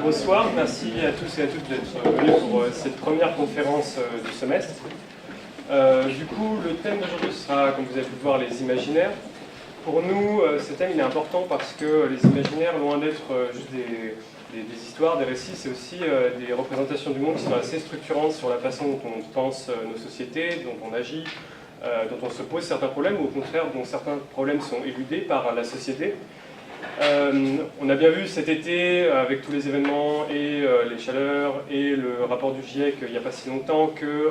Bonsoir, merci à tous et à toutes d'être venus pour cette première conférence du semestre. Du coup, le thème d'aujourd'hui sera, comme vous avez pu le voir, les imaginaires. Pour nous, ce thème il est important parce que les imaginaires, loin d'être juste des histoires, des récits, c'est aussi des représentations du monde qui sont assez structurantes sur la façon dont on pense nos sociétés, dont on agit, dont on se pose certains problèmes, ou au contraire, dont certains problèmes sont éludés par la société. On a bien vu cet été, avec tous les événements et les chaleurs et le rapport du GIEC il n'y a pas si longtemps, que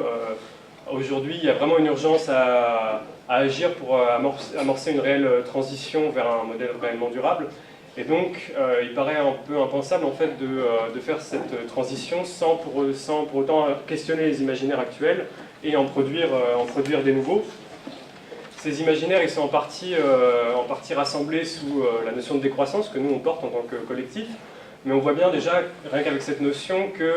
aujourd'hui il y a vraiment une urgence à agir pour amorcer une réelle transition vers un modèle réellement durable. Et donc il paraît un peu impensable en fait de faire cette transition sans pour autant questionner les imaginaires actuels et en produire des nouveaux. Ces imaginaires, ils sont en partie rassemblés sous la notion de décroissance que nous on porte en tant que collectif, mais on voit bien déjà, rien qu'avec cette notion, que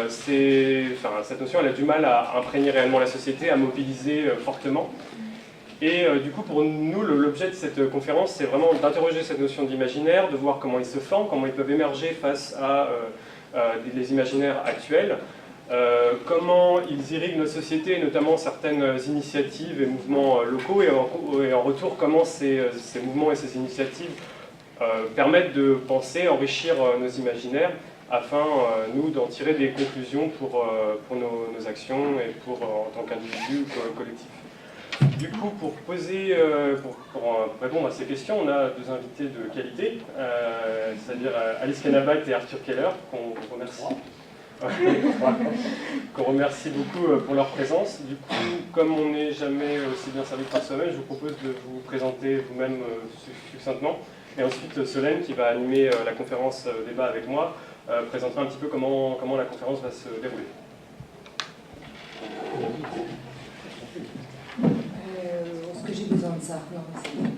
cette notion elle a du mal à imprégner réellement la société, à mobiliser fortement. Et du coup, pour nous, l'objet de cette conférence, c'est vraiment d'interroger cette notion d'imaginaire, de voir comment ils se forment, comment ils peuvent émerger face à les imaginaires actuels. Comment ils irriguent nos sociétés, notamment certaines initiatives et mouvements locaux, et en retour, comment ces mouvements et ces initiatives permettent de penser, enrichir nos imaginaires, afin, nous, d'en tirer des conclusions pour nos actions et en tant qu'individus ou collectifs. Du coup, pour répondre à ces questions, on a deux invités de qualité, c'est-à-dire Alice Kenabat et Arthur Keller, qu'on remercie. Qu'on remercie beaucoup pour leur présence. Du coup, comme on n'est jamais aussi bien servi par soi-même, je vous propose de vous présenter vous-même succinctement. Et ensuite, Solène, qui va animer la conférence débat avec moi, présentera un petit peu comment la conférence va se dérouler. Est-ce que j'ai besoin de ça? Non, c'est bon.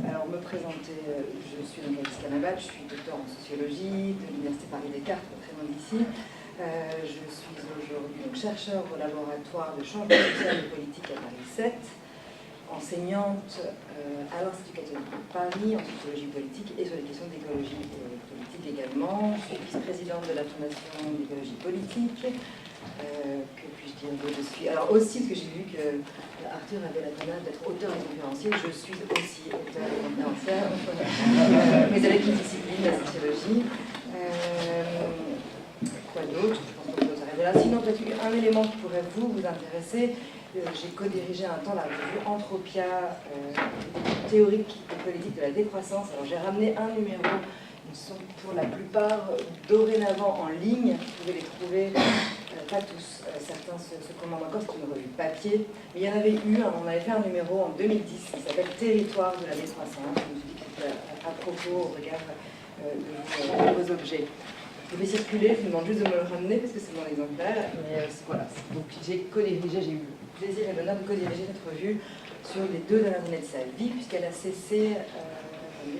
Alors, me présenter, je suis donc Alice Kenabat, je suis docteur en sociologie de l'Université Paris-Descartes, pas très loin d'ici. Je suis aujourd'hui chercheur au laboratoire de changement social et politique à Paris 7, enseignante à l'Institut catholique de Paris en sociologie politique et sur les questions d'écologie politique également. Je suis vice-présidente de la Fondation d'écologie politique. Que puis-je dire? Je suis... Alors aussi, parce que j'ai vu que Arthur avait la tendance d'être auteur et conférencier, je suis aussi auteur et conférencière, mais avec une discipline, la sociologie. Quoi d'autre? Je pense qu'on peut s'arrêter là. Sinon, peut-être un élément qui pourrait vous intéresser. J'ai co-dirigé un temps la revue Anthropia, théorique et politique de la décroissance. Alors j'ai ramené un numéro. Ils sont pour la plupart dorénavant en ligne. Vous pouvez les trouver, pas tous. Certains se commandent encore, c'est une revue papier. Mais il y en avait eu, on avait fait un numéro en 2010 qui s'appelle Territoire de la décroissance. Je me suis dit que c'était à propos au regard de vos objets. Je vais circuler, je vous demande juste de me le ramener parce que c'est mon exemplaire. Mais voilà. Donc j'ai co-dirigé, j'ai eu le plaisir et l'honneur de co-diriger cette revue sur les 2 dernières années de sa vie, puisqu'elle a cessé en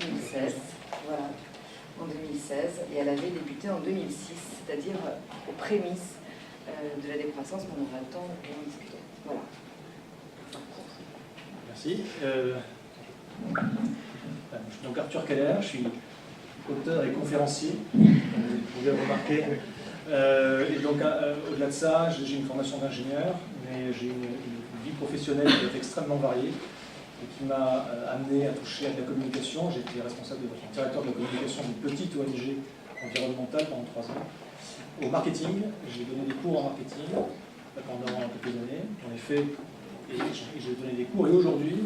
2016. Voilà. En 2016, et elle avait débuté en 2006, c'est-à-dire aux prémices de la décroissance, mais on aura le temps d'en discuter. Voilà. Merci. Je suis donc Arthur Keller, je suis auteur et conférencier, vous pouvez le remarquer. Et donc, au-delà de ça, j'ai une formation d'ingénieur, mais j'ai une vie professionnelle qui est extrêmement variée, et qui m'a amené à toucher à de la communication. J'ai été responsable directeur de la communication d'une petite ONG environnementale pendant 3 ans. Au marketing, j'ai donné des cours en marketing pendant quelques années. J'en ai fait et j'ai donné des cours. Et aujourd'hui,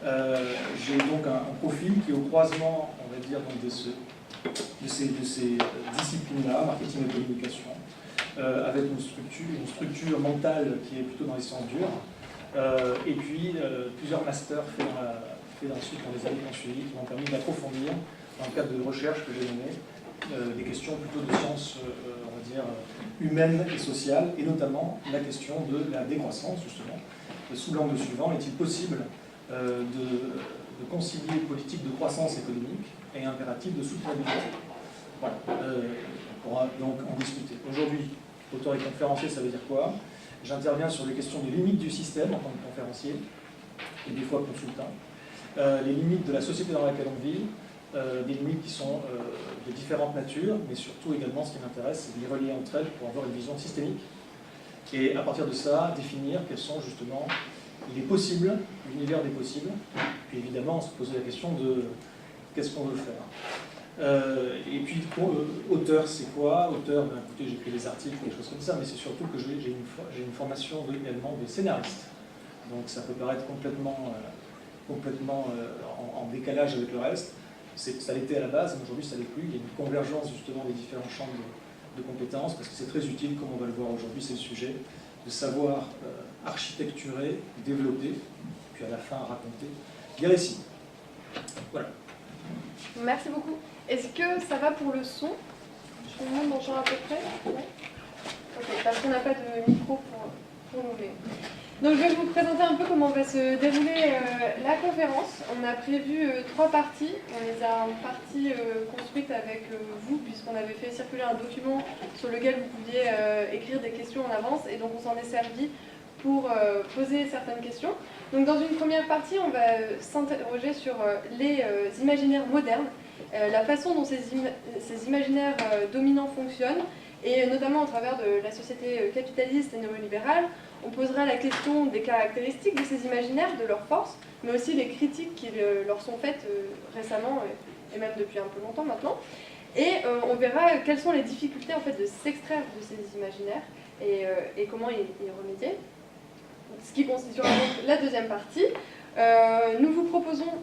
j'ai donc un profil qui est au croisement, on va dire, donc de ces disciplines-là, marketing et communication, avec une structure mentale qui est plutôt dans les sciences dures. Et puis plusieurs masters faits ensuite dans les années qui ont suivi, qui m'ont permis d'approfondir, dans le cadre de recherche que j'ai menées, des questions plutôt de sciences, on va dire, humaines et sociales, et notamment la question de la décroissance, justement. Sous l'angle suivant, est-il possible de concilier politique de croissance économique et impératif de soutenabilité? Voilà, on pourra donc en discuter. Aujourd'hui, auteur et conférencier, ça veut dire quoi? J'interviens sur les questions des limites du système en tant que conférencier, et des fois consultant. les limites de la société dans laquelle on vit, des limites qui sont de différentes natures, mais surtout également ce qui m'intéresse, c'est de les relier entre elles pour avoir une vision systémique. Et à partir de ça, définir quels sont justement les possibles, l'univers des possibles. Puis évidemment, se poser la question de qu'est-ce qu'on veut faire. Et puis, auteur, c'est quoi? Auteur, ben, écoutez, j'écris des articles, des choses comme ça, mais c'est surtout que j'ai une formation également de scénariste. Donc ça peut paraître complètement en décalage avec le reste. Ça l'était à la base, mais aujourd'hui ça l'est plus. Il y a une convergence justement des différents champs de compétences, parce que c'est très utile, comme on va le voir aujourd'hui, c'est le sujet, de savoir architecturer, développer, puis à la fin raconter des récits. Voilà. Merci beaucoup. Est-ce que ça va pour le son? Tout le monde m'entend à peu près? Ouais. Ok, parce qu'on n'a pas de micro pour nous. Donc je vais vous présenter un peu comment va se dérouler la conférence. On a prévu 3 parties. On les a en partie construites avec vous, puisqu'on avait fait circuler un document sur lequel vous pouviez écrire des questions en avance, et donc on s'en est servi pour poser certaines questions. Donc dans une première partie, on va s'interroger sur les imaginaires modernes, la façon dont ces imaginaires dominants fonctionnent, et notamment au travers de la société capitaliste et néolibérale. On posera la question des caractéristiques de ces imaginaires, de leurs forces, mais aussi les critiques qui leur sont faites récemment, et même depuis un peu longtemps maintenant. Et on verra quelles sont les difficultés en fait, de s'extraire de ces imaginaires et comment y remédier. Ce qui constituera donc la deuxième partie. Nous vous proposons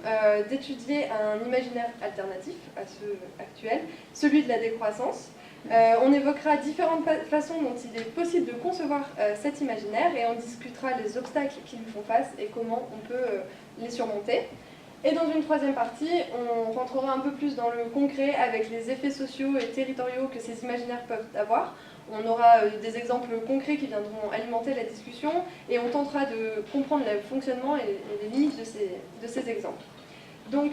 d'étudier un imaginaire alternatif à ceux actuels, celui de la décroissance. On évoquera différentes façons dont il est possible de concevoir cet imaginaire, et on discutera les obstacles qui lui font face et comment on peut les surmonter. Et dans une troisième partie, on rentrera un peu plus dans le concret avec les effets sociaux et territoriaux que ces imaginaires peuvent avoir. On aura des exemples concrets qui viendront alimenter la discussion, et on tentera de comprendre le fonctionnement et les limites de ces exemples. Donc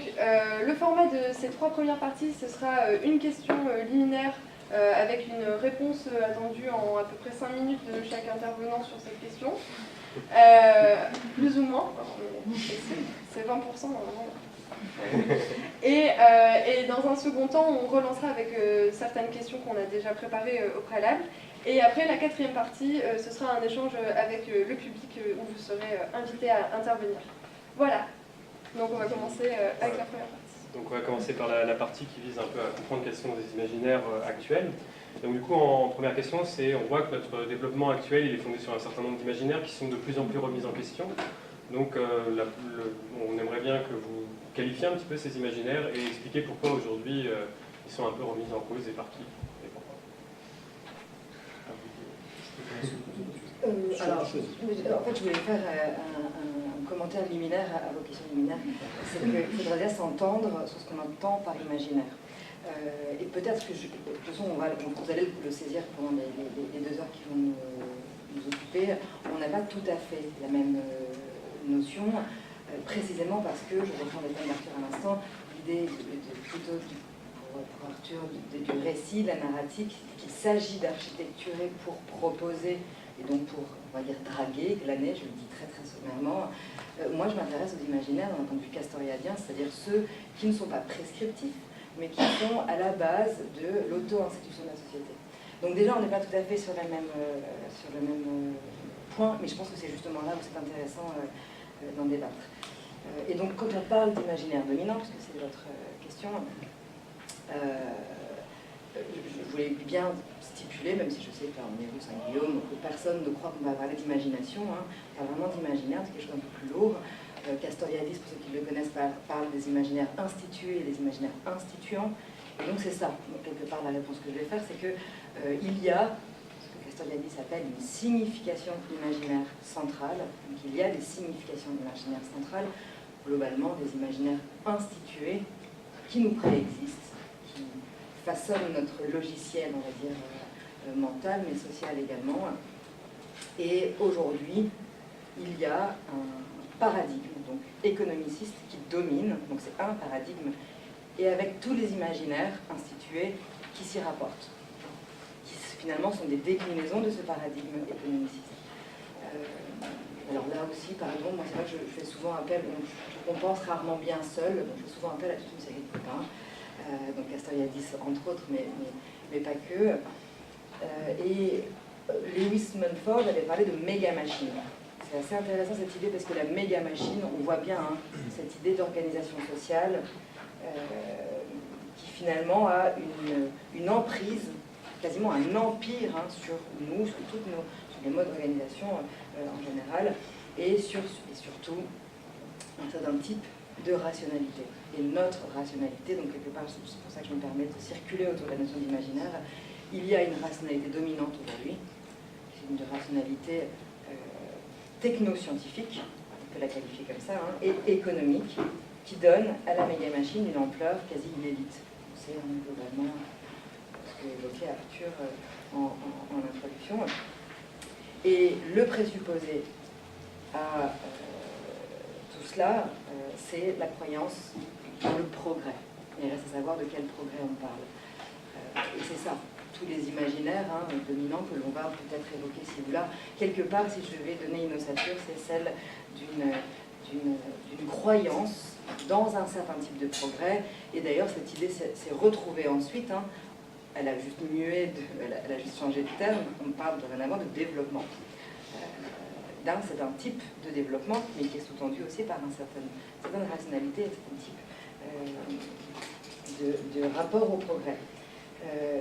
le format de ces 3 premières parties, ce sera une question liminaire avec une réponse attendue en à peu près 5 minutes de chaque intervenant sur cette question. Plus ou moins, c'est 20% normalement. Et dans un second temps, on relancera avec certaines questions qu'on a déjà préparées au préalable. Et après, la 4e partie, ce sera un échange avec le public où vous serez invité à intervenir. Voilà, donc on va commencer avec la première partie. Donc on va commencer par la partie qui vise un peu à comprendre quels sont les imaginaires actuels. Donc du coup, en première question, on voit que notre développement actuel il est fondé sur un certain nombre d'imaginaires qui sont de plus en plus remis en question. Donc on aimerait bien que vous qualifiez un petit peu ces imaginaires et expliquer pourquoi aujourd'hui ils sont un peu remis en cause et par qui et pourquoi. Alors, en fait, je voulais faire un commentaire liminaire à vos questions liminaires. C'est qu'il faudrait bien s'entendre sur ce qu'on entend par imaginaire. Et peut-être que, de toute façon, vous allez le saisir pendant les 2 heures qui vont nous occuper, on n'a pas tout à fait la même notion, précisément parce que, je reprends les thèmes d'Arthur à l'instant, l'idée plutôt pour Arthur du récit, de la narrative, qu'il s'agit d'architecturer pour proposer, et donc pour, on va dire, draguer, glaner, je le dis très très sommairement. Moi, je m'intéresse aux imaginaires d'un point de vue castoriadien, c'est-à-dire ceux qui ne sont pas prescriptifs, mais qui sont à la base de l'auto-institution de la société. Donc déjà, on n'est pas tout à fait sur le même point, mais je pense que c'est justement là où c'est intéressant d'en débattre. Et donc, quand on parle d'imaginaire dominant, puisque c'est votre question, je voulais bien stipuler, même si je sais que là on est rue Saint-Guillaume, que personne ne croit qu'on va parler d'imagination, pas vraiment d'imaginaire, c'est quelque chose d'un peu plus lourd. Castoriadis, pour ceux qui le connaissent, parle des imaginaires institués et des imaginaires instituants. Et donc c'est ça, donc, quelque part la réponse que je vais faire, c'est que il y a ce que Castoriadis appelle une signification de l'imaginaire central. Donc il y a des significations de l'imaginaire central, globalement des imaginaires institués qui nous préexistent, qui façonnent notre logiciel, on va dire, mental, mais social également. Et aujourd'hui, il y a un paradigme donc économiciste qui domine, donc c'est un paradigme, et avec tous les imaginaires institués qui s'y rapportent, qui finalement sont des déclinaisons de ce paradigme économiciste. Alors là aussi, par exemple, moi c'est vrai que je fais souvent appel, je compense rarement bien seul, donc je fais souvent appel à toute une série de copains, donc Castoriadis entre autres, mais pas que. Et Lewis Mumford avait parlé de méga machine. C'est assez intéressant cette idée parce que la méga machine, on voit bien cette idée d'organisation sociale qui finalement a une emprise, quasiment un empire sur nous, sur toutes sur les modes d'organisation en général, et surtout un certain type de rationalité. Et notre rationalité, donc quelque part, c'est pour ça que je me permets de circuler autour de la notion d'imaginaire, il y a une rationalité dominante aujourd'hui, c'est une rationalité techno-scientifique, on peut la qualifier comme ça, et économique, qui donne à la méga-machine une ampleur quasi inédite. C'est globalement ce que évoquait Arthur en introduction. Et le présupposé à tout cela, c'est la croyance dans le progrès. Il reste à savoir de quel progrès on parle. Et c'est ça, tous les imaginaires dominants que l'on va peut-être évoquer ci ou là. Quelque part, si je vais donner une ossature, c'est celle d'une croyance dans un certain type de progrès. Et d'ailleurs, cette idée s'est retrouvée ensuite. Elle a juste elle a juste changé de terme. On parle dorénavant de développement. C'est un type de développement, mais qui est sous-tendu aussi par une certaine rationalité, un certain type de rapport au progrès.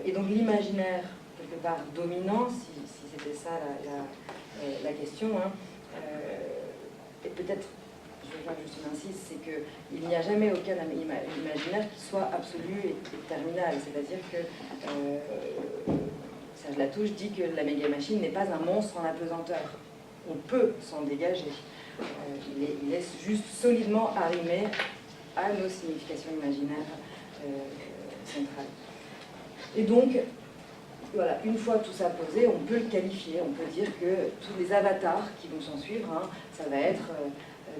Et donc l'imaginaire, quelque part, dominant, si c'était ça la question, et peut-être, je vais faire juste une insiste, c'est qu'il n'y a jamais aucun imaginaire qui soit absolu et terminal. C'est-à-dire que Serge Latouche dit que la méga-machine n'est pas un monstre en apesanteur. On peut s'en dégager. Il est juste solidement arrimé à nos significations imaginaires centrales. Et donc, voilà, une fois tout ça posé, on peut le qualifier, on peut dire que tous les avatars qui vont s'en suivre, ça va être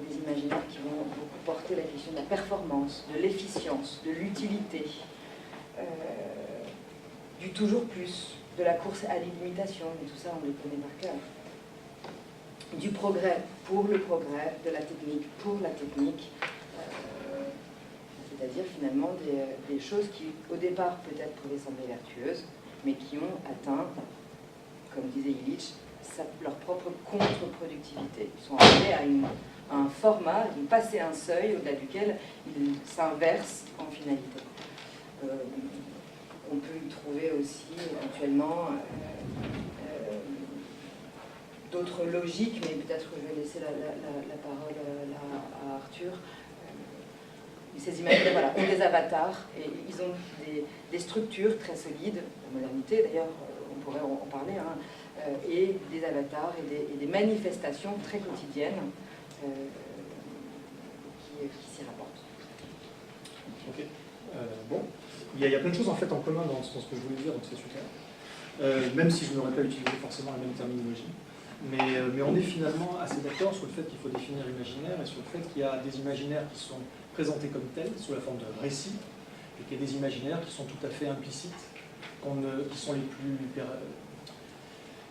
des imaginaires qui vont beaucoup porter la question de la performance, de l'efficience, de l'utilité, du toujours plus, de la course à l'illimitation, mais tout ça on le connaît par cœur. Du progrès pour le progrès, de la technique pour la technique, c'est-à-dire finalement des choses qui au départ peut-être pouvaient sembler vertueuses, mais qui ont atteint, comme disait Illich, leur propre contre-productivité. Ils sont arrivés à un format, ils ont passé un seuil au-delà duquel ils s'inversent en finalité. On peut y trouver aussi éventuellement d'autres logiques, mais peut-être que je vais laisser la parole à Arthur. Ces imaginaires voilà, ont des avatars et ils ont des structures très solides, la modernité d'ailleurs, on pourrait en parler, et des avatars et des manifestations très quotidiennes qui s'y rapportent. Ok. Bon, il y a plein de choses en fait en commun dans ce que je voulais dire, donc c'est super. Même si je n'aurais pas utilisé forcément la même terminologie. Mais on est finalement assez d'accord sur le fait qu'il faut définir l'imaginaire et sur le fait qu'il y a des imaginaires qui sont présentés comme tels, sous la forme d'un récit, et qu'il y a des imaginaires qui sont tout à fait implicites, qui sont les plus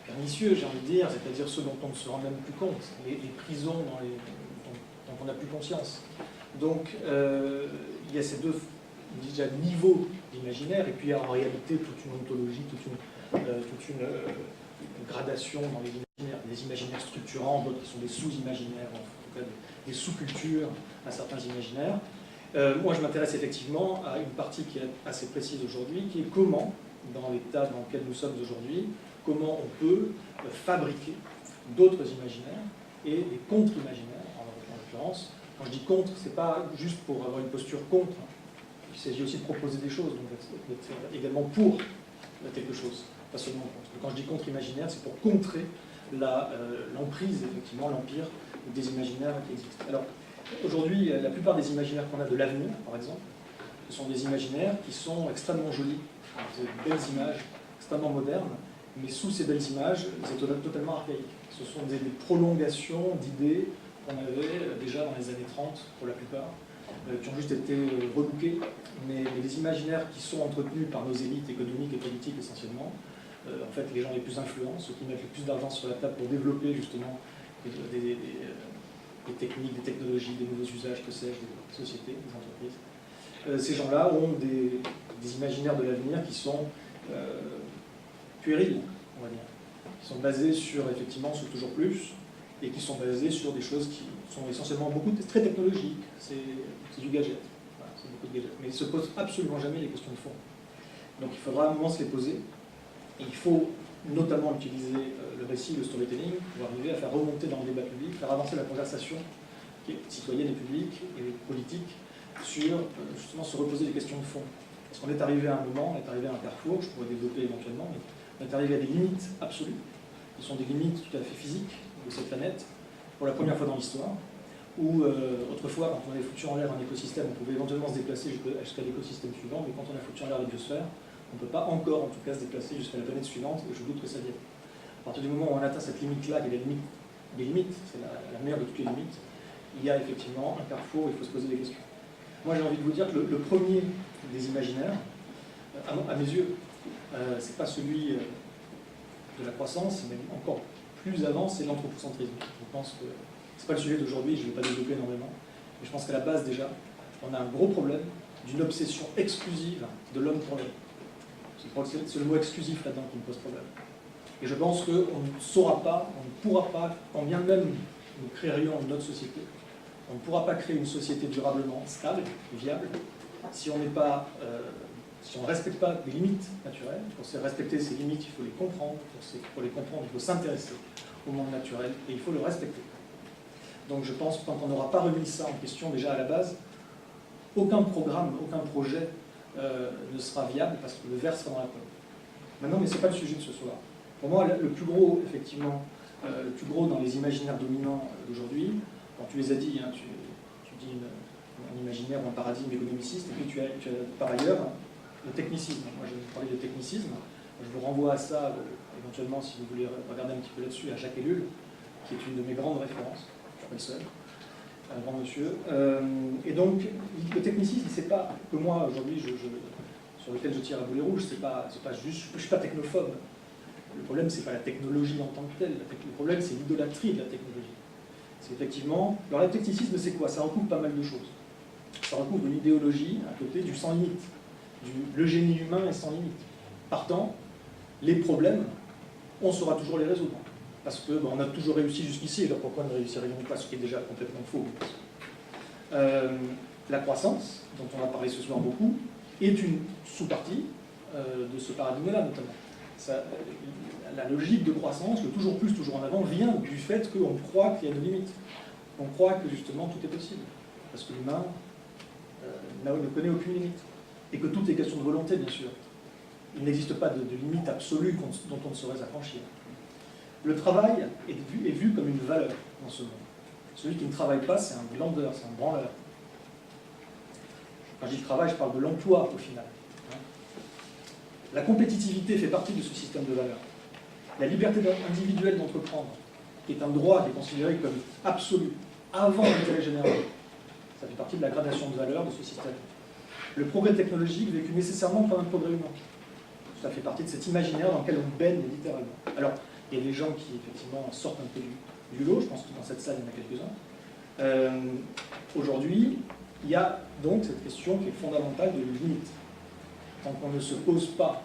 pernicieux, j'ai envie de dire, c'est-à-dire ceux dont on ne se rend même plus compte, les prisons dont on n'a plus conscience. Donc, il y a ces deux déjà niveaux d'imaginaire, et puis il y a en réalité toute une ontologie, toute une gradation dans les imaginaires. Des imaginaires structurants, d'autres qui sont des sous-imaginaires, en tout cas des sous-cultures à certains imaginaires. Moi, je m'intéresse effectivement à une partie qui est assez précise aujourd'hui, qui est comment, dans l'état dans lequel nous sommes aujourd'hui, comment on peut fabriquer d'autres imaginaires et des contre-imaginaires, en l'occurrence. Quand je dis contre, c'est pas juste pour avoir une posture contre. Il s'agit aussi de proposer des choses, donc d'être également pour quelque chose, pas seulement contre. Quand je dis contre-imaginaire, c'est pour contrer l'emprise, effectivement, l'empire des imaginaires qui existent. Alors, aujourd'hui, la plupart des imaginaires qu'on a de l'avenir, par exemple, ce sont des imaginaires qui sont extrêmement jolis. Vous avez de belles images, extrêmement modernes, mais sous ces belles images, c'est totalement archaïque. Ce sont des prolongations d'idées qu'on avait déjà dans les années 30, pour la plupart, qui ont juste été rebooké, mais les imaginaires qui sont entretenus par nos élites économiques et politiques essentiellement, en fait les gens les plus influents, ceux qui mettent le plus d'argent sur la table pour développer justement des techniques, des technologies, des nouveaux usages, que sais-je, des sociétés, des entreprises. Ces gens-là ont des imaginaires de l'avenir qui sont puérils, on va dire, qui sont basés sur, effectivement, sur toujours plus, et qui sont basés sur des choses qui sont essentiellement très technologiques, c'est du gadget, voilà, c'est beaucoup de gadgets, mais ils ne se posent absolument jamais les questions de fond. Donc il faudra à un moment se les poser, et il faut notamment utiliser le récit, le storytelling, pour arriver à faire remonter dans le débat public, faire avancer la conversation citoyenne et publique et politique sur justement se reposer des questions de fond. Parce qu'on est arrivé à un moment, on est arrivé à un carrefour, je pourrais développer éventuellement, mais on est arrivé à des limites absolues, qui sont des limites tout à fait physiques de cette planète, pour la première fois dans l'histoire, où autrefois, quand on avait foutu en l'air un écosystème, on pouvait éventuellement se déplacer jusqu'à l'écosystème suivant, mais quand on a foutu en l'air la biosphère, on ne peut pas encore, en tout cas, se déplacer jusqu'à la planète suivante, et je doute que ça vienne. À partir du moment où on atteint cette limite-là, qui est la limite des limites, c'est la mère de toutes les limites, il y a effectivement un carrefour où il faut se poser des questions. Moi, j'ai envie de vous dire que le premier des imaginaires, à mes yeux, c'est pas celui de la croissance, mais encore plus avant, c'est l'anthropocentrisme. Je pense que c'est pas le sujet d'aujourd'hui, je ne vais pas développer énormément, mais je pense qu'à la base, déjà, on a un gros problème d'une obsession exclusive de l'homme pour l'homme. C'est le mot exclusif là-dedans qui me pose problème. Et je pense qu'on ne saura pas, on ne pourra pas, quand bien même nous créerions notre société, on ne pourra pas créer une société durablement stable et viable si on n'est pas, si on ne respecte pas des limites naturelles. Pour respecter ces limites, il faut les comprendre. Pour les comprendre, il faut s'intéresser au monde naturel et il faut le respecter. Donc je pense que quand on n'aura pas remis ça en question déjà à la base, aucun programme, aucun projet ne sera viable parce que le verre sera dans la pomme. Maintenant, mais ce n'est pas le sujet de ce soir. Pour moi, le plus gros, effectivement, le plus gros dans les imaginaires dominants d'aujourd'hui, bon, tu les as dit, hein, tu dis un imaginaire ou un paradigme économiciste, et puis tu as par ailleurs le technicisme. Moi, je vais vous parler de technicisme. Je vous renvoie à ça, éventuellement, si vous voulez regarder un petit peu là-dessus, à Jacques Ellul, qui est une de mes grandes références, je ne suis pas le seul, un grand monsieur. Et donc, le technicisme, c'est pas que moi, aujourd'hui, sur lequel je tire à boulet rouge, c'est pas juste, je ne suis pas technophobe. Le problème, c'est pas la technologie en tant que telle. Le problème, c'est l'idolâtrie de la technologie. C'est effectivement... Alors, le technicisme, c'est quoi? Ça recouvre pas mal de choses. Ça recouvre une idéologie, à côté, du sans limite. Le génie humain est sans limite. Partant, les problèmes, on saura toujours les résoudre. Parce que on a toujours réussi jusqu'ici, alors pourquoi ne réussirions pas, ce qui est déjà complètement faux. La croissance, dont on a parlé ce soir beaucoup, est une sous-partie de ce paradigme-là, notamment. La logique de croissance, le toujours plus, toujours en avant, vient du fait qu'on croit qu'il y a des limites. On croit que justement tout est possible. Parce que l'humain ne connaît aucune limite. Et que tout est question de volonté, bien sûr. Il n'existe pas de limite absolue dont on ne saurait s'affranchir. Le travail est vu comme une valeur dans ce monde. Celui qui ne travaille pas, c'est un glandeur, c'est un branleur. Quand je dis travail, je parle de l'emploi au final. La compétitivité fait partie de ce système de valeurs. La liberté individuelle d'entreprendre, qui est un droit qui est considéré comme absolu, avant l'intérêt général, ça fait partie de la gradation de valeurs de ce système. Le progrès technologique vécu nécessairement comme un progrès humain. Ça fait partie de cet imaginaire dans lequel on baigne littéralement. Alors, il y a des gens qui, effectivement, sortent un peu du lot, je pense que dans cette salle, il y en a quelques-uns. Aujourd'hui, il y a donc cette question qui est fondamentale de limite. Tant qu'on ne se pose pas,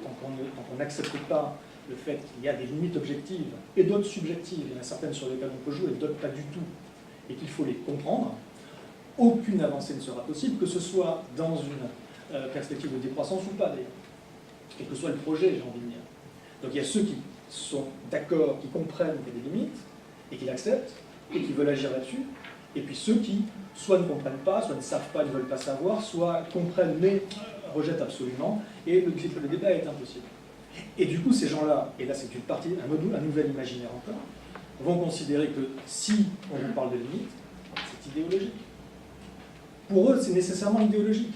tant qu'on n'accepte pas le fait qu'il y a des limites objectives et d'autres subjectives, il y en a certaines sur lesquelles on peut jouer et d'autres pas du tout, et qu'il faut les comprendre, aucune avancée ne sera possible, que ce soit dans une perspective de décroissance ou pas d'ailleurs, quel que soit le projet, j'ai envie de dire. Donc il y a ceux qui sont d'accord, qui comprennent qu'il y a des limites, et qui l'acceptent, et qui veulent agir là-dessus, et puis ceux qui soit ne comprennent pas, soit ne savent pas, ne veulent pas savoir, soit comprennent mais rejettent absolument, et le débat est impossible. Et du coup, ces gens-là, et là c'est une partie, un nouvel imaginaire encore, vont considérer que si on vous parle de limites, c'est idéologique. Pour eux, c'est nécessairement idéologique.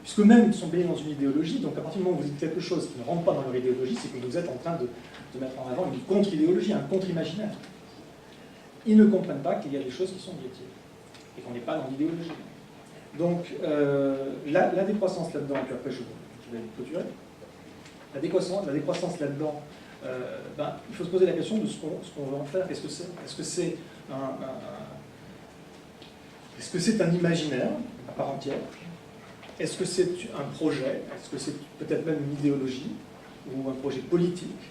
Puisque même ils sont baignés dans une idéologie, donc à partir du moment où vous dites quelque chose qui ne rentre pas dans leur idéologie, c'est que vous êtes en train de mettre en avant une contre-idéologie, un contre-imaginaire. Ils ne comprennent pas qu'il y a des choses qui sont objectives, et qu'on n'est pas dans l'idéologie. Donc, la décroissance là-dedans, et puis après je vais clôturer, la décroissance là-dedans il faut se poser la question de ce qu'on veut en faire. Qu'est-ce que c'est? Est-ce que c'est un imaginaire à part entière? Est-ce que c'est un projet? Est-ce que c'est peut-être même une idéologie ou un projet politique?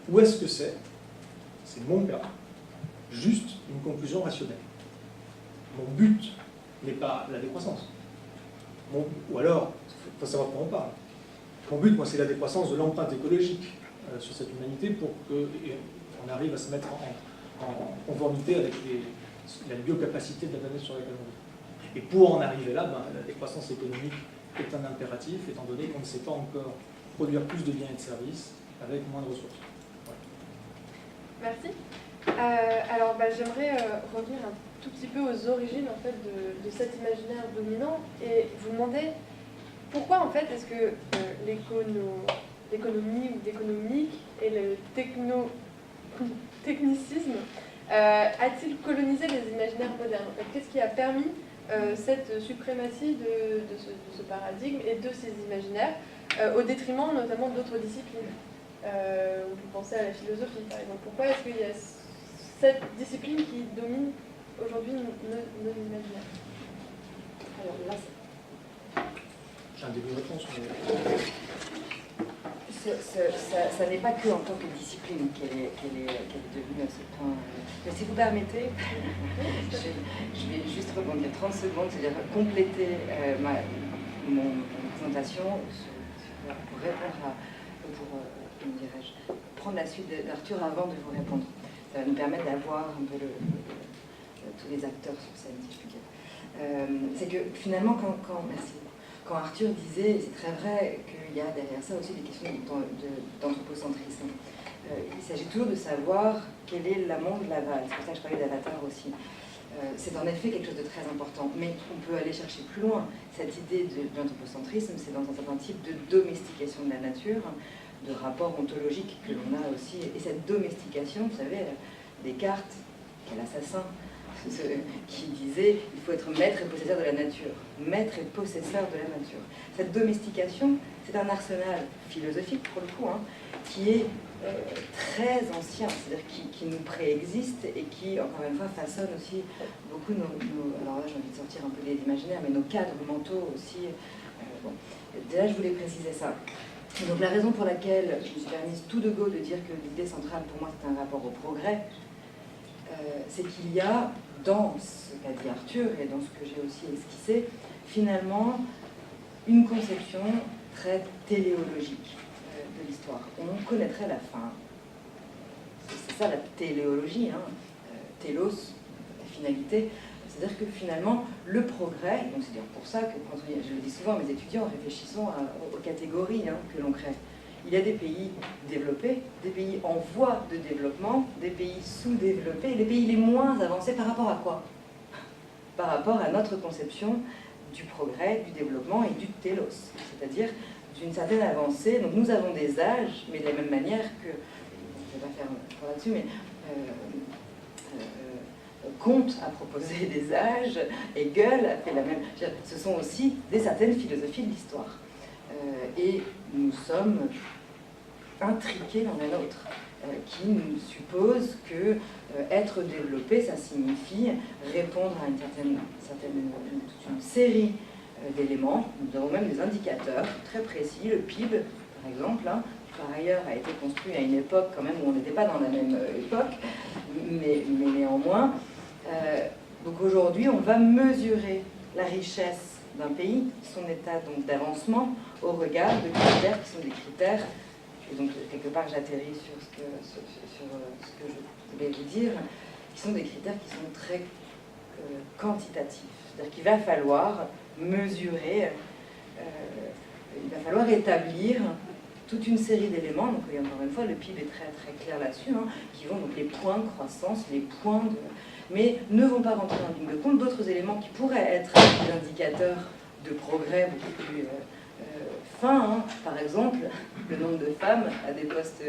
Ou est-ce que c'est mon cas, juste une conclusion rationnelle? Mon but n'est pas la décroissance. Ou alors, il faut savoir de quoi on parle. Mon but, moi, c'est la décroissance de l'empreinte écologique sur cette humanité pour qu'on arrive à se mettre en conformité avec la biocapacité de la planète sur laquelle on vit. Et pour en arriver là, la décroissance économique est un impératif, étant donné qu'on ne sait pas encore produire plus de biens et de services avec moins de ressources. Voilà. Merci. Alors, j'aimerais revenir un tout petit peu aux origines en fait, de cet imaginaire dominant et vous demander pourquoi en fait est-ce que l'économie ou l'économique et le technicisme a-t-il colonisé les imaginaires modernes? En fait, qu'est-ce qui a permis cette suprématie de ce paradigme et de ces imaginaires au détriment notamment d'autres disciplines? On peut penser à la philosophie par exemple. Pourquoi est-ce qu'il y a cette discipline qui domine aujourd'hui nos imaginaires? Alors là, J'ai un début de réponse. ça n'est pas que en tant que discipline qu'elle est devenue à ce point. Mais si vous permettez, je vais juste rebondir 30 secondes, c'est-à-dire compléter mon présentation pour répondre comment dirais-je, prendre la suite d'Arthur avant de vous répondre. Ça va nous permettre d'avoir un peu tous les acteurs sur scène, si je puis dire. C'est que finalement, quand Arthur disait, et c'est très vrai qu'il y a derrière ça aussi des questions d'anthropocentrisme, il s'agit toujours de savoir quel est l'amont de l'aval. C'est pour ça que je parlais d'Avatar aussi. C'est en effet quelque chose de très important, mais on peut aller chercher plus loin. Cette idée d'anthropocentrisme, c'est dans un certain type de domestication de la nature, de rapport ontologique que l'on a aussi. Et cette domestication, vous savez, Descartes, quel assassin, qui disait il faut être maître et possesseur de la nature. Maître et possesseur de la nature. Cette domestication, c'est un arsenal philosophique, pour le coup, qui est très ancien, c'est-à-dire qui nous préexiste et qui, encore une fois, façonne aussi beaucoup alors là, j'ai envie de sortir un peu des imaginaires, mais nos cadres mentaux aussi. Déjà, je voulais préciser ça. Donc la raison pour laquelle je me suis permise tout de go de dire que l'idée centrale pour moi c'est un rapport au progrès, c'est qu'il y a dans ce qu'a dit Arthur et dans ce que j'ai aussi esquissé, finalement une conception très téléologique de l'histoire. On connaîtrait la fin. C'est ça la téléologie, télos, la finalité. C'est-à-dire que finalement, le progrès, donc c'est pour ça que, je le dis souvent à mes étudiants, réfléchissons aux catégories que l'on crée. Il y a des pays développés, des pays en voie de développement, des pays sous-développés, et les pays les moins avancés par rapport à quoi? Par rapport à notre conception du progrès, du développement et du télos, c'est-à-dire d'une certaine avancée. Donc nous avons des âges, mais de la même manière que, je ne vais pas faire là-dessus, mais Comte a proposé des âges, Hegel a fait la même. Ce sont aussi certaines philosophies de l'histoire. Et nous sommes intriqués dans la nôtre, qui nous suppose que être développé, ça signifie répondre à toute une série d'éléments. Nous avons même des indicateurs très précis, le PIB, par exemple, qui par ailleurs a été construit à une époque quand même où on n'était pas dans la même époque, mais néanmoins. Donc aujourd'hui, on va mesurer la richesse d'un pays, son état d'avancement, au regard de critères qui sont des critères, et donc quelque part j'atterris sur ce que je voulais vous dire, qui sont des critères qui sont très quantitatifs. C'est-à-dire qu'il va falloir mesurer, il va falloir établir toute une série d'éléments, donc encore une fois le PIB est très très clair là-dessus, qui vont donc les points de croissance, les points de... mais ne vont pas rentrer en ligne de compte d'autres éléments qui pourraient être des indicateurs de progrès beaucoup plus fins, par exemple le nombre de femmes à des postes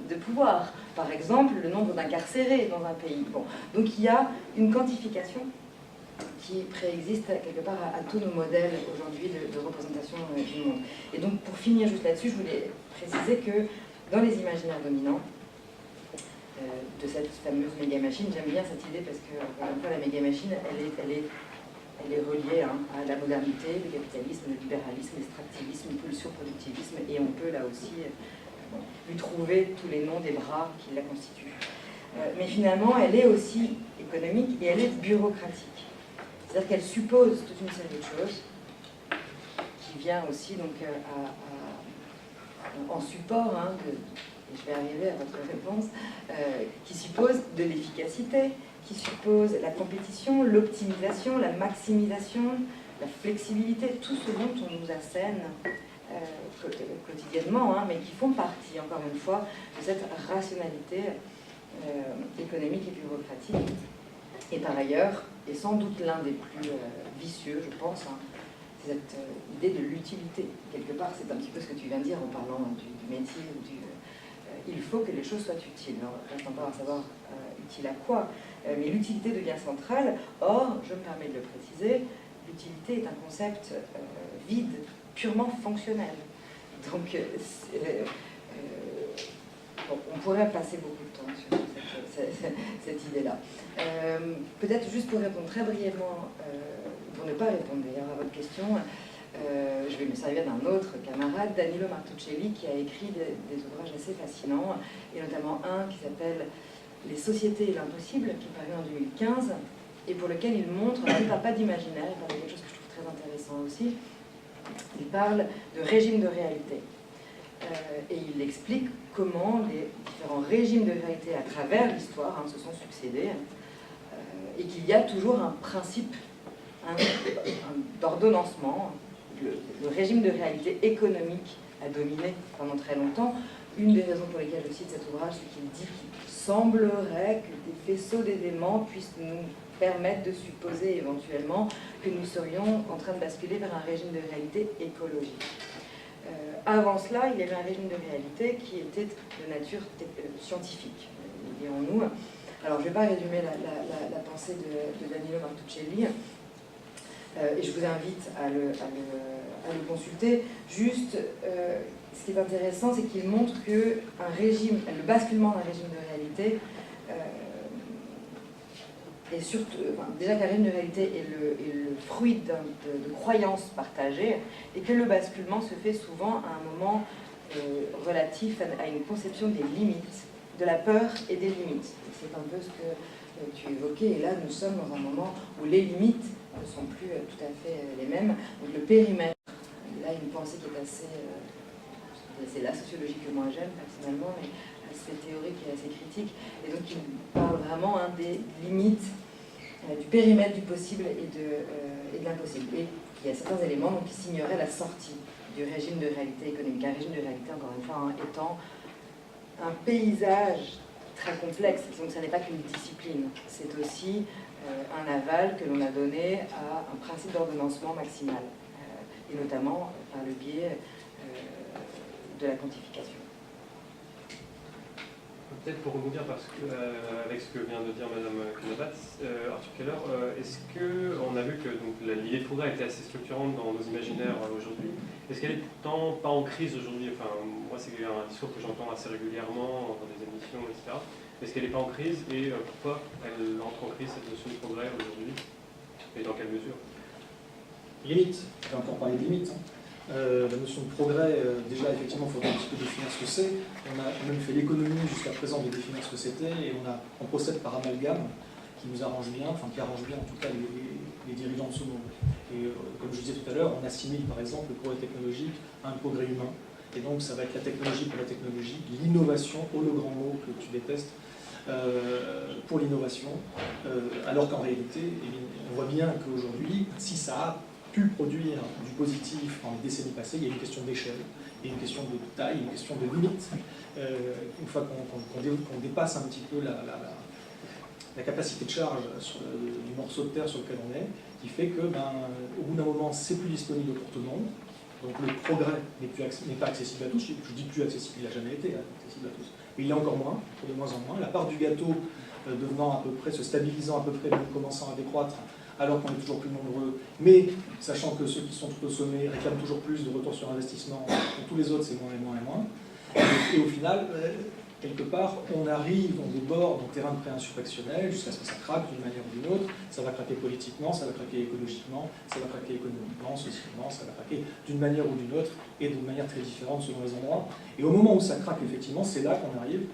de pouvoir, par exemple le nombre d'incarcérés dans un pays. Bon. Donc il y a une quantification qui préexiste quelque part à tous nos modèles aujourd'hui de représentation du monde. Et donc pour finir juste là-dessus, je voulais préciser que dans les imaginaires dominants de cette fameuse méga-machine, j'aime bien cette idée parce que la méga-machine, elle est reliée à la modernité, le capitalisme, le libéralisme, l'extractivisme, le pulsion-productivisme, et on peut là aussi lui trouver tous les noms des bras qui la constituent. Mais finalement, elle est aussi économique et elle est bureaucratique. C'est-à-dire qu'elle suppose toute une série de choses qui vient aussi donc en support, et je vais arriver à votre réponse, qui suppose de l'efficacité, qui suppose la compétition, l'optimisation, la maximisation, la flexibilité, tout ce dont on nous assène quotidiennement, mais qui font partie, encore une fois, de cette rationalité économique et bureaucratique. Et par ailleurs, et sans doute l'un des plus vicieux, je pense, c'est cette idée de l'utilité. Quelque part, c'est un petit peu ce que tu viens de dire en parlant du métier, il faut que les choses soient utiles. Alors, reste encore à savoir utile à quoi, mais l'utilité devient centrale. Or, je me permets de le préciser, l'utilité est un concept vide, purement fonctionnel. Donc, bon, on pourrait passer beaucoup de temps sur cette idée-là. Peut-être juste pour répondre très brièvement, pour ne pas répondre d'ailleurs à votre question, je vais me servir d'un autre camarade, Danilo Martuccelli, qui a écrit des ouvrages assez fascinants, et notamment un qui s'appelle « Les sociétés et l'impossible », qui est paru en 2015, et pour lequel il montre, alors il ne parle pas d'imaginaire, il parle de quelque chose que je trouve très intéressant aussi, il parle de régime de réalité. Et il explique comment les différents régimes de réalité à travers l'histoire se sont succédés, et qu'il y a toujours un principe d'ordonnancement. Le régime de réalité économique a dominé pendant très longtemps. Une des raisons pour lesquelles je cite cet ouvrage, c'est qu'il dit qu'il semblerait que des faisceaux d'éléments puissent nous permettre de supposer éventuellement que nous serions en train de basculer vers un régime de réalité écologique. Avant cela, il y avait un régime de réalité qui était de nature scientifique, dirons-nous. Alors, je ne vais pas résumer la pensée de Danilo Martuccelli, et je vous invite à le consulter. Juste, ce qui est intéressant, c'est qu'il montre que le basculement d'un régime de réalité est surtout, déjà qu'un régime de réalité est le fruit de croyances partagées, et que le basculement se fait souvent à un moment relatif à une conception des limites, de la peur et des limites. C'est un peu ce que tu évoquais, et là nous sommes dans un moment où les limites ne sont plus tout à fait les mêmes. Donc le périmètre, là une pensée qui est assez, c'est la sociologie que moi j'aime personnellement, mais assez théorique et assez critique, et donc il parle vraiment des limites, du périmètre du possible et de l'impossible. Et il y a certains éléments donc, qui signeraient la sortie du régime de réalité économique. Un régime de réalité, encore une fois, étant un paysage très complexe, donc ça n'est pas qu'une discipline, c'est aussi un aval que l'on a donné à un principe d'ordonnancement maximal, et notamment par le biais de la quantification. Peut-être pour rebondir, parce que, avec ce que vient de dire Madame Knobat, Arthur Keller, est-ce qu'on a vu que l'idée de progrès était assez structurante dans nos imaginaires aujourd'hui? Est-ce qu'elle est pourtant pas en crise aujourd'hui? Enfin, moi, c'est un discours que j'entends assez régulièrement dans des émissions, etc. Est-ce qu'elle n'est pas en crise, et pourquoi elle entre en crise, cette notion de progrès aujourd'hui? Et dans quelle mesure? Limite, on va encore parler de limites. La notion de progrès, déjà, effectivement, il faudrait un petit peu définir ce que c'est. On a même fait l'économie jusqu'à présent de définir ce que c'était, et on procède par amalgame, qui nous arrange bien, enfin qui arrange bien en tout cas les dirigeants de ce monde. Et comme je disais tout à l'heure, on assimile par exemple le progrès technologique à un progrès humain. Et donc ça va être la technologie pour la technologie, l'innovation, le grand mot que tu détestes, pour l'innovation, alors qu'en réalité, on voit bien qu'aujourd'hui, si ça a pu produire du positif dans les décennies passées, il y a une question d'échelle, il y a une question de taille, une question de limite. Une fois qu'on dépasse un petit peu la capacité de charge du morceau de terre sur lequel on est, qui fait que, au bout d'un moment, c'est plus disponible pour tout le monde. Donc le progrès n'est pas accessible à tous. Je dis plus accessible, il n'a jamais été accessible à tous. Mais il l'est encore moins, de moins en moins. La part du gâteau devenant à peu près, se stabilisant à peu près, même commençant à décroître, alors qu'on est toujours plus nombreux, mais sachant que ceux qui sont tout au sommet réclament toujours plus de retour sur investissement, pour tous les autres c'est moins et moins et moins. Et au final, quelque part, on arrive, on déborde dans le terrain de pré-insurrectionnel jusqu'à ce que ça craque d'une manière ou d'une autre. Ça va craquer politiquement, ça va craquer écologiquement, ça va craquer économiquement, socialement, ça va craquer d'une manière ou d'une autre et d'une manière très différente selon les endroits. Et au moment où ça craque, effectivement, c'est là qu'on arrive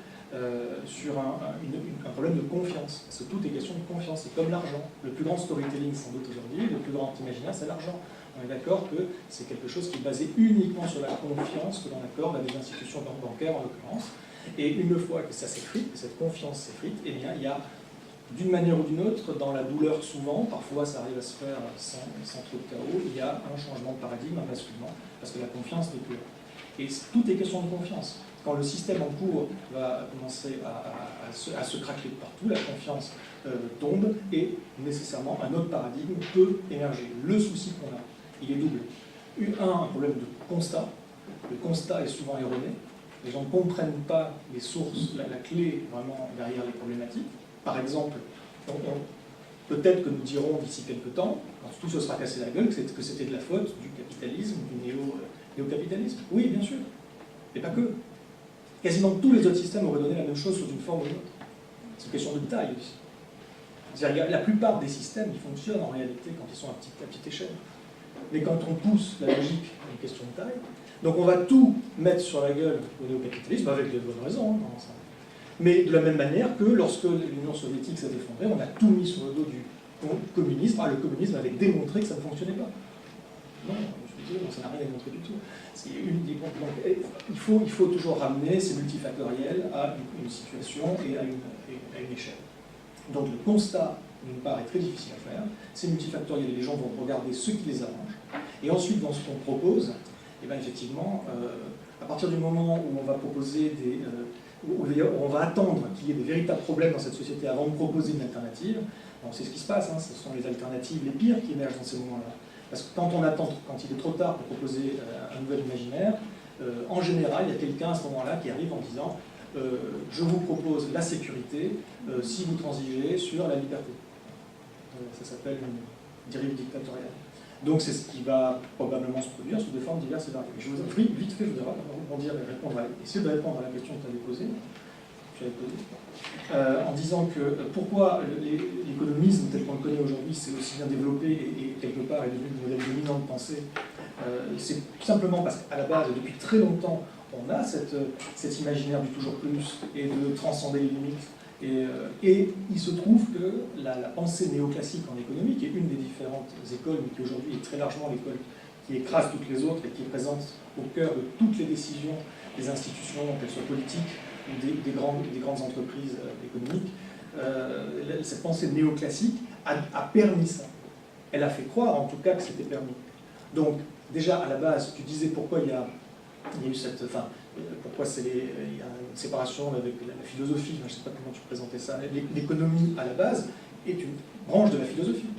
sur un problème de confiance. Parce que tout est question de confiance. C'est comme l'argent. Le plus grand storytelling, sans doute aujourd'hui, le plus grand imaginaire, c'est l'argent. On est d'accord que c'est quelque chose qui est basé uniquement sur la confiance que l'on accorde à des institutions bancaires, en l'occurrence. Et une fois que ça s'effrite, que cette confiance s'effrite, eh bien, il y a, d'une manière ou d'une autre, dans la douleur souvent, parfois ça arrive à se faire sans trop de chaos, il y a un changement de paradigme, un basculement, parce que la confiance n'est plus là. Et tout est question de confiance. Quand le système en cours va commencer à se craquer partout, la confiance tombe et nécessairement un autre paradigme peut émerger. Le souci qu'on a, il est double. Un problème de constat. Le constat est souvent erroné. Les gens ne comprennent pas les sources, la clé vraiment derrière les problématiques. Par exemple, peut-être que nous dirons d'ici quelques temps, quand tout se sera cassé la gueule, que c'était de la faute du capitalisme, du néo-capitalisme. Oui, bien sûr. Mais pas que. Quasiment tous les autres systèmes auraient donné la même chose sous une forme ou une autre. C'est une question de taille aussi. C'est-à-dire, la plupart des systèmes, ils fonctionnent en réalité quand ils sont à petite échelle. Mais quand on pousse la logique à une question de taille, donc on va tout mettre sur la gueule au néo-capitalisme, avec de bonnes raisons. Hein, mais de la même manière que lorsque l'Union soviétique s'est effondrée, on a tout mis sur le dos du communisme. Le communisme avait démontré que ça ne fonctionnait pas. Non, je suis désolé, ça n'a rien démontré du tout. Donc, il faut toujours ramener ces multifactoriels à une situation et à une échelle. Donc le constat, d'une part, est très difficile à faire. Ces multifactoriels, les gens vont regarder ce qui les arrange. Et ensuite, dans ce qu'on propose, et bien effectivement, à partir du moment où on va proposer où on va attendre qu'il y ait des véritables problèmes dans cette société avant de proposer une alternative, c'est ce qui se passe, hein, ce sont les alternatives les pires qui émergent dans ces moments-là. Parce que quand on attend, quand il est trop tard pour proposer un nouvel imaginaire, en général, il y a quelqu'un à ce moment-là qui arrive en disant je vous propose la sécurité si vous transigez sur la liberté. Ça s'appelle une dérive dictatoriale. Donc c'est ce qui va probablement se produire sous des formes diverses et variées. Je vous offre vite fait, je voudrais rebondir et essayer de répondre à la question que tu avais posée. En disant que pourquoi l'économisme tel qu'on le connaît aujourd'hui s'est aussi bien développé et quelque part est devenu le modèle dominant de pensée, c'est simplement parce qu'à la base, depuis très longtemps, on a cet imaginaire du toujours plus et de transcender les limites. Et il se trouve que la pensée néoclassique en économie, qui est une des différentes écoles, mais qui aujourd'hui est très largement l'école qui écrase toutes les autres et qui est présente au cœur de toutes les décisions des institutions, qu'elles soient politiques ou des grandes entreprises économiques, cette pensée néoclassique a permis ça. Elle a fait croire en tout cas que c'était permis. Donc déjà à la base, tu disais pourquoi il y a eu cette... pourquoi il y a une séparation avec la philosophie, je ne sais pas comment tu présentais ça. L'économie, à la base, est une branche de la philosophie.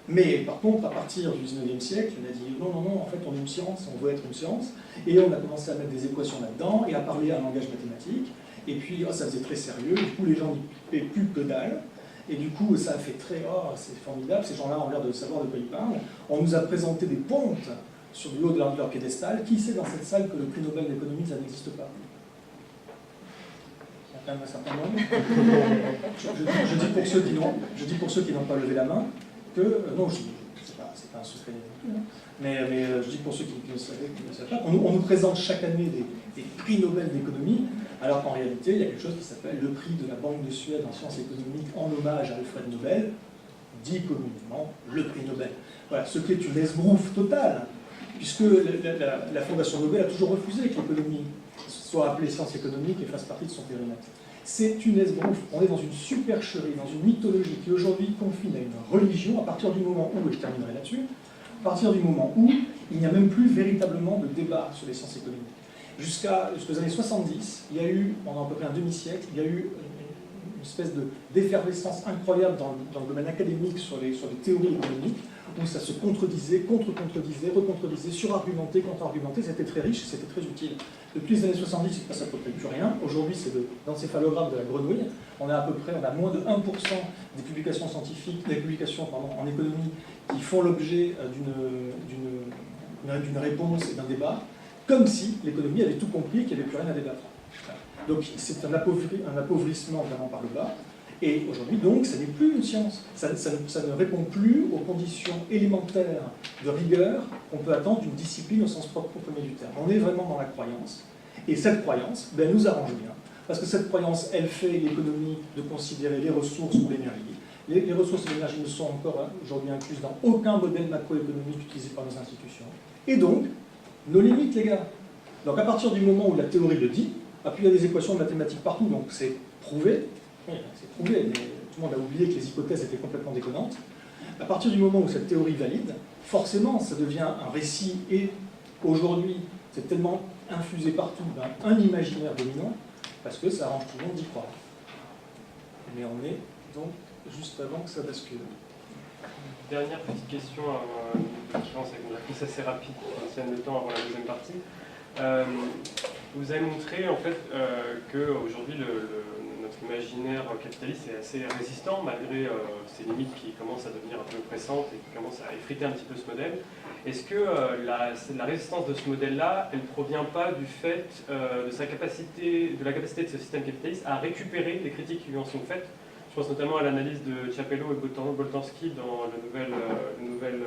Mais par contre, à partir du 19e siècle, on a dit non, en fait, on est une science, on veut être une science, et on a commencé à mettre des équations là-dedans, et à parler un langage mathématique, et puis ça faisait très sérieux, du coup, les gens n'y paient plus que dalle, et du coup, ça a fait très, c'est formidable, ces gens-là ont l'air de savoir de quoi ils parlent. On nous a présenté des pontes sur du haut de leur piédestal. Qui sait dans cette salle que le prix Nobel d'économie, ça n'existe pas? Il y a quand même un certain nombre. Je dis pour ceux qui n'ont pas levé la main que, non, c'est pas un secret, mais je dis pour ceux qui ne savent pas, on nous présente chaque année des prix Nobel d'économie, alors qu'en réalité, il y a quelque chose qui s'appelle le prix de la Banque de Suède en sciences économiques en hommage à Alfred Nobel, dit communément le prix Nobel. Voilà, ce qui est une esbrouffe totale, puisque la Fondation Nobel a toujours refusé que l'économie soit appelée science économique et fasse partie de son périmètre. C'est une esbrouffe. On est dans une supercherie, dans une mythologie qui aujourd'hui confine à une religion, à partir du moment où, et je terminerai là-dessus, à partir du moment où il n'y a même plus véritablement de débat sur les sciences économiques. Jusqu'aux années 70, il y a eu, pendant à peu près un demi-siècle, il y a eu une espèce d'effervescence incroyable dans le domaine académique sur les théories économiques, où donc ça se contredisait, contre-contredisait, recontredisait, surargumenté, contre-argumenté, c'était très riche, c'était très utile. Depuis les années 70, il ne se passe à peu près plus rien. Aujourd'hui, c'est l'encéphalogramme de la grenouille. On a à peu près, on a moins de 1% des publications scientifiques, des publications en économie qui font l'objet d'une réponse et d'un débat, comme si l'économie avait tout compris et qu'il n'y avait plus rien à débattre. Donc c'est un appauvrissement vraiment par le bas. Et aujourd'hui, donc, ça n'est plus une science. Ça ne répond plus aux conditions élémentaires de rigueur qu'on peut attendre d'une discipline au sens propre premier du terme. On est vraiment dans la croyance. Et cette croyance, ben, nous arrange bien. Parce que cette croyance, elle fait l'économie de considérer les ressources ou l'énergie. Les ressources et l'énergie ne sont encore aujourd'hui incluses dans aucun modèle macroéconomique utilisé par nos institutions. Et donc, nos limites, les gars. Donc, à partir du moment où la théorie le dit, puis il y a des équations mathématiques partout, donc c'est prouvé. Oui, c'est prouvé, mais tout le monde a oublié que les hypothèses étaient complètement déconnantes. À partir du moment où cette théorie valide, forcément, ça devient un récit, et aujourd'hui, c'est tellement infusé partout un imaginaire dominant, parce que ça arrange tout le monde d'y croire. Mais on est donc juste avant que ça bascule. Dernière petite question, je pense avec une réponse assez rapide, pour tienne le temps avant la deuxième partie. Vous avez montré en fait qu'aujourd'hui notre imaginaire capitaliste est assez résistant malgré ces limites qui commencent à devenir un peu pressantes et qui commencent à effriter un petit peu ce modèle. Est-ce que la résistance de ce modèle-là, elle ne provient pas du fait de la capacité de ce système capitaliste à récupérer les critiques qui lui en sont faites? Je pense notamment à l'analyse de Ciapello et Boltanski dans le nouvel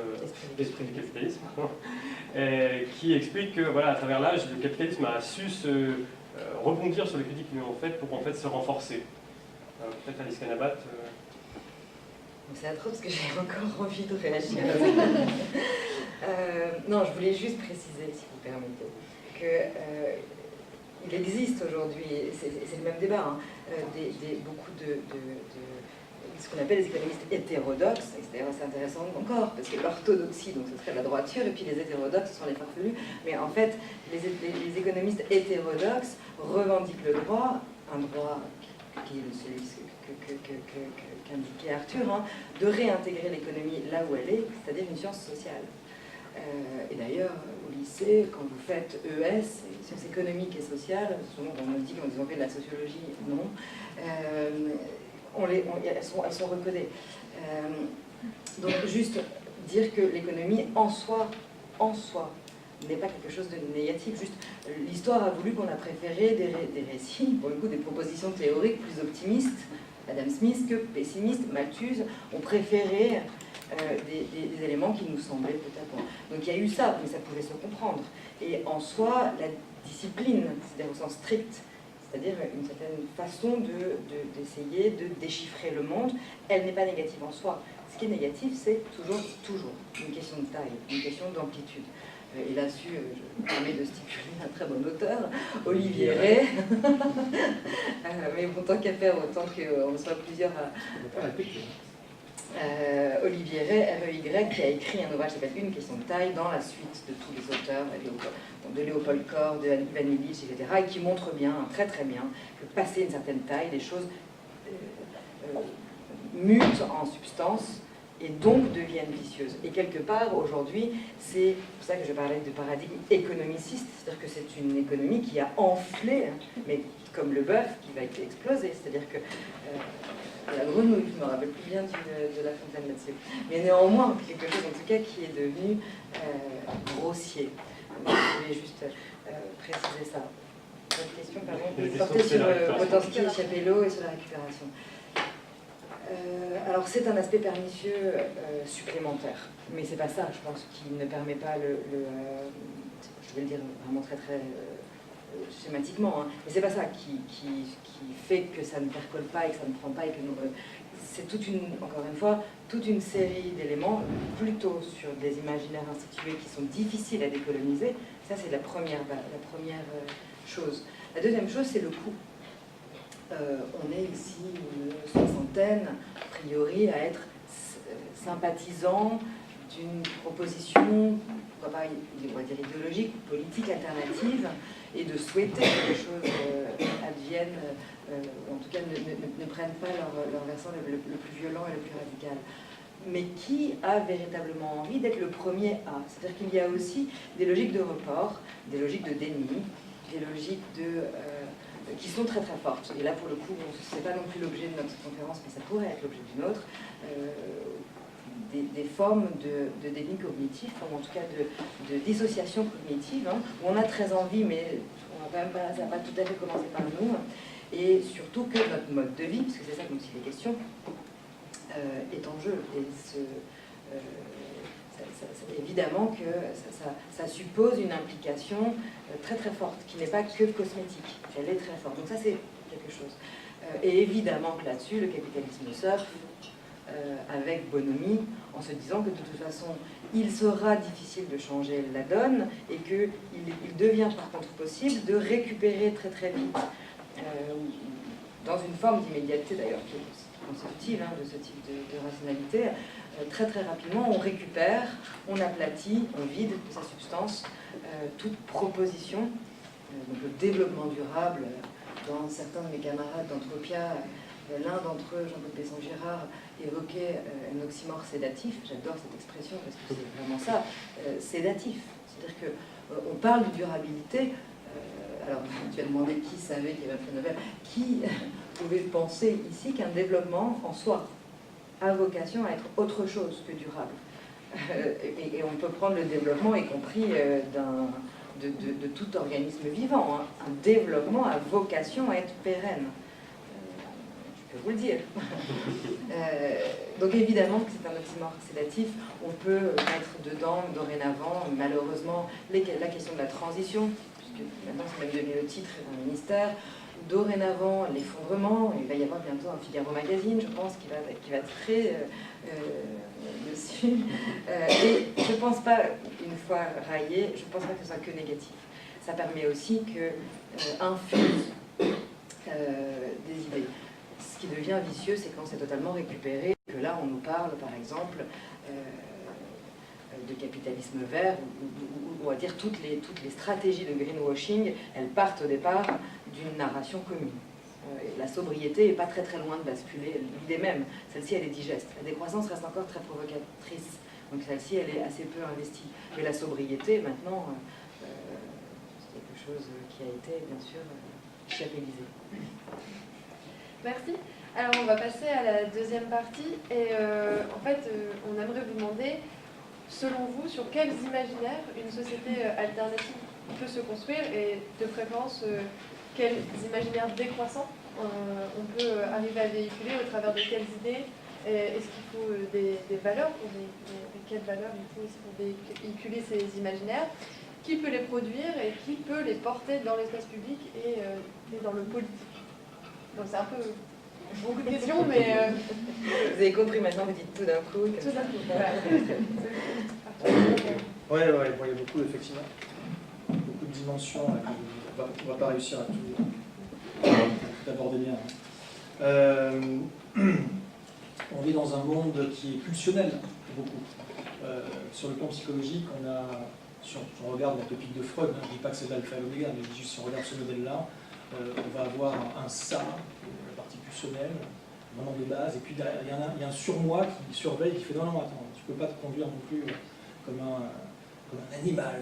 esprit du capitalisme, qui explique que voilà, à travers l'âge, le capitalisme a su rebondir sur les critiques qu'ils lui ont faites pour en fait se renforcer. Peut-être Alice Kanabat. C'est atroce parce que j'ai encore envie de réagir. Non, je voulais juste préciser, si vous permettez, que il existe aujourd'hui, c'est le même débat, hein, beaucoup de ce qu'on appelle les économistes hétérodoxes, et c'est d'ailleurs assez intéressant encore, parce que l'orthodoxie, donc ce serait la droiture, et puis les hétérodoxes, ce sont les farfelus, mais en fait, les économistes hétérodoxes revendiquent le droit, un droit qui est celui qu'indiquait Arthur, hein, de réintégrer l'économie là où elle est, c'est-à-dire une science sociale. Et d'ailleurs, au lycée, quand vous faites ES, sciences économiques et sociales, souvent on me dit qu'ils ont fait de la sociologie, non, elles sont recodées. Donc juste dire que l'économie en soi, n'est pas quelque chose de négatif. Juste, l'histoire a voulu qu'on a préféré des récits, pour le coup des propositions théoriques plus optimistes, Adam Smith, que pessimistes. Malthus ont préféré des éléments qui nous semblaient peut-être bons. Donc il y a eu ça, mais ça pouvait se comprendre. Et en soi, la discipline, c'est-à-dire au sens strict, c'est-à-dire une certaine façon d'essayer de déchiffrer le monde, elle n'est pas négative en soi. Ce qui est négatif, c'est toujours une question de taille, une question d'amplitude. Et là-dessus, je me permets de stipuler un très bon auteur, Olivier Rey. Mais bon, tant qu'à faire, autant qu'on soit plusieurs à... Olivier Rey, R-E-Y, qui a écrit un ouvrage qui s'appelle Une question de taille, dans la suite de tous les auteurs, de Léopold Kohr, de Ivan Illich, etc., et qui montre bien, très très bien, que passer une certaine taille, les choses mutent en substance et donc deviennent vicieuses. Et quelque part, aujourd'hui, c'est pour ça que je parlais de paradigme économiciste, c'est-à-dire que c'est une économie qui a enflé, mais comme le bœuf, qui va exploser, c'est-à-dire que... la grenouille, je ne me rappelle plus bien de La Fontaine là-dessus. Mais néanmoins, quelque chose en tout cas qui est devenu grossier. Donc, je voulais juste préciser ça. Votre question, pardon, vous portez sur Boltanski et Ciapello et sur la récupération. Alors c'est un aspect pernicieux supplémentaire, mais c'est pas ça, je pense, qui ne permet pas je vais le dire vraiment très très schématiquement, hein, mais c'est pas ça qui fait que ça ne percole pas et que ça ne prend pas et que c'est encore une fois, toute une série d'éléments plutôt sur des imaginaires institués qui sont difficiles à décoloniser. Ça c'est la première chose. La deuxième chose, c'est le coût. On est ici une soixantaine, a priori, à être sympathisant d'une proposition, on va dire idéologique, politique alternative, et de souhaiter que les choses adviennent, ou en tout cas ne prennent pas leur versant le plus violent et le plus radical. mais qui a véritablement envie d'être le premier à. C'est-à-dire qu'il y a aussi des logiques de report, des logiques de déni, des logiques qui sont très très fortes. Et là, pour le coup, ce n'est pas non plus l'objet de notre conférence, mais ça pourrait être l'objet d'une autre. Des formes de déni cognitif, ou en tout cas de dissociation cognitive, hein, où on a très envie, mais ça n'a pas tout à fait commencé par nous, et surtout que notre mode de vie, parce que c'est ça dont il est question, est en jeu. Et évidemment que ça suppose une implication très très forte, qui n'est pas que cosmétique, elle est très forte. Donc ça c'est quelque chose. Et évidemment que là-dessus, le capitalisme surfe avec bonhomie, en se disant que de toute façon, il sera difficile de changer la donne, et qu'il devient par contre possible de récupérer très très vite, dans une forme d'immédiateté d'ailleurs, qui est constitutive de ce type de rationalité, très très rapidement, on récupère, on aplatit, on vide de sa substance toute proposition. Donc le développement durable, dans certains de mes camarades d'Anthropia, l'un d'entre eux, Jean-Claude Besson-Girard, évoquait un oxymore sédatif. J'adore cette expression parce que c'est vraiment ça, sédatif. C'est-à-dire qu'on parle de durabilité. Alors, tu as demandé qui savait qu'il y avait un prix Nobel. Qui pouvait penser ici qu'un développement en soi a vocation à être autre chose que durable. Et on peut prendre le développement, y compris de tout organisme vivant. Hein. Un développement a vocation à être pérenne. Je peux vous le dire. Donc évidemment que c'est un oxymore sédatif. On peut mettre dedans, dorénavant, malheureusement, la question de la transition, puisque maintenant c'est même devenu le titre d'un ministère. Dorénavant, l'effondrement, il va y avoir bientôt un Figaro Magazine, je pense, qui va traiter dessus. Et je ne pense pas, une fois raillé, je ne pense pas que ce soit que négatif. Ça permet aussi que infuse des idées. Ce qui devient vicieux, c'est quand c'est totalement récupéré, que là on nous parle, par exemple, de capitalisme vert, ou à dire toutes les stratégies de greenwashing, elles partent au départ d'une narration commune. La sobriété n'est pas très très loin de basculer, l'idée même, celle-ci elle est digeste. La décroissance reste encore très provocatrice, donc celle-ci elle est assez peu investie. Mais la sobriété, maintenant, c'est quelque chose qui a été bien sûr chapélisé. Merci. Alors on va passer à la deuxième partie, et en fait on aimerait vous demander, selon vous, sur quels imaginaires une société alternative peut se construire, et de préférence quels imaginaires décroissants on peut arriver à véhiculer, au travers de quelles idées. Est-ce qu'il faut des valeurs, quelles valeurs il faut aussi pour véhiculer ces imaginaires, qui peut les produire et qui peut les porter dans l'espace public et dans le politique. Donc c'est un peu beaucoup de questions, mais... Vous avez compris maintenant, vous dites tout d'un coup. Tout d'un coup, Ouais, il y a beaucoup, effectivement, beaucoup de dimensions là, qu'on ne va pas réussir à tout aborder bien. On vit dans un monde qui est pulsionnel, beaucoup. Sur le plan psychologique, si on regarde la topique de Freud, je ne dis pas que c'est l'alpha et l'oméga, mais juste si on regarde ce modèle-là, on va avoir un ça, la partie pulsionnelle, vraiment de base, et puis il y a un surmoi qui surveille, qui fait non, attends, tu ne peux pas te conduire non plus comme un animal.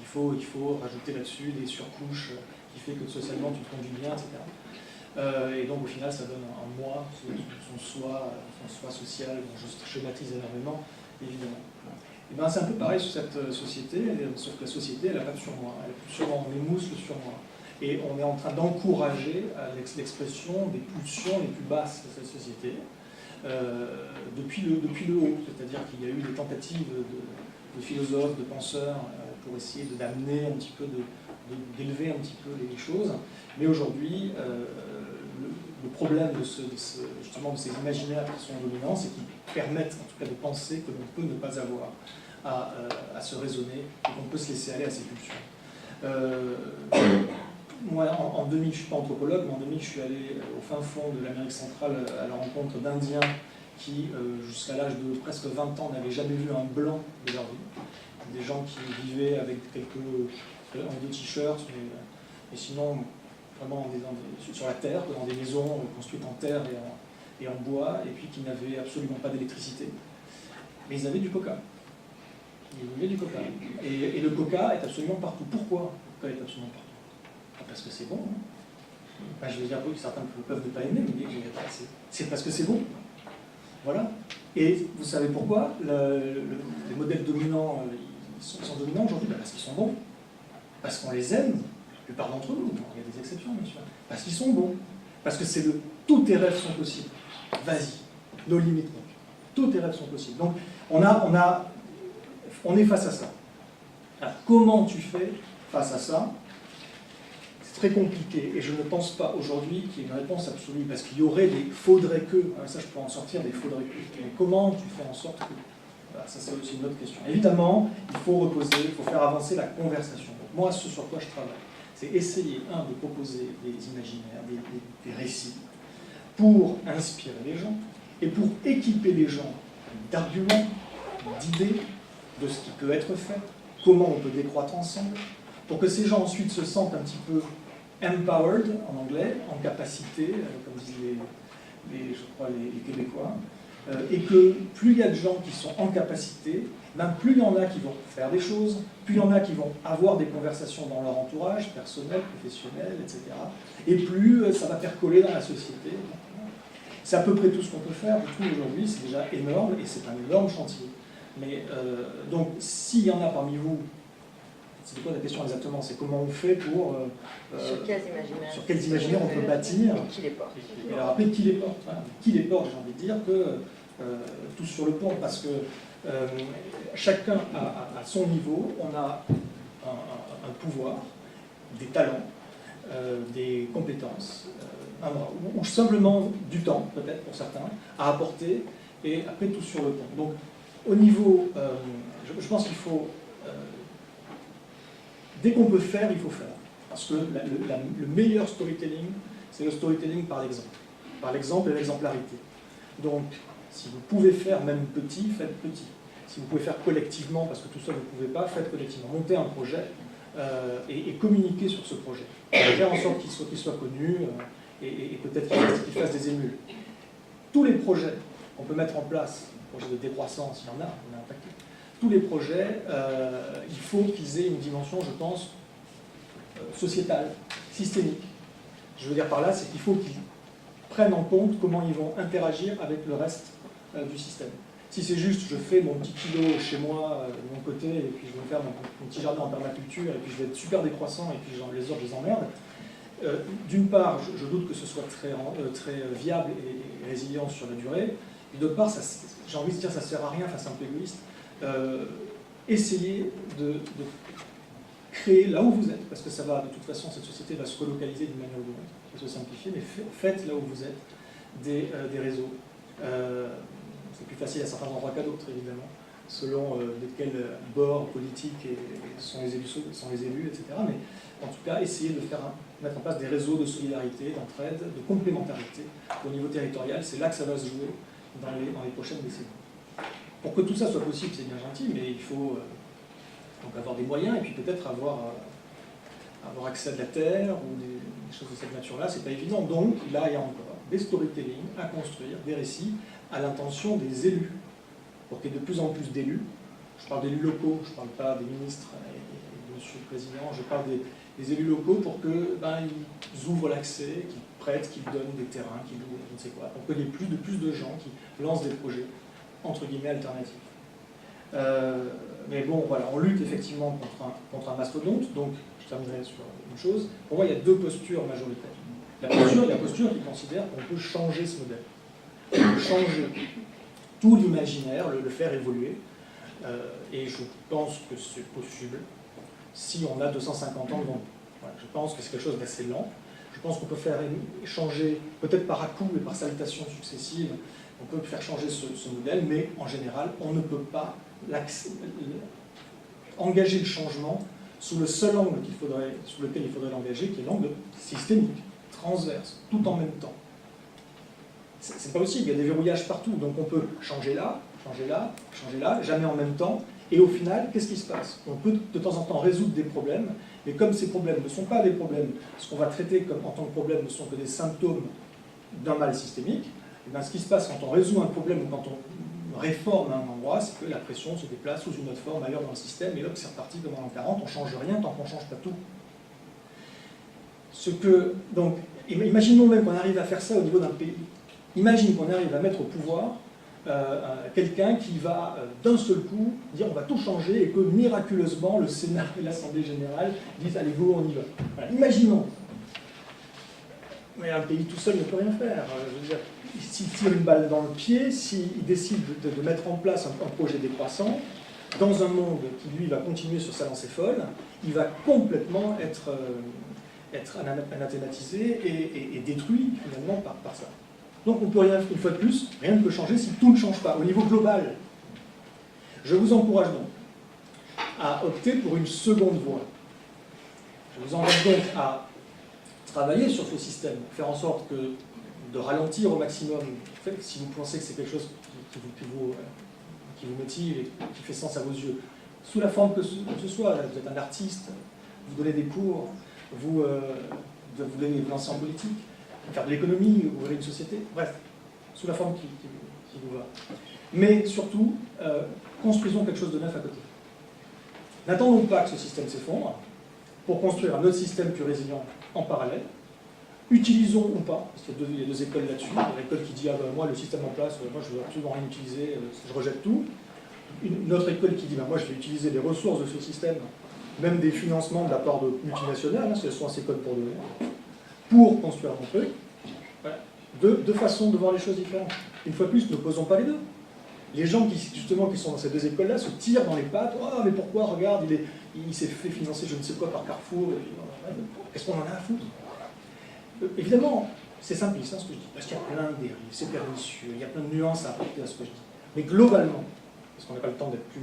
Il faut rajouter là-dessus des surcouches qui fait que socialement tu te conduis bien, etc. Et donc au final ça donne un moi, son soi social, bon, je schématise énormément, évidemment. Et ben, c'est un peu pareil sur cette société, sauf que la société elle n'a pas de surmoi, elle a plus sûrement, on émousse le surmoi. Et on est en train d'encourager l'expression des pulsions les plus basses de cette société depuis le haut, c'est-à-dire qu'il y a eu des tentatives de philosophes, de penseurs pour essayer d'amener un petit peu, d'élever un petit peu les choses. Mais aujourd'hui, le problème justement de ces imaginaires qui sont dominants, c'est qu'ils permettent en tout cas de penser que l'on peut ne pas avoir à se raisonner et qu'on peut se laisser aller à ces pulsions. Moi, en 2000, je ne suis pas anthropologue, mais en 2000, je suis allé au fin fond de l'Amérique centrale à la rencontre d'Indiens qui, jusqu'à l'âge de presque 20 ans, n'avaient jamais vu un blanc de leur vie. Des gens qui vivaient avec un ou deux t-shirts, mais sinon, vraiment sur la terre, dans des maisons construites en terre et en bois, et puis qui n'avaient absolument pas d'électricité. mais ils avaient du coca. Ils voulaient du coca. Et le coca est absolument partout. Pourquoi le coca est absolument partout? Parce que c'est bon. Hein. Enfin, je veux dire, certains peuvent ne pas aimer, mais c'est parce que c'est bon. Voilà. Et vous savez pourquoi les modèles dominants sont dominants aujourd'hui? Parce qu'ils sont bons. Parce qu'on les aime, la plupart d'entre nous. Il y a des exceptions, bien sûr. Parce qu'ils sont bons. Parce que c'est tous tes rêves sont possibles. Vas-y, nos limites. Donc. Tous tes rêves sont possibles. Donc, on est face à ça. Alors, comment tu fais face à ça? C'est très compliqué et je ne pense pas aujourd'hui qu'il y ait une réponse absolue parce qu'il y aurait des faudrait que, ça je peux en sortir des faudrait que. Mais comment tu fais en sorte que? Voilà, ça c'est aussi une autre question. Évidemment, il faut reposer, il faut faire avancer la conversation. Donc, moi, ce sur quoi je travaille, c'est essayer, de proposer des imaginaires, des récits pour inspirer les gens et pour équiper les gens d'arguments, d'idées, de ce qui peut être fait, comment on peut décroître ensemble, pour que ces gens ensuite se sentent un petit peu empowered, en anglais, en capacité, comme disent je crois les Québécois, et que plus il y a de gens qui sont en capacité, plus il y en a qui vont faire des choses, plus il y en a qui vont avoir des conversations dans leur entourage, personnel, professionnel, etc. Et plus ça va faire coller dans la société. C'est à peu près tout ce qu'on peut faire, je trouve, aujourd'hui, c'est déjà énorme, et c'est un énorme chantier. Mais donc, s'il y en a parmi vous, c'est quoi la question exactement? C'est comment on fait pour... sur quels imaginaires on peut bâtir et qui les porte. Et alors après, qui les porte? Voilà. Qui les porte, j'ai envie de dire que tous sur le pont, parce que chacun à son niveau, on a un pouvoir, des talents, des compétences, ou simplement du temps, peut-être pour certains, à apporter, et après tout sur le pont. Donc, au niveau, je pense qu'il faut, dès qu'on peut faire, il faut faire. Parce que le meilleur storytelling, c'est le storytelling par l'exemple. Par l'exemple et l'exemplarité. Donc, si vous pouvez faire même petit, faites petit. Si vous pouvez faire collectivement, parce que tout seul vous ne pouvez pas, faites collectivement. Montez un projet et communiquez sur ce projet. Faire en sorte qu'il soit connu et peut-être qu'il fasse des émules. Tous les projets qu'on peut mettre en place, projets de décroissance, il y en a un paquet. Tous les projets, il faut qu'ils aient une dimension, je pense, sociétale, systémique. Je veux dire par là, c'est qu'il faut qu'ils prennent en compte comment ils vont interagir avec le reste du système. Si c'est juste, je fais mon petit kilo chez moi, de mon côté, et puis je vais me faire mon petit jardin en permaculture, et puis je vais être super décroissant, et puis les autres, je les emmerde. D'une part, je doute que ce soit très viable et résilient sur la durée. Et d'autre part, j'ai envie de dire, ça ne sert à rien, c'est un peu égoïste. Essayez de créer là où vous êtes, parce que ça va, de toute façon, cette société va se relocaliser d'une manière ou d'une autre, ça va se simplifier, mais faites là où vous êtes des réseaux. C'est plus facile à certains endroits qu'à d'autres, évidemment, selon de quel bord politique sont les élus, etc. Mais en tout cas, essayez de mettre en place des réseaux de solidarité, d'entraide, de complémentarité au niveau territorial. C'est là que ça va se jouer dans les prochaines décennies. Pour que tout ça soit possible, c'est bien gentil, mais il faut donc avoir des moyens et puis peut-être avoir accès à de la terre ou des choses de cette nature-là. C'est pas évident. Donc là, il y a encore des storytelling à construire, des récits à l'intention des élus, pour qu'il y ait de plus en plus d'élus. Je parle d'élus locaux, je ne parle pas des ministres et monsieur le Président, je parle des élus locaux pour qu'ils ouvrent l'accès, qu'ils prêtent, qu'ils donnent des terrains, qu'ils louent, je ne sais quoi, pour qu'il y ait de plus de gens qui lancent des projets, entre guillemets, alternatifs. Mais bon, voilà, on lutte effectivement contre un mastodonte, donc je terminerai sur une chose. Pour moi, il y a deux postures majoritaires. La posture qui considère qu'on peut changer ce modèle. On peut changer tout l'imaginaire, le faire évoluer, et je pense que c'est possible si on a 250 ans devant nous. Voilà, je pense que c'est quelque chose d'assez lent. Je pense qu'on peut faire changer, peut-être par à-coups et par salutations successives, on peut faire changer ce modèle, mais en général, on ne peut pas engager le changement sous le seul angle sous lequel il faudrait l'engager, qui est l'angle systémique, transverse, tout en même temps. C'est pas possible, il y a des verrouillages partout, donc on peut changer là, jamais en même temps, et au final, qu'est-ce qui se passe? On peut de temps en temps résoudre des problèmes, mais comme ces problèmes ne sont pas des problèmes, ce qu'on va traiter en tant que problème ne sont que des symptômes d'un mal systémique, et bien ce qui se passe quand on résout un problème ou quand on réforme à un endroit, c'est que la pression se déplace sous une autre forme ailleurs dans le système, et là c'est reparti comme en l'an 40, on ne change rien tant qu'on ne change pas tout. Donc, imaginons même qu'on arrive à faire ça au niveau d'un pays. Imagine qu'on arrive à mettre au pouvoir quelqu'un qui va d'un seul coup dire on va tout changer et que miraculeusement le Sénat et l'Assemblée générale disent allez go, on y va. Voilà. Imaginons. Mais un pays tout seul ne peut rien faire. Je veux dire, s'il tire une balle dans le pied, s'il décide de mettre en place un projet décroissant, dans un monde qui lui va continuer sur sa lancée folle, il va complètement être anathématisé et détruit finalement par ça. Donc on peut rien, une fois de plus, rien ne peut changer si tout ne change pas, au niveau global. Je vous encourage donc à opter pour une seconde voie. Je vous encourage donc à travailler sur ce système, faire en sorte de ralentir au maximum, en fait, si vous pensez que c'est quelque chose qui vous motive et qui fait sens à vos yeux, sous la forme que ce soit. Vous êtes un artiste, vous donnez des cours, vous voulez vous lancer en politique, faire de l'économie, ouvrir une société, bref, sous la forme qui vous va. Mais surtout, construisons quelque chose de neuf à côté. N'attendons pas que ce système s'effondre pour construire un autre système plus résilient en parallèle. Utilisons ou pas, parce qu'il y a deux écoles là-dessus. Il y a l'école qui dit ah ben, moi le système en place, moi je ne veux absolument rien utiliser, je rejette tout. Une autre école qui dit ben, moi je vais utiliser les ressources de ce système, même des financements de la part de multinationales, si elles sont assez connes pour donner, pour construire mon truc. Voilà. Deux façons de voir les choses différentes. Une fois de plus, ne posons pas les deux. Les gens qui sont dans ces deux écoles-là se tirent dans les pattes. « Ah, mais pourquoi, regarde, il s'est fait financer je ne sais quoi par Carrefour. » Qu'est-ce qu'on en a à foutre? Évidemment, c'est simpliste ce que je dis, parce qu'il y a plein de dérives, c'est pernicieux, il y a plein de nuances à apporter à ce que je dis. Mais globalement, parce qu'on n'a pas le temps d'être plus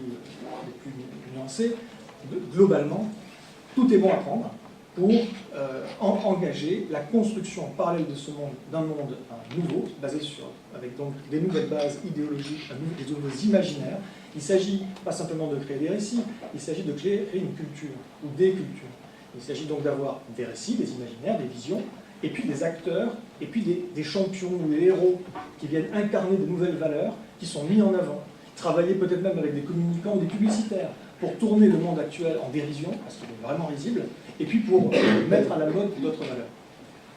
nuancé, globalement, tout est bon à prendre pour engager la construction en parallèle de ce monde, d'un monde nouveau, basé avec donc des nouvelles bases idéologiques, des nouveaux imaginaires. Il s'agit pas simplement de créer des récits, il s'agit de créer une culture, ou des cultures. Il s'agit donc d'avoir des récits, des imaginaires, des visions, et puis des acteurs, et puis des champions ou des héros qui viennent incarner de nouvelles valeurs, qui sont mis en avant, travailler peut-être même avec des communicants ou des publicitaires, pour tourner le monde actuel en dérision, parce qu'il est vraiment risible, et puis pour mettre à la mode d'autres valeurs.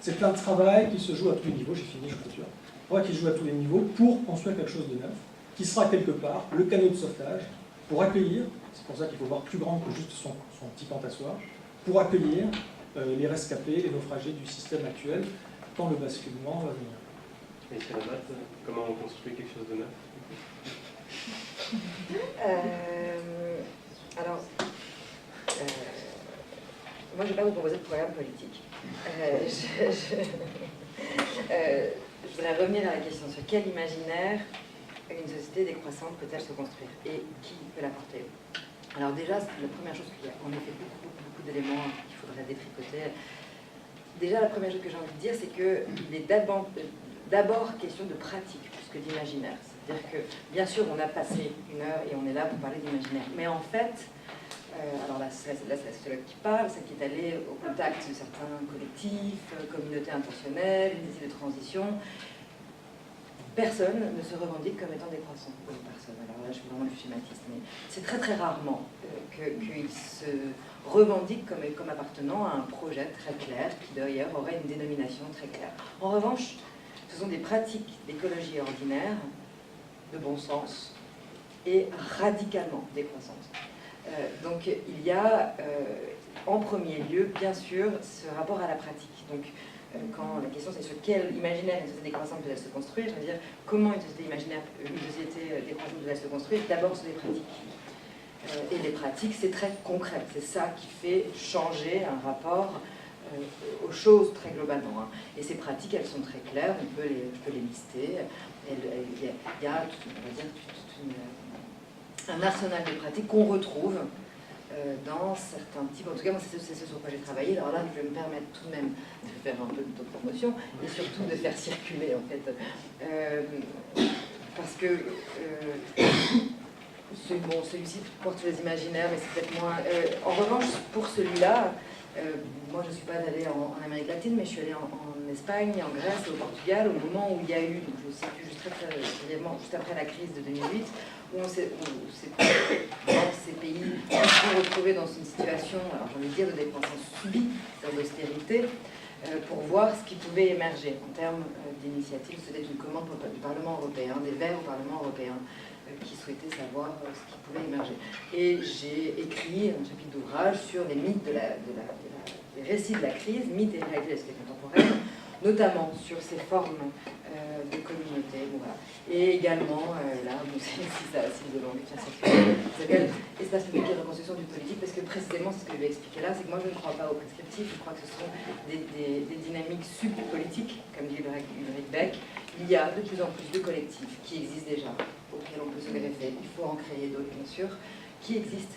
C'est un travail qui se joue à tous les niveaux, j'ai fini, je clôture, un travail qui se joue à tous les niveaux pour construire quelque chose de neuf, qui sera quelque part le canot de sauvetage, pour accueillir, c'est pour ça qu'il faut voir plus grand que juste son petit pantassoir, pour accueillir les rescapés, les naufragés du système actuel, quand le basculement va venir. Et sur la date, comment on construit quelque chose de neuf? Alors, moi je ne vais pas vous proposer de programme politique. Je voudrais revenir à la question sur quel imaginaire une société décroissante peut-elle se construire et qui peut l'apporter. Alors déjà, la première chose qu'il y a en effet beaucoup d'éléments qu'il faudrait détricoter. Déjà, la première chose que j'ai envie de dire, c'est qu'il est d'abord question de pratique plus que d'imaginaire. C'est-à-dire que, bien sûr, on a passé une heure et on est là pour parler d'imaginaire. Mais en fait, alors là, c'est la sociologue qui parle, c'est qui est allée au contact de certains collectifs, communautés intentionnelles, des de transition. Personne ne se revendique comme étant décroissant. Personne. Alors là, je suis vraiment le schématiste, mais c'est très très rarement qu'ils se revendiquent comme appartenant à un projet très clair, qui d'ailleurs aurait une dénomination très claire. En revanche, ce sont des pratiques d'écologie ordinaire, de bon sens, et radicalement décroissantes. Donc il y a en premier lieu, bien sûr, ce rapport à la pratique. Donc, quand la question c'est sur quel imaginaire une société décroissante peut-elle se construire, je veux dire comment une société décroissante peut-elle se construire, d'abord sur les pratiques. Et les pratiques, c'est très concret, c'est ça qui fait changer un rapport aux choses très globalement. Hein. Et ces pratiques, elles sont très claires, je peux les lister. Il y a un arsenal de pratiques qu'on retrouve dans certains types, en tout cas moi c'est ce sur quoi j'ai travaillé, alors là je vais me permettre tout de même de faire un peu d'autopromotion et surtout de faire circuler en fait, parce que celui-ci porte sur les imaginaires mais c'est peut-être moins, en revanche pour celui-là, Moi, je ne suis pas allée en Amérique latine, mais je suis allée en Espagne, en Grèce, au Portugal, au moment où il y a eu, donc je situe juste très brièvement, juste après la crise de 2008, où dans ces pays se retrouvaient dans une situation, alors j'ai envie de dire, de décroissance subie, d'austérité, pour voir ce qui pouvait émerger en termes d'initiatives. C'était une commande du Parlement européen, des Verts au Parlement européen, qui souhaitaient savoir ce qui pouvait émerger. Et j'ai écrit un chapitre d'ouvrage sur les mythes les récits de la crise, mythes et réalités de la société contemporaine, notamment sur ces formes de communauté. Bon, voilà. Et également, là, si vous avez envie de faire cette ça s'appelle Espace public et reconstruction du politique, parce que précisément, ce que je vais expliquer là, c'est que moi, je ne crois pas au prescriptif, je crois que ce sont des dynamiques subpolitiques, comme dit Ulrich Beck. Il y a de plus en plus de collectifs qui existent déjà, auxquels on peut se greffer. Il faut en créer d'autres, bien sûr, qui existent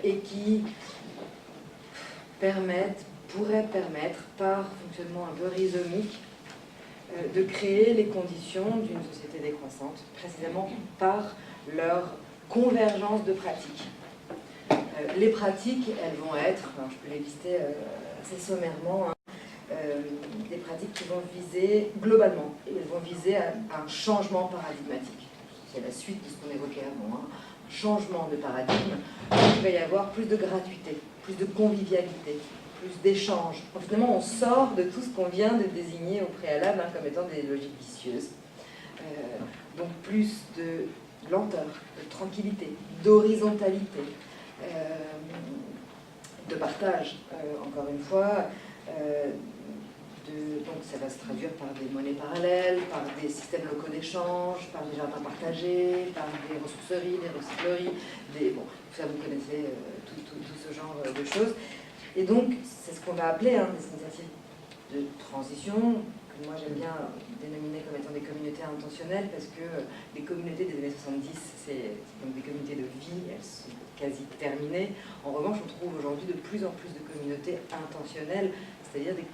et qui pourraient permettre, par fonctionnement un peu rhizomique, de créer les conditions d'une société décroissante, précisément par leur convergence de pratiques. Les pratiques, elles vont être, alors je peux les lister assez sommairement, des pratiques qui vont viser globalement, et elles vont viser à un changement paradigmatique. C'est la suite de ce qu'on évoquait avant, hein. Un changement de paradigme, il va y avoir plus de gratuité, plus de convivialité, plus d'échanges. Finalement, on sort de tout ce qu'on vient de désigner au préalable comme étant des logiques vicieuses. Donc plus de lenteur, de tranquillité, d'horizontalité, de partage, encore une fois. Donc ça va se traduire par des monnaies parallèles, par des systèmes locaux d'échange, par des jardins partagés, par des ressourceries, des recycleries, bon, ça vous connaissez tout ce genre de choses. Et donc c'est ce qu'on va appeler des initiatives de transition, que moi j'aime bien dénominer comme étant des communautés intentionnelles, parce que les communautés des années 70, c'est donc des communautés de vie, elles sont quasi terminées. En revanche, on trouve aujourd'hui de plus en plus de communautés intentionnelles, c'est-à-dire des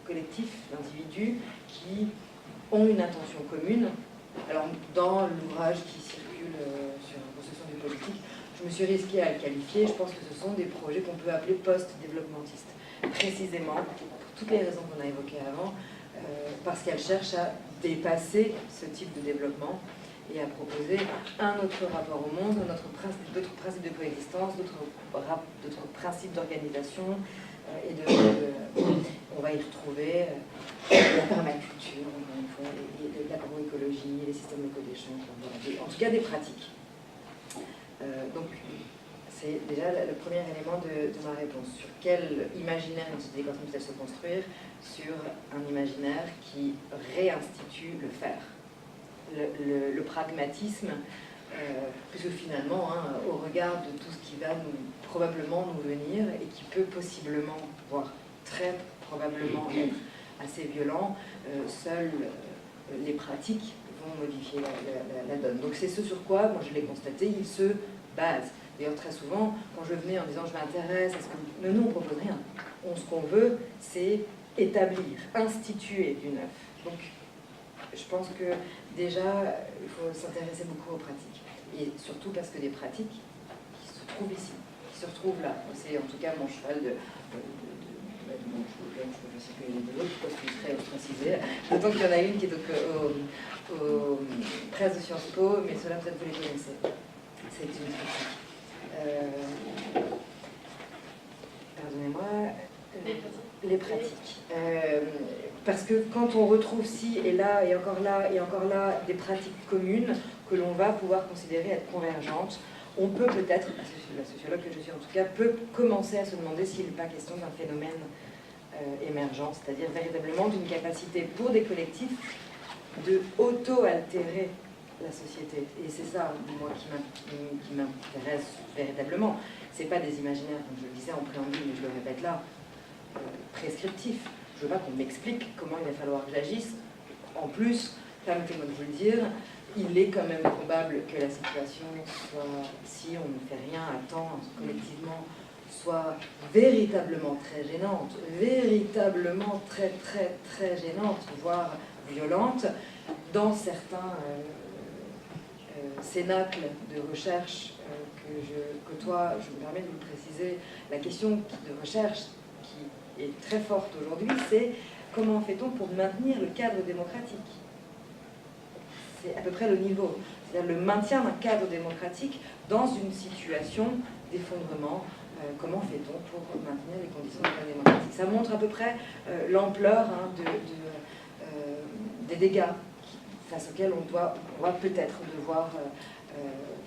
collectifs d'individus qui ont une intention commune. Alors, dans l'ouvrage qui circule sur la construction du politique, je me suis risquée à le qualifier. Je pense que ce sont des projets qu'on peut appeler post-développementistes. Précisément, pour toutes les raisons qu'on a évoquées avant, parce qu'elles cherchent à dépasser ce type de développement et à proposer un autre rapport au monde, d'autres principes de coexistence, d'autres principes d'organisation, et on va y retrouver la permaculture, encore une fois, l'agroécologie, les systèmes locaux d'échange, en tout cas des pratiques. Donc, c'est déjà le premier élément de ma réponse. Sur quel imaginaire une société peut-elle se construire? Sur un imaginaire qui réinstitue le faire. Le pragmatisme, puisque finalement, au regard de tout ce qui va probablement nous venir et qui peut possiblement, voire très probablement être assez violent, seules les pratiques vont modifier la donne. Donc c'est ce sur quoi, moi je l'ai constaté, ils se basent. D'ailleurs très souvent, quand je venais en disant je m'intéresse, nous on ne propose rien. Ce qu'on veut, c'est établir, instituer du neuf. Donc je pense que déjà, il faut s'intéresser beaucoup aux pratiques. Et surtout parce que des pratiques qui se trouvent ici, qui se retrouvent là. C'est en tout cas mon cheval de je sais que les autres, parce que je serais ostracisée. D'autant qu'il y en a une qui est donc aux presses de Sciences Po, mais ceux-là peut-être vous les connaissez. C'est une pratique. Pardonnez-moi. Les pratiques. Parce que quand on retrouve ci et là, et encore là, et encore là, des pratiques communes que l'on va pouvoir considérer être convergentes, on peut peut-être, la sociologue que je suis en tout cas, peut commencer à se demander s'il n'est pas question d'un phénomène émergent, c'est-à-dire véritablement d'une capacité pour des collectifs de auto-altérer la société. Et c'est ça, moi, qui m'intéresse véritablement. Ce n'est pas des imaginaires, comme je le disais en préambule, mais je le répète là, prescriptifs. Je veux pas qu'on m'explique comment il va falloir que j'agisse. En plus, permettez-moi de vous le dire, il est quand même probable que la situation soit, si on ne fait rien à temps collectivement, soit véritablement très gênante, véritablement très très très gênante, voire violente, dans certains cénacle de recherche que je côtoie, je me permets de vous le préciser, la question de recherche qui est très forte aujourd'hui, c'est comment fait-on pour maintenir le cadre démocratique? C'est à peu près le niveau, c'est-à-dire le maintien d'un cadre démocratique dans une situation d'effondrement. Comment fait-on pour maintenir les conditions d'un cadre démocratique? Ça montre à peu près l'ampleur des dégâts face auxquels on va peut-être devoir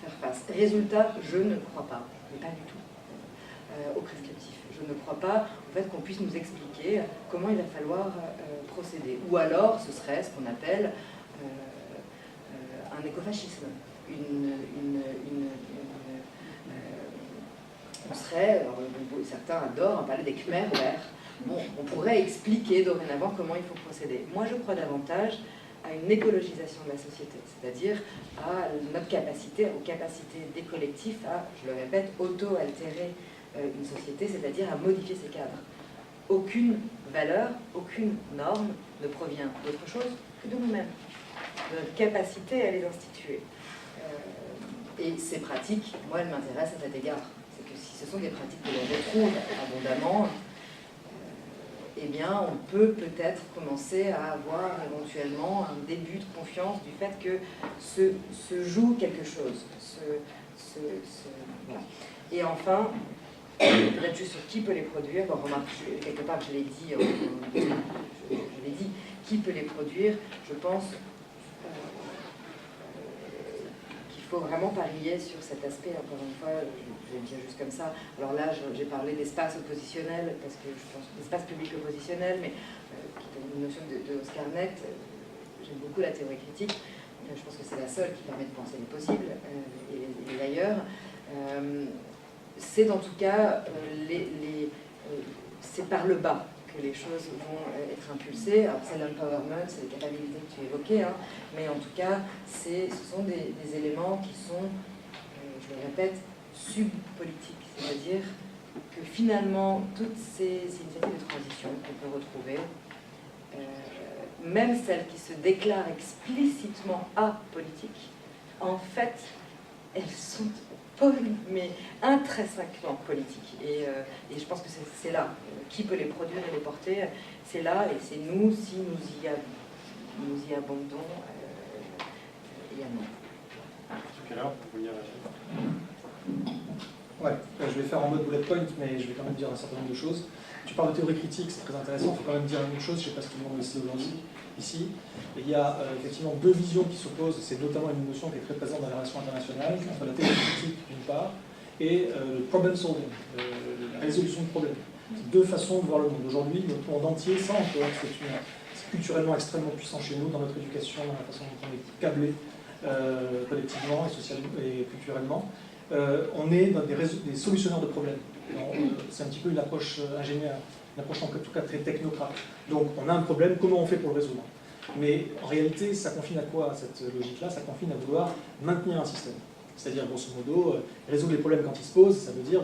faire face. Résultat, je ne crois pas, mais pas du tout, au prescriptif. Je ne crois pas en fait, qu'on puisse nous expliquer comment il va falloir procéder. Ou alors, ce serait ce qu'on appelle un écofascisme. On serait, certains adorent, un palais des Khmers vert. Bon, on pourrait expliquer dorénavant comment il faut procéder. Moi, je crois davantage à une écologisation de la société, c'est-à-dire à notre capacité, aux capacités des collectifs à, je le répète, auto-altérer une société, c'est-à-dire à modifier ses cadres. Aucune valeur, aucune norme ne provient d'autre chose que de nous-mêmes, de notre capacité à les instituer. Et ces pratiques, moi, elles m'intéressent à cet égard. C'est que si ce sont des pratiques que l'on retrouve abondamment, eh bien, on peut peut-être commencer à avoir éventuellement un début de confiance du fait que se joue quelque chose. Voilà. Et enfin, peut-être juste sur qui peut les produire. Bon, remarque, quelque part, je l'ai dit, qui peut les produire, je pense qu'il faut vraiment parier sur cet aspect, encore une fois, je vais le dire juste comme ça. Alors là, j'ai parlé d'espace oppositionnel, parce que je pense d'espace public oppositionnel, mais qui est une notion de Oscar Nett. J'aime beaucoup la théorie critique. Je pense que c'est la seule qui permet de penser les possibles, et d'ailleurs. C'est en tout cas, c'est par le bas que les choses vont être impulsées. Alors c'est l'empowerment, c'est les capacités que tu évoquais, hein, mais en tout cas, ce sont des éléments qui sont, je le répète, subpolitiques. C'est-à-dire que finalement, toutes ces initiatives de transition qu'on peut retrouver, même celles qui se déclarent explicitement apolitiques, en fait, elles sont mais intrinsèquement politique. Et je pense que c'est là. Qui peut les produire et les porter? C'est là, et c'est nous, si nous y abondons également. Tout à l'heure, vous vouliez réagir? Ouais, je vais faire en mode bullet point, mais je vais quand même dire un certain nombre de choses. Tu parles de théorie critique, c'est très intéressant. Il faut quand même dire une chose, je ne sais pas ce que tout le monde le sait aujourd'hui, ici. Il y a effectivement deux visions qui s'opposent. C'est notamment une notion qui est très présente dans les relations internationales, entre la théorie critique d'une part, et le problem solving, la résolution de problèmes. C'est deux façons de voir le monde. Aujourd'hui, notre monde entier, ça encore, c'est culturellement extrêmement puissant chez nous, dans notre éducation, dans la façon dont on est câblé collectivement et socialement et culturellement. On est dans des solutionneurs de problèmes. C'est un petit peu une approche ingénieure, une approche en tout cas très technocrate. Donc on a un problème, comment on fait pour le résoudre? Mais en réalité, ça confine à quoi cette logique-là? Ça confine à vouloir maintenir un système. C'est-à-dire, grosso modo, résoudre les problèmes quand ils se posent, ça veut dire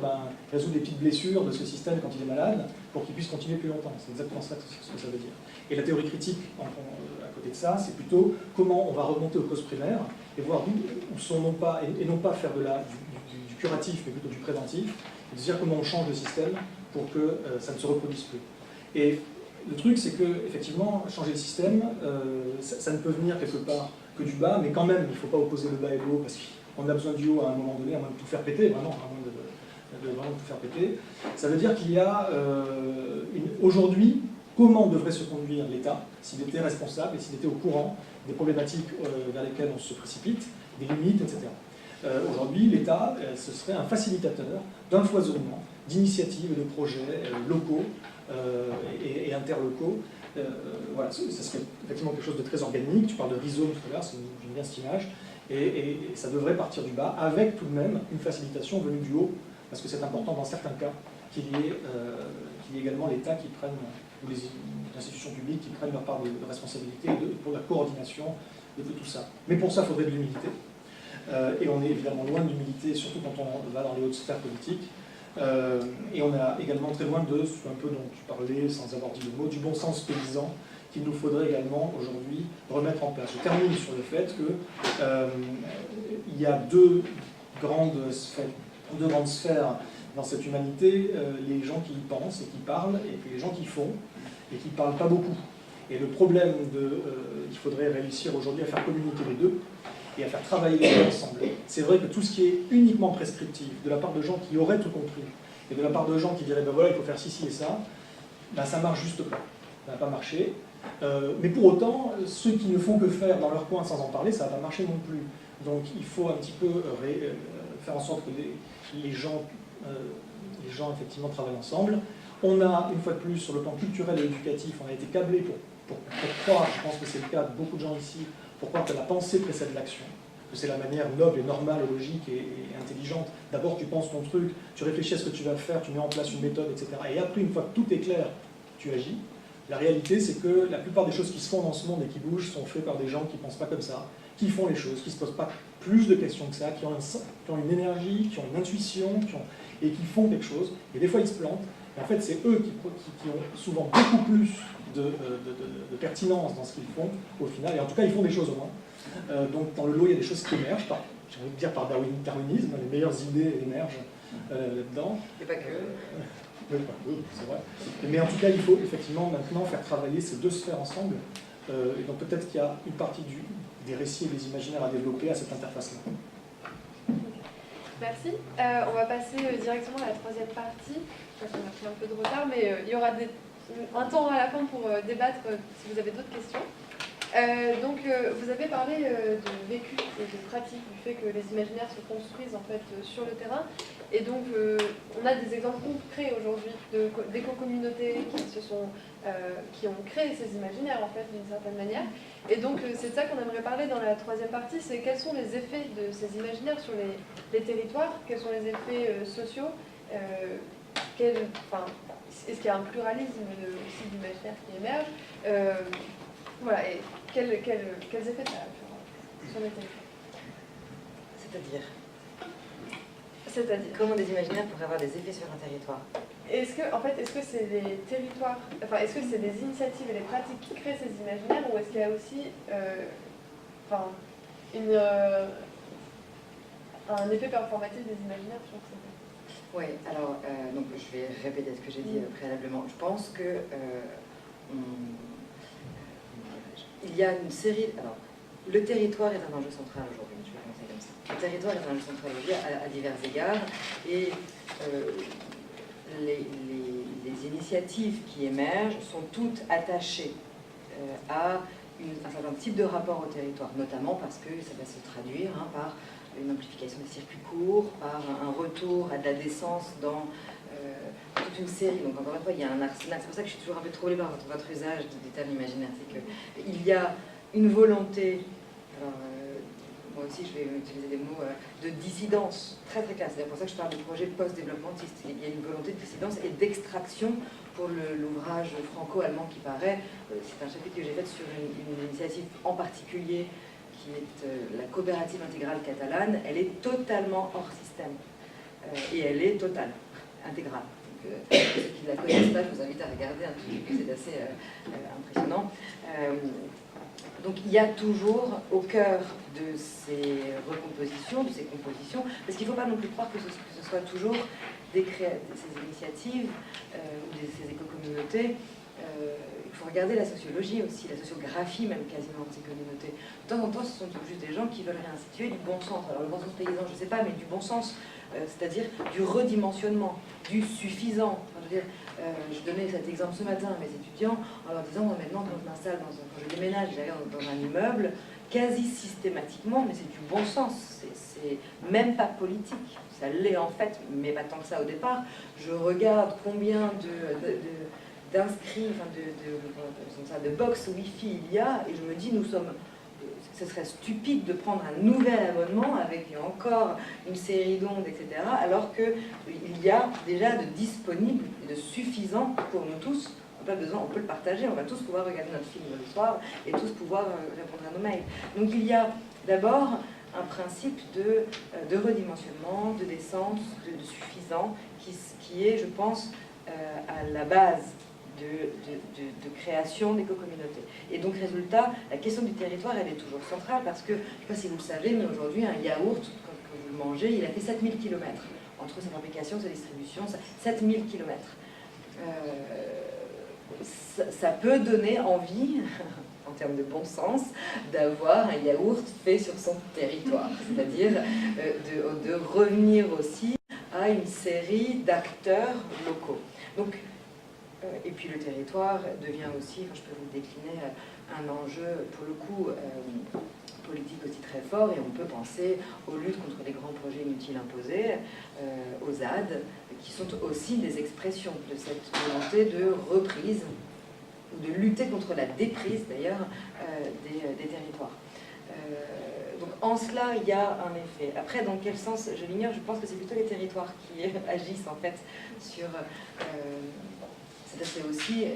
résoudre les petites blessures de ce système quand il est malade, pour qu'il puisse continuer plus longtemps. C'est exactement ça ce que ça veut dire. Et la théorie critique, à côté de ça, c'est plutôt comment on va remonter aux causes primaires et voir où sont non pas, et non pas faire du curatif, mais plutôt du préventif, et de dire comment on change le système pour que ça ne se reproduise plus. Et le truc, c'est que effectivement, changer le système, ça ne peut venir quelque part que du bas, mais quand même, il ne faut pas opposer le bas et le haut, parce qu'on a besoin du haut à un moment donné, à moins de tout faire péter, vraiment, à moins de vraiment tout faire péter. Ça veut dire qu'il y a aujourd'hui, comment devrait se conduire l'État s'il était responsable et s'il était au courant des problématiques vers lesquelles on se précipite, des limites, etc. Aujourd'hui, l'État, ce serait un facilitateur d'un foisonnement d'initiatives et de projets locaux et interlocaux. Voilà, ce serait effectivement quelque chose de très organique. Tu parles de rhizome tout à l'heure, j'aime bien cette image. Et ça devrait partir du bas, avec tout de même une facilitation venue du haut, parce que c'est important dans certains cas qu'il y ait également l'État qui prenne, ou les institutions publiques qui prennent leur part de responsabilité pour la coordination de tout ça. Mais pour ça, il faudrait de l'humilité. Et on est évidemment loin de l'humilité, surtout quand on va dans les hautes sphères politiques. Et on est également très loin de ce un peu dont tu parlais, sans avoir dit le mot, du bon sens paysan qu'il nous faudrait également aujourd'hui remettre en place. Je termine sur le fait qu'il y a deux grandes sphères dans cette humanité, les gens qui y pensent et qui parlent, et puis les gens qui font et qui ne parlent pas beaucoup. Et le problème qu'il faudrait réussir aujourd'hui à faire communiquer les deux et à faire travailler les deux ensemble. C'est vrai que tout ce qui est uniquement prescriptif, de la part de gens qui auraient tout compris, et de la part de gens qui diraient ben voilà, il faut faire ci et ça, ben ça ne marche juste pas. Ça n'a pas marché. Mais pour autant, ceux qui ne font que faire dans leur coin sans en parler, ça ne va pas marcher non plus. Donc il faut un petit peu faire en sorte que les gens effectivement travaillent ensemble. On a, une fois de plus, sur le plan culturel et éducatif, on a été câblés pour croire, je pense que c'est le cas de beaucoup de gens ici, pour croire que la pensée précède l'action, que c'est la manière noble et normale, logique et intelligente. D'abord, tu penses ton truc, tu réfléchis à ce que tu vas faire, tu mets en place une méthode, etc. Et après, une fois que tout est clair, tu agis. La réalité, c'est que la plupart des choses qui se font dans ce monde et qui bougent sont faites par des gens qui ne pensent pas comme ça, qui font les choses, qui ne se posent pas plus de questions que ça, qui ont une énergie, qui ont une intuition, et qui font quelque chose. Et des fois, ils se plantent. Et en fait, c'est eux qui ont souvent beaucoup plus de pertinence dans ce qu'ils font, au final. Et en tout cas, ils font des choses au moins. Donc, dans le lot, il y a des choses qui émergent, j'ai envie de dire par darwinisme, les meilleures idées émergent là-dedans. Et pas que. Oui, c'est vrai. Mais en tout cas, il faut effectivement maintenant faire travailler ces deux sphères ensemble. Et donc peut-être qu'il y a une partie des récits et des imaginaires à développer à cette interface-là. Merci. On va passer directement à la troisième partie. Je pense qu'on a pris un peu de retard, mais il y aura un temps à la fin pour débattre si vous avez d'autres questions. Donc vous avez parlé de vécu et de pratique, du fait que les imaginaires se construisent en fait sur le terrain. Et donc on a des exemples concrets aujourd'hui d'éco-communautés qui ont créé ces imaginaires en fait d'une certaine manière. Et donc c'est de ça qu'on aimerait parler dans la troisième partie, c'est quels sont les effets de ces imaginaires sur les territoires, quels sont les effets sociaux, est-ce qu'il y a un pluralisme aussi d'imaginaires qui émerge, voilà, et quels effets ça a sur les territoires. C'est-à-dire comment des imaginaires pourraient avoir des effets sur un territoire? Est-ce que c'est les territoires, est-ce que c'est les initiatives et les pratiques qui créent ces imaginaires, ou est-ce qu'il y a aussi un effet performatif des imaginaires sur ça? Oui, alors, donc je vais répéter ce que j'ai dit préalablement. Je pense que il y a une série... Alors, le territoire est un enjeu central aujourd'hui, je vais commencer comme ça. Le territoire est un enjeu central aujourd'hui à divers égards, et les initiatives qui émergent sont toutes attachées à un certain type de rapport au territoire, notamment parce que ça va se traduire par une amplification des circuits courts, par un retour à de la décence dans toute une série. Donc encore une fois, il y a un arsenal. C'est pour ça que je suis toujours un peu troublée par votre usage des termes imaginaires. C'est qu'il y a une volonté, alors, moi aussi je vais utiliser des mots de dissidence très très clairs. C'est pour ça que je parle de projet post-développementiste. Il y a une volonté de dissidence et d'extraction pour l'ouvrage franco-allemand qui paraît. C'est un chapitre que j'ai fait sur une initiative en particulier qui est la coopérative intégrale catalane. Elle est totalement hors système et elle est totale, intégrale. Donc, ceux qui ne la connaissent pas, je vous invite à regarder un petit peu, c'est assez impressionnant. Donc il y a toujours au cœur de ces recompositions, de ces compositions, parce qu'il ne faut pas non plus croire que ce soit toujours ces initiatives ou ces éco-communautés. Il faut regarder la sociologie aussi, la sociographie même quasiment de ces communautés. De temps en temps, ce sont juste des gens qui veulent réinstituer du bon sens. Alors le bon sens paysan, je ne sais pas, mais du bon sens, c'est-à-dire du redimensionnement, du suffisant. Enfin, je veux dire, je donnais cet exemple ce matin à mes étudiants en leur disant, maintenant quand je m'installe, quand je déménage, j'arrive dans un immeuble, quasi systématiquement, mais c'est du bon sens, c'est même pas politique, ça l'est en fait, mais pas tant que ça au départ. Je regarde combien d'inscrits, de box Wi-Fi il y a, et je me dis, ce serait stupide de prendre un nouvel abonnement avec encore une série d'ondes, etc., alors qu'il y a déjà de disponible et de suffisant pour nous tous. On n'a pas besoin, on peut le partager, on va tous pouvoir regarder notre film le soir et tous pouvoir répondre à nos mails. Donc il y a d'abord un principe de redimensionnement, de décence, de suffisant, qui est, je pense, à la base de création d'éco-communautés. Et donc, résultat, la question du territoire, elle est toujours centrale parce que, je ne sais pas si vous le savez, mais aujourd'hui, un yaourt, quand vous le mangez, il a fait 7000 km entre sa fabrication et sa distribution, 7000 km. Ça peut donner envie, en termes de bon sens, d'avoir un yaourt fait sur son territoire, c'est-à-dire de revenir aussi à une série d'acteurs locaux. Donc, et puis le territoire devient aussi, je peux vous décliner, un enjeu, pour le coup, politique aussi très fort, et on peut penser aux luttes contre les grands projets inutiles imposés, aux ZAD, qui sont aussi des expressions de cette volonté de reprise, ou de lutter contre la déprise d'ailleurs des territoires. Donc en cela, il y a un effet. Après, dans quel sens, je l'ignore, je pense que c'est plutôt les territoires qui agissent en fait sur cet aspect aussi.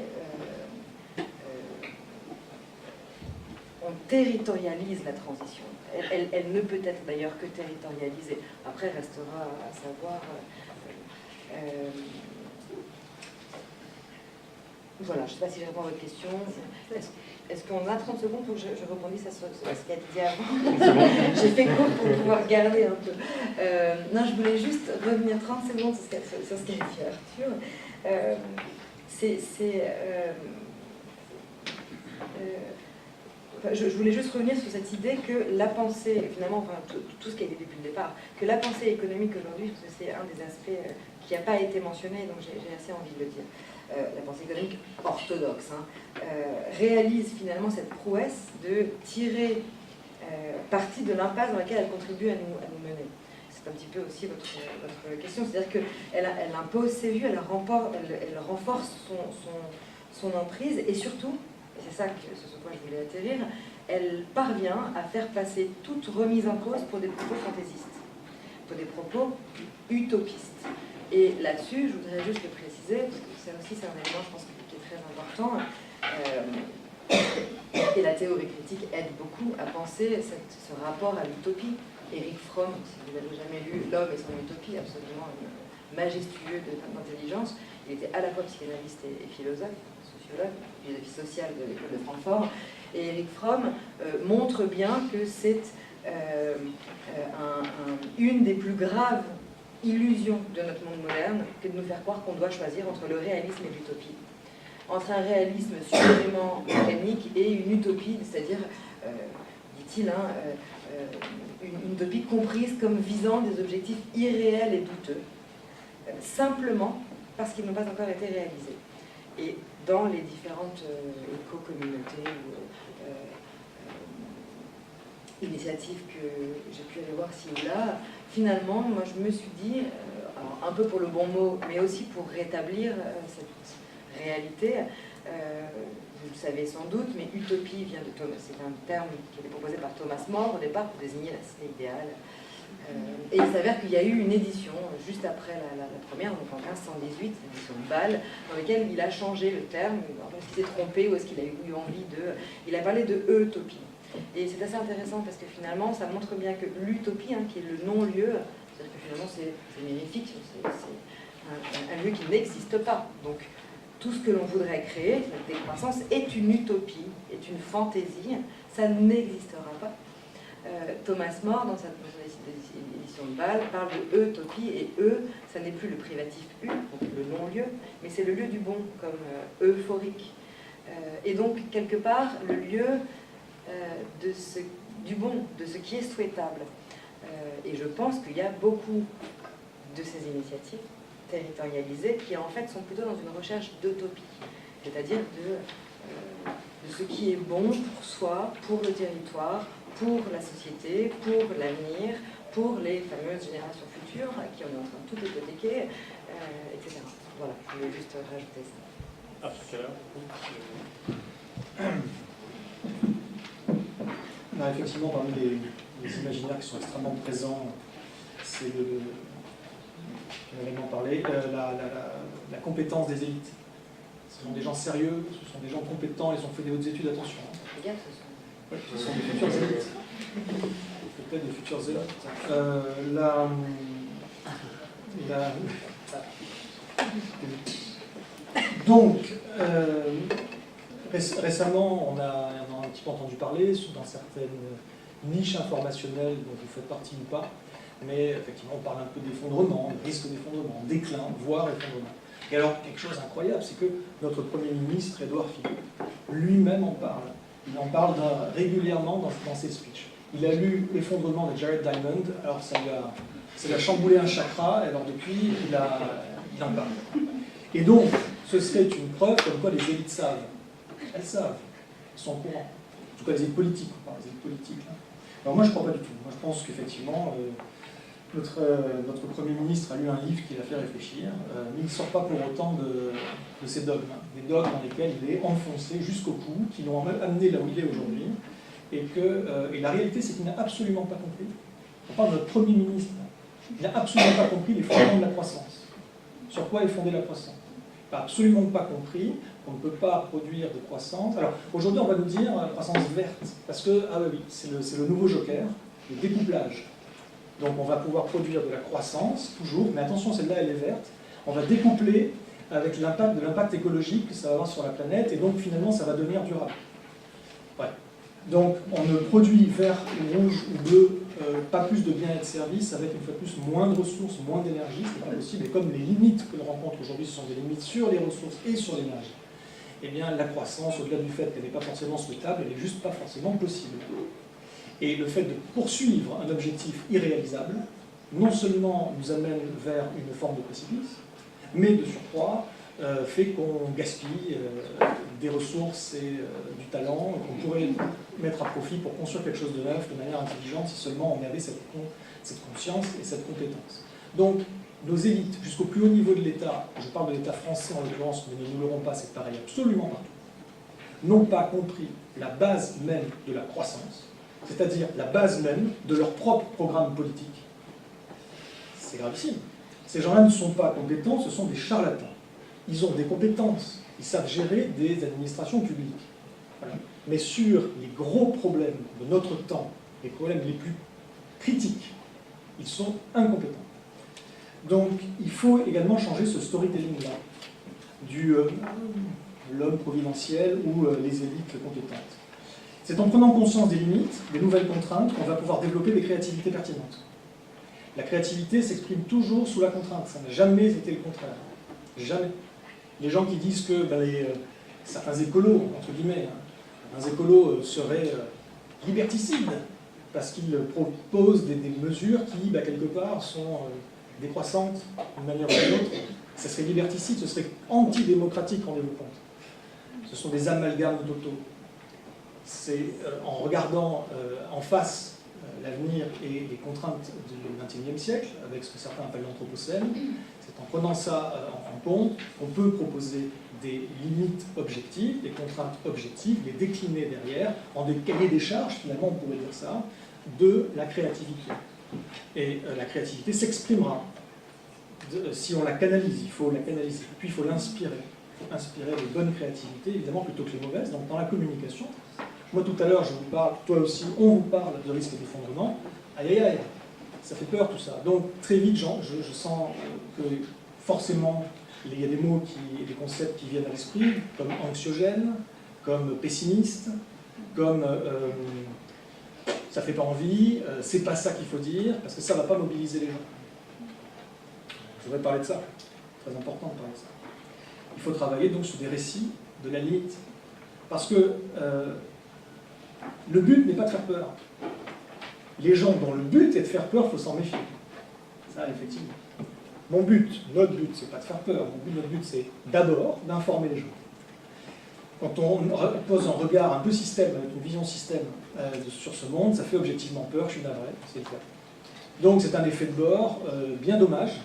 On territorialise la transition. Elle ne peut être d'ailleurs que territorialisée. Après, restera à savoir... voilà, je ne sais pas si je réponds à votre question. Est-ce qu'on a 30 secondes pour que je rebondisse à ce qui a été dit avant? J'ai fait court pour pouvoir garder un peu. Non, je voulais juste revenir 30 secondes sur ce qu'a dit Arthur. Je voulais juste revenir sur cette idée que la pensée, finalement, enfin, tout ce qui a été dit depuis le départ, que la pensée économique aujourd'hui, parce que c'est un des aspects qui n'a pas été mentionné, donc j'ai assez envie de le dire, la pensée économique orthodoxe, réalise finalement cette prouesse de tirer parti de l'impasse dans laquelle elle contribue à nous mener. C'est un petit peu aussi votre question, c'est-à-dire qu'elle impose ses vues, elle renforce son emprise, et surtout, et c'est ça sur quoi je voulais atterrir, elle parvient à faire passer toute remise en cause pour des propos fantaisistes, pour des propos utopistes. Et là-dessus, je voudrais juste le préciser, parce que c'est un élément, je pense, qui est très important, et la théorie critique aide beaucoup à penser ce rapport à l'utopie. Eric Fromm, si vous n'avez jamais lu L'homme et son utopie, absolument majestueux d'intelligence, il était à la fois psychanalyste et philosophe, sociologue, philosophie sociale de l'école de Francfort, et Eric Fromm montre bien que c'est une des plus graves illusions de notre monde moderne que de nous faire croire qu'on doit choisir entre le réalisme et l'utopie. Entre un réalisme supposément mécanique et une utopie, c'est-à-dire, dit-il, une utopie comprise comme visant des objectifs irréels et douteux, simplement parce qu'ils n'ont pas encore été réalisés. Et dans les différentes éco-communautés ou initiatives que j'ai pu aller voir ci ou là, finalement, moi je me suis dit, alors, un peu pour le bon mot, mais aussi pour rétablir cette réalité, vous le savez sans doute, mais utopie vient de Thomas, c'est un terme qui était proposé par Thomas More au départ pour désigner la cité idéale. Et il s'avère qu'il y a eu une édition juste après la première, donc en 1518, l'édition de Bâle, dans laquelle il a changé le terme. Est-ce qu'il s'est trompé ou est-ce qu'il a eu envie de... Il a parlé de utopie. Et c'est assez intéressant parce que finalement, ça montre bien que l'utopie, qui est le non-lieu, c'est-à-dire que finalement c'est mirifique, c'est un lieu qui n'existe pas. Donc tout ce que l'on voudrait créer, cette décroissance, est une utopie, est une fantaisie, ça n'existera pas. Thomas More, dans sa édition de Bâle, parle de utopie, et ça n'est plus le privatif U, donc le non-lieu, mais c'est le lieu du bon, comme euphorique. Et donc, quelque part, le lieu du bon, de ce qui est souhaitable. Et je pense qu'il y a beaucoup de ces initiatives territorialisées qui, en fait, sont plutôt dans une recherche d'utopie, c'est-à-dire de ce qui est bon pour soi, pour le territoire, pour la société, pour l'avenir, pour les fameuses générations futures à qui on est en train de tout hypothéquer, etc. Voilà, je voulais juste rajouter ça. Ah, tout à l'heure. On a effectivement parmi les imaginaires qui sont extrêmement présents, c'est on en parlé, la compétence des élites. Ce sont des gens sérieux, ce sont des gens compétents, ils ont fait des hautes études, attention. Regarde, ce sont... Ce sont des futurs élites. Peut-être des futurs zélotes. Donc, Récemment, on a un petit peu entendu parler dans certaines niches informationnelles dont vous faites partie ou pas, mais effectivement, on parle un peu d'effondrement, de risque d'effondrement, déclin, voire effondrement. Et alors, quelque chose d'incroyable, c'est que notre Premier ministre, Édouard Philippe, lui-même en parle. Il en parle régulièrement dans ses speeches. Il a lu L'effondrement de Jared Diamond, alors ça lui a chamboulé un chakra, et alors depuis, il en parle. Et donc, ce serait une preuve comme quoi les élites savent. Elles savent, elles sont au courant. En tout cas, les élites politiques, on parle des élites politiques. Hein. Alors moi, je ne crois pas du tout. Moi, je pense qu'effectivement, notre Premier ministre a lu un livre qui l'a fait réfléchir, mais il ne sort pas pour autant de ces dogmes. Des dogmes dans lesquels il est enfoncé jusqu'au cou, qui l'ont amené là où il est aujourd'hui. Et la réalité, c'est qu'il n'a absolument pas compris. On parle de notre Premier ministre. Il n'a absolument pas compris les fondements de la croissance. Sur quoi est fondée la croissance? Il n'a absolument pas compris qu'on ne peut pas produire de croissance. Alors, aujourd'hui, on va nous dire croissance verte, parce que, ah oui, c'est le nouveau joker, le découplage. Donc, on va pouvoir produire de la croissance, toujours, mais attention, celle-là, elle est verte. On va découpler avec l'impact écologique que ça va avoir sur la planète, et donc, finalement, ça va devenir durable. Ouais. Donc, on ne produit vert ou rouge ou bleu pas plus de biens et de services, avec une fois de plus moins de ressources, moins d'énergie, c'est pas possible. Et comme les limites que l'on rencontre aujourd'hui, ce sont des limites sur les ressources et sur l'énergie, eh bien la croissance, au-delà du fait qu'elle n'est pas forcément souhaitable, elle n'est juste pas forcément possible. Et le fait de poursuivre un objectif irréalisable, non seulement nous amène vers une forme de précipice, mais de surcroît fait qu'on gaspille des ressources et du talent qu'on pourrait mettre à profit pour construire quelque chose de neuf de manière intelligente si seulement on avait cette conscience et cette compétence. Donc, nos élites, jusqu'au plus haut niveau de l'État, je parle de l'État français en l'occurrence, mais nous ne l'aurons pas, c'est pareil absolument partout, n'ont pas compris la base même de la croissance, c'est-à-dire la base même de leur propre programme politique. C'est gravissime. Ces gens-là ne sont pas compétents, ce sont des charlatans. Ils ont des compétences, ils savent gérer des administrations publiques. Voilà. Mais sur les gros problèmes de notre temps, les problèmes les plus critiques, ils sont incompétents. Donc il faut également changer ce storytelling-là, du l'homme providentiel ou les élites compétentes. C'est en prenant conscience des limites, des nouvelles contraintes, qu'on va pouvoir développer des créativités pertinentes. La créativité s'exprime toujours sous la contrainte, ça n'a jamais été le contraire. Jamais. Les gens qui disent que certains écolos, entre guillemets, un écolo seraient liberticides, parce qu'ils proposent des mesures qui, quelque part, sont décroissantes d'une manière ou d'une autre, ça serait liberticide, ce serait antidémocratique, rendez-vous compte. Ce sont des amalgames totaux. C'est en regardant en face l'avenir et les contraintes du XXIe siècle, avec ce que certains appellent l'anthropocène, c'est en prenant ça en compte qu'on peut proposer des limites objectives, des contraintes objectives, les décliner derrière, en des cahiers des charges, finalement on pourrait dire ça, de la créativité. Et la créativité s'exprimera. Si on la canalise, il faut la canaliser. Puis il faut l'inspirer. Il faut inspirer de bonnes créativités, évidemment, plutôt que les mauvaises. Donc dans la communication, moi tout à l'heure, je vous parle, toi aussi, on vous parle de risque d'effondrement. Aïe aïe aïe, ça fait peur tout ça. Donc très vite, je sens que forcément, il y a des mots et des concepts qui viennent à l'esprit, comme anxiogène, comme pessimiste, comme ça fait pas envie, c'est pas ça qu'il faut dire, parce que ça va pas mobiliser les gens. Je voudrais parler de ça, très important de parler de ça. Il faut travailler donc sur des récits de la limite, parce que le but n'est pas de faire peur. Les gens dont le but est de faire peur, il faut s'en méfier. Ça, effectivement. Mon but, notre but, c'est pas de faire peur. Notre but, c'est d'abord d'informer les gens. Quand on pose un regard un peu système, avec une vision système sur ce monde, ça fait objectivement peur, je suis navré, c'est le cas. Donc c'est un effet de bord bien dommage,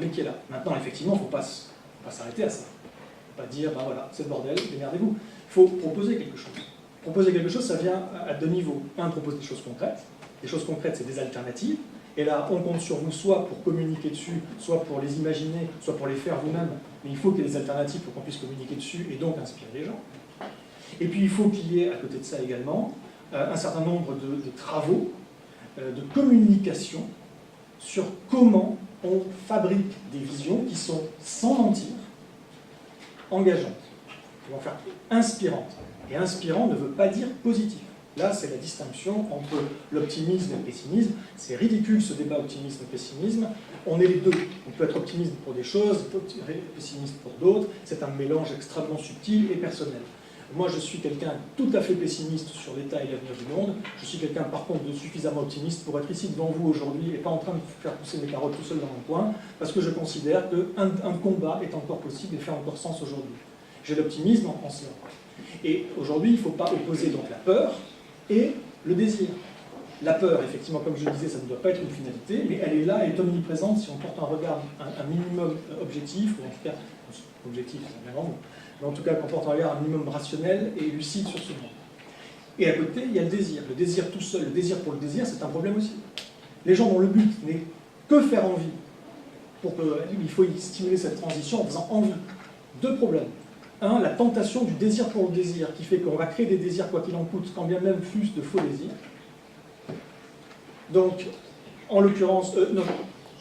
mais qui est là. Maintenant, effectivement, il ne faut pas s'arrêter à ça. Il ne faut pas dire, ben voilà, c'est le bordel, démerdez-vous. Il faut proposer quelque chose. Proposer quelque chose, ça vient à deux niveaux. Un, propose des choses concrètes. Les choses concrètes, c'est des alternatives. Et là, on compte sur vous, soit pour communiquer dessus, soit pour les imaginer, soit pour les faire vous-même. Mais il faut qu'il y ait des alternatives pour qu'on puisse communiquer dessus et donc inspirer les gens. Et puis, il faut qu'il y ait, à côté de ça également, un certain nombre de travaux, de communication sur comment on fabrique des visions qui sont, sans mentir, engageantes. qui vont faire inspirante. Et inspirant ne veut pas dire positif. Là, c'est la distinction entre l'optimisme et le pessimisme. C'est ridicule ce débat optimisme-pessimisme. On est les deux. On peut être optimiste pour des choses, pessimiste pour d'autres. C'est un mélange extrêmement subtil et personnel. Moi, je suis quelqu'un tout à fait pessimiste sur l'état et l'avenir du monde. Je suis quelqu'un, par contre, de suffisamment optimiste pour être ici devant vous aujourd'hui et pas en train de faire pousser mes carottes tout seul dans mon coin, parce que je considère qu'un combat est encore possible et fait encore sens aujourd'hui. J'ai l'optimisme en cela. Et aujourd'hui, il ne faut pas opposer donc la peur et le désir. La peur, effectivement, comme je le disais, ça ne doit pas être une finalité, mais elle est là, elle est omniprésente si on porte un regard, un minimum objectif, ou en tout cas, objectif, c'est un grand mot, mais en tout cas qu'on porte un regard un minimum rationnel et lucide sur ce monde. Et à côté, il y a le désir. Le désir tout seul, le désir pour le désir, c'est un problème aussi. Les gens dont le but n'est que faire envie, il faut y stimuler cette transition en faisant envie. Deux problèmes. Un, la tentation du désir pour le désir, qui fait qu'on va créer des désirs quoi qu'il en coûte, quand bien même fût-ce de faux désirs. Donc, en l'occurrence, non,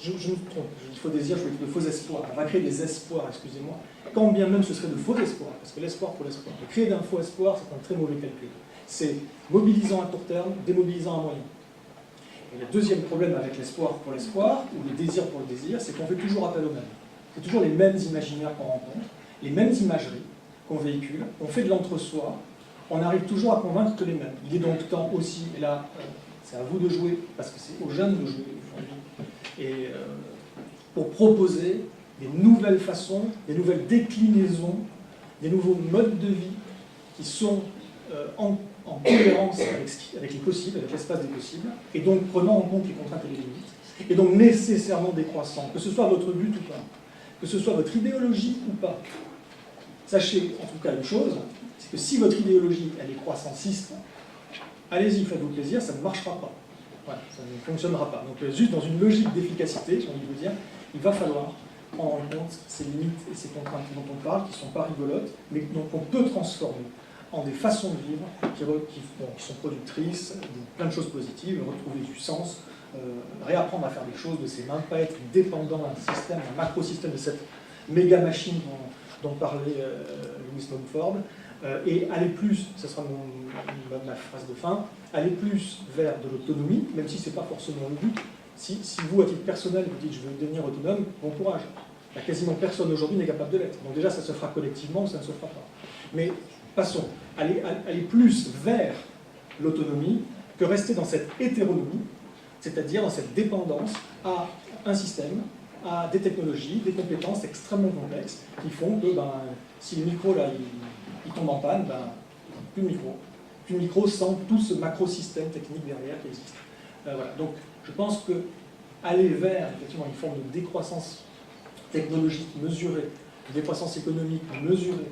je me trompe, je dis faux désirs, je veux dire de faux espoirs. On va créer des espoirs, excusez-moi, quand bien même ce serait de faux espoirs, parce que l'espoir pour l'espoir. Créer d'un faux espoir, c'est un très mauvais calcul. C'est mobilisant à court terme, démobilisant à moyen. Et le deuxième problème avec l'espoir pour l'espoir, ou le désir pour le désir, c'est qu'on fait toujours appel aux mêmes. C'est toujours les mêmes imaginaires qu'on rencontre, les mêmes imageries qu'on véhicule, on fait de l'entre-soi, on arrive toujours à convaincre que les mêmes. Il est donc temps aussi, et là, c'est à vous de jouer, parce que c'est aux jeunes de jouer, et pour proposer des nouvelles façons, des nouvelles déclinaisons, des nouveaux modes de vie qui sont en cohérence avec les possibles, avec l'espace des possibles, et donc prenant en compte les contraintes et les limites, et donc nécessairement décroissant, que ce soit votre but ou pas, que ce soit votre idéologie ou pas. Sachez en tout cas une chose, c'est que si votre idéologie elle est croissanciste, allez-y, faites-vous plaisir, ça ne marchera pas. Voilà, ça ne fonctionnera pas. Donc juste dans une logique d'efficacité, j'ai envie de vous dire, il va falloir prendre en compte ces limites et ces contraintes dont on parle, qui ne sont pas rigolotes, mais dont on peut transformer en des façons de vivre qui sont productrices, plein de choses positives, retrouver du sens, réapprendre à faire des choses de ses mains, pas être dépendant d'un système, d'un macro-système, de cette méga machine dont parlait Louis Mumford, et aller plus, ce sera ma phrase de fin, aller plus vers de l'autonomie, même si ce n'est pas forcément le but. Si vous, à titre personnel, vous dites « je veux devenir autonome », bon courage. Là, quasiment personne aujourd'hui n'est capable de l'être. Donc déjà, ça se fera collectivement ou ça ne se fera pas. Mais passons, aller plus vers l'autonomie que rester dans cette hétéronomie, c'est-à-dire dans cette dépendance à un système, à des technologies, des compétences extrêmement complexes qui font que si le micro là, il tombe en panne, plus de micro. Plus de micro sans tout ce macro-système technique derrière qui existe. Voilà. Donc je pense que aller vers effectivement une forme de décroissance technologique mesurée, de décroissance économique mesurée,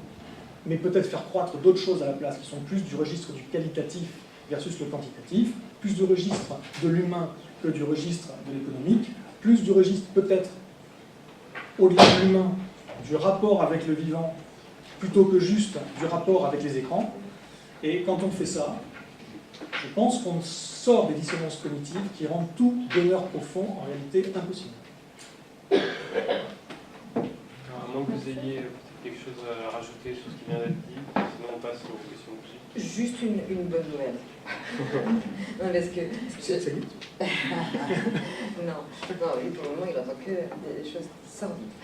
mais peut-être faire croître d'autres choses à la place qui sont plus du registre du qualitatif versus le quantitatif, plus du registre de l'humain que du registre de l'économique, plus du registre peut-être au-delà de l'humain, du rapport avec le vivant, plutôt que juste du rapport avec les écrans. Et quand on fait ça, je pense qu'on sort des dissonances cognitives qui rendent tout bonheur profond en réalité impossible. À moins que vous ayez quelque chose à rajouter sur ce qui vient d'être dit, sinon on passe aux questions logiques. Juste une bonne nouvelle. Non, parce que... C'est vite. non, lui, pour le moment, il n'entend que des choses sordides.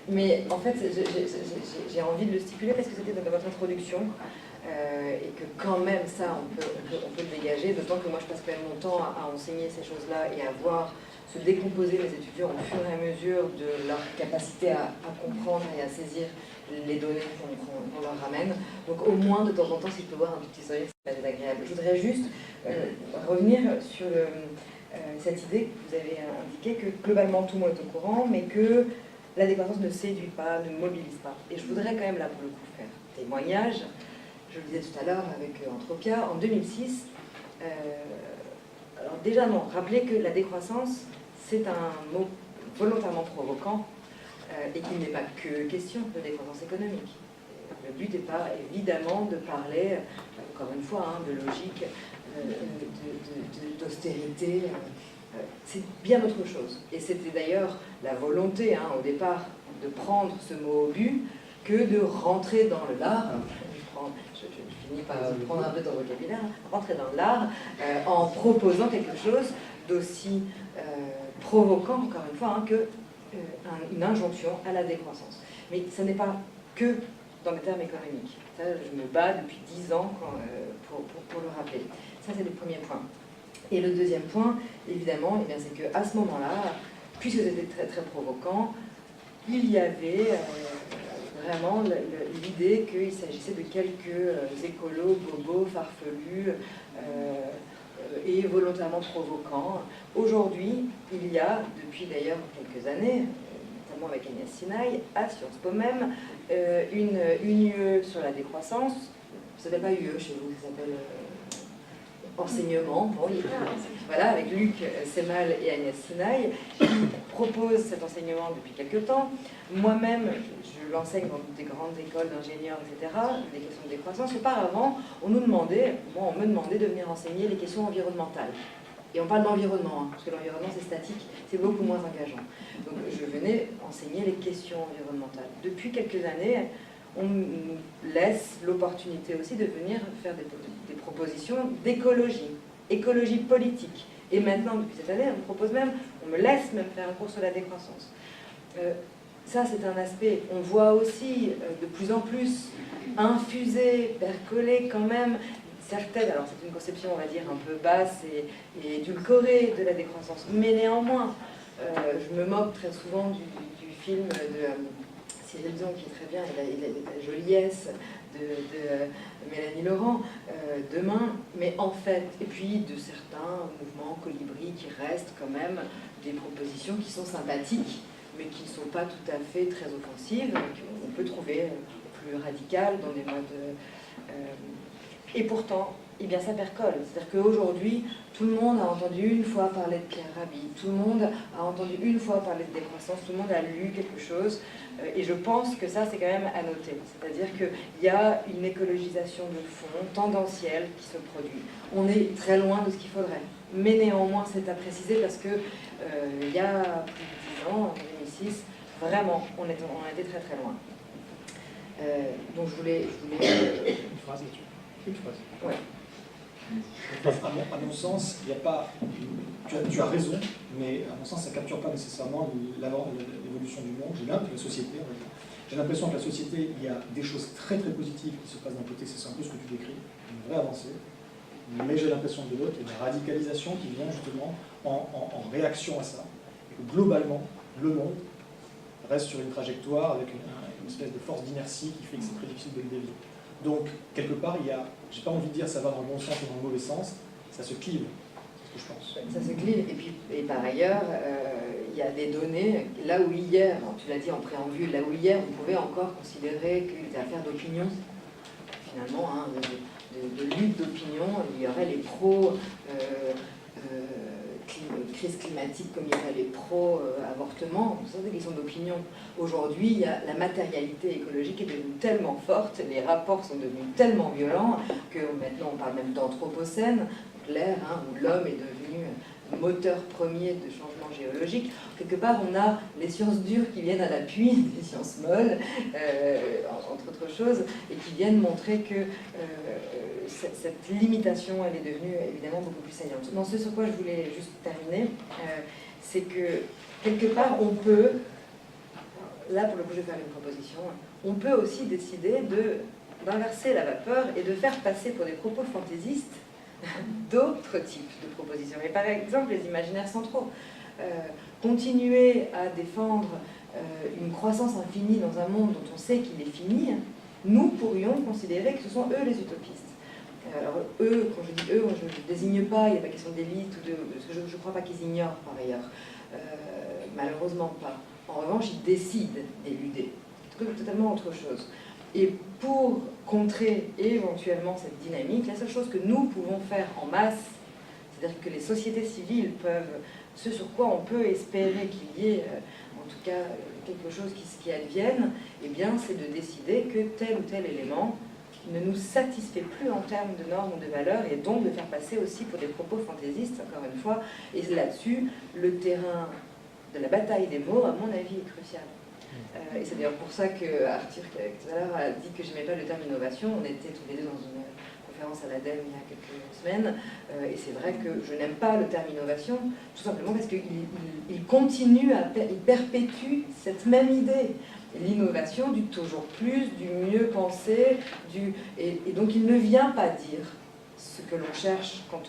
Mais en fait, j'ai envie de le stipuler parce que c'était dans votre introduction et que quand même ça, on peut le dégager, d'autant que moi je passe quand même mon temps à enseigner ces choses-là et à voir se décomposer mes étudiants au fur et à mesure de leur capacité à comprendre et à saisir les données qu'on leur ramène. Donc au moins, de temps en temps, si je peux voir un petit sourire, c'est pas désagréable. Je voudrais juste revenir sur cette idée que vous avez indiquée, que globalement tout le monde est au courant, mais que la décroissance ne séduit pas, ne mobilise pas. Et je voudrais quand même là pour le coup faire témoignage. Je le disais tout à l'heure avec Entropia, en 2006, alors déjà non, rappelez que la décroissance, c'est un mot volontairement provoquant et qu'il n'est pas que question de décroissance économique. Le but n'est pas évidemment de parler, encore une fois, de logique, d'austérité. C'est bien autre chose. Et c'était d'ailleurs la volonté, au départ, de prendre ce mot au but, que de rentrer dans le lard. Je finis par prendre un peu ton vocabulaire, rentrer dans l'art en proposant quelque chose d'aussi provoquant, encore une fois, une injonction à la décroissance. Mais ce n'est pas que dans les termes économiques. Ça, je me bats depuis 10 ans pour le rappeler. Ça, c'est le premier point. Et le deuxième point, évidemment, eh c'est qu'à ce moment-là, puisque c'était très, très provoquant, il y avait vraiment l'idée qu'il s'agissait de quelques écolos, bobos, farfelus et volontairement provocants. Aujourd'hui, il y a, depuis d'ailleurs quelques années, notamment avec Agnès Sinaï, à Sciences Po même, une UE sur la décroissance. Ça s'appelle pas UE chez vous, ça s'appelle enseignement. Bon, voilà, avec Luc Semal et Agnès Sinaï, qui proposent cet enseignement depuis quelques temps. Moi-même, je l'enseigne dans des grandes écoles d'ingénieurs, etc., des questions de décroissance. Auparavant, on me demandait de venir enseigner les questions environnementales. Et on parle d'environnement, parce que l'environnement c'est statique, c'est beaucoup moins engageant. Donc je venais enseigner les questions environnementales. Depuis quelques années, on nous laisse l'opportunité aussi de venir faire des propositions d'écologie, écologie politique. Et maintenant, depuis cette année, on me laisse même faire un cours sur la décroissance. Ça, c'est un aspect, on voit aussi de plus en plus infuser, percoler quand même certaines, alors c'est une conception, on va dire, un peu basse et édulcorée de la décroissance, mais néanmoins, je me moque très souvent du film de Cyril Dion, qui est très bien, et la joliesse de Mélanie Laurent, Demain, mais en fait, et puis de certains mouvements colibris qui restent quand même des propositions qui sont sympathiques, mais qui ne sont pas tout à fait très offensives, qu'on peut trouver plus radicales dans des modes... Et pourtant, eh bien, ça percole. C'est-à-dire qu'aujourd'hui, tout le monde a entendu une fois parler de Pierre Rabhi, tout le monde a entendu une fois parler de décroissance, tout le monde a lu quelque chose, et je pense que ça, c'est quand même à noter. C'est-à-dire qu'il y a une écologisation de fond, tendancielle, qui se produit. On est très loin de ce qu'il faudrait. Mais néanmoins, c'est à préciser parce que il y a plus de 10 ans, en 2006, vraiment, on était très très loin. Donc je voulais... Une phrase là-dessus. Une phrase. Ouais. À mon sens, il n'y a pas. Tu as raison, mais à mon sens, ça ne capture pas nécessairement l'évolution du monde. J'ai l'impression que la société, il y a des choses très très positives qui se passent d'un côté, c'est un peu ce que tu décris, une vraie avancée. Mais j'ai l'impression que de l'autre, il y a une radicalisation qui vient justement en réaction à ça. Et que globalement, le monde reste sur une trajectoire avec une espèce de force d'inertie qui fait que c'est très difficile de le dévier. Donc, quelque part, j'ai pas envie de dire ça va dans le bon sens ou dans le mauvais sens, ça se clive, c'est ce que je pense. Ça se clive, et par ailleurs, il y a des données, là où hier, tu l'as dit en préambule, là où hier on pouvait encore considérer qu'il était affaire d'opinion, finalement, de lutte d'opinion, il y aurait les pros crise climatique comme il y aurait les pro-avortement, ce sont des questions d'opinion. Aujourd'hui, la matérialité écologique est devenue tellement forte, les rapports sont devenus tellement violents que maintenant on parle même d'anthropocène, l'ère où l'homme est devenu moteur premier de changement géologique. Quelque part, on a les sciences dures qui viennent à l'appui des sciences molles, entre autres choses, et qui viennent montrer que cette limitation, elle est devenue évidemment beaucoup plus saillante. Non, ce sur quoi je voulais juste terminer, c'est que quelque part, on peut, là pour le coup je vais faire une proposition, on peut aussi décider d'inverser la vapeur et de faire passer pour des propos fantaisistes d'autres types de propositions. Et par exemple, les imaginaires centraux. Continuer à défendre une croissance infinie dans un monde dont on sait qu'il est fini, nous pourrions considérer que ce sont eux les utopistes. Alors eux, quand je dis eux, je ne désigne pas, il n'y a pas question d'élite, je ne crois pas qu'ils ignorent par ailleurs. Malheureusement pas. En revanche, ils décident d'éluder. C'est totalement autre chose. Et pour contrer éventuellement cette dynamique, la seule chose que nous pouvons faire en masse, c'est-à-dire que les sociétés civiles peuvent, ce sur quoi on peut espérer qu'il y ait en tout cas quelque chose qui advienne, eh bien c'est de décider que tel ou tel élément ne nous satisfait plus en termes de normes ou de valeurs, et donc de faire passer aussi pour des propos fantaisistes, encore une fois. Et là-dessus, le terrain de la bataille des mots, à mon avis, est crucial. Et c'est d'ailleurs pour ça que Arthur, tout à l'heure, a dit que je n'aimais pas le terme innovation. On était tous les deux dans une conférence à l'ADEME il y a quelques semaines, et c'est vrai que je n'aime pas le terme innovation, tout simplement parce qu'il continue, il perpétue cette même idée. L'innovation, du toujours plus, du mieux pensé, et donc il ne vient pas dire ce que l'on cherche quand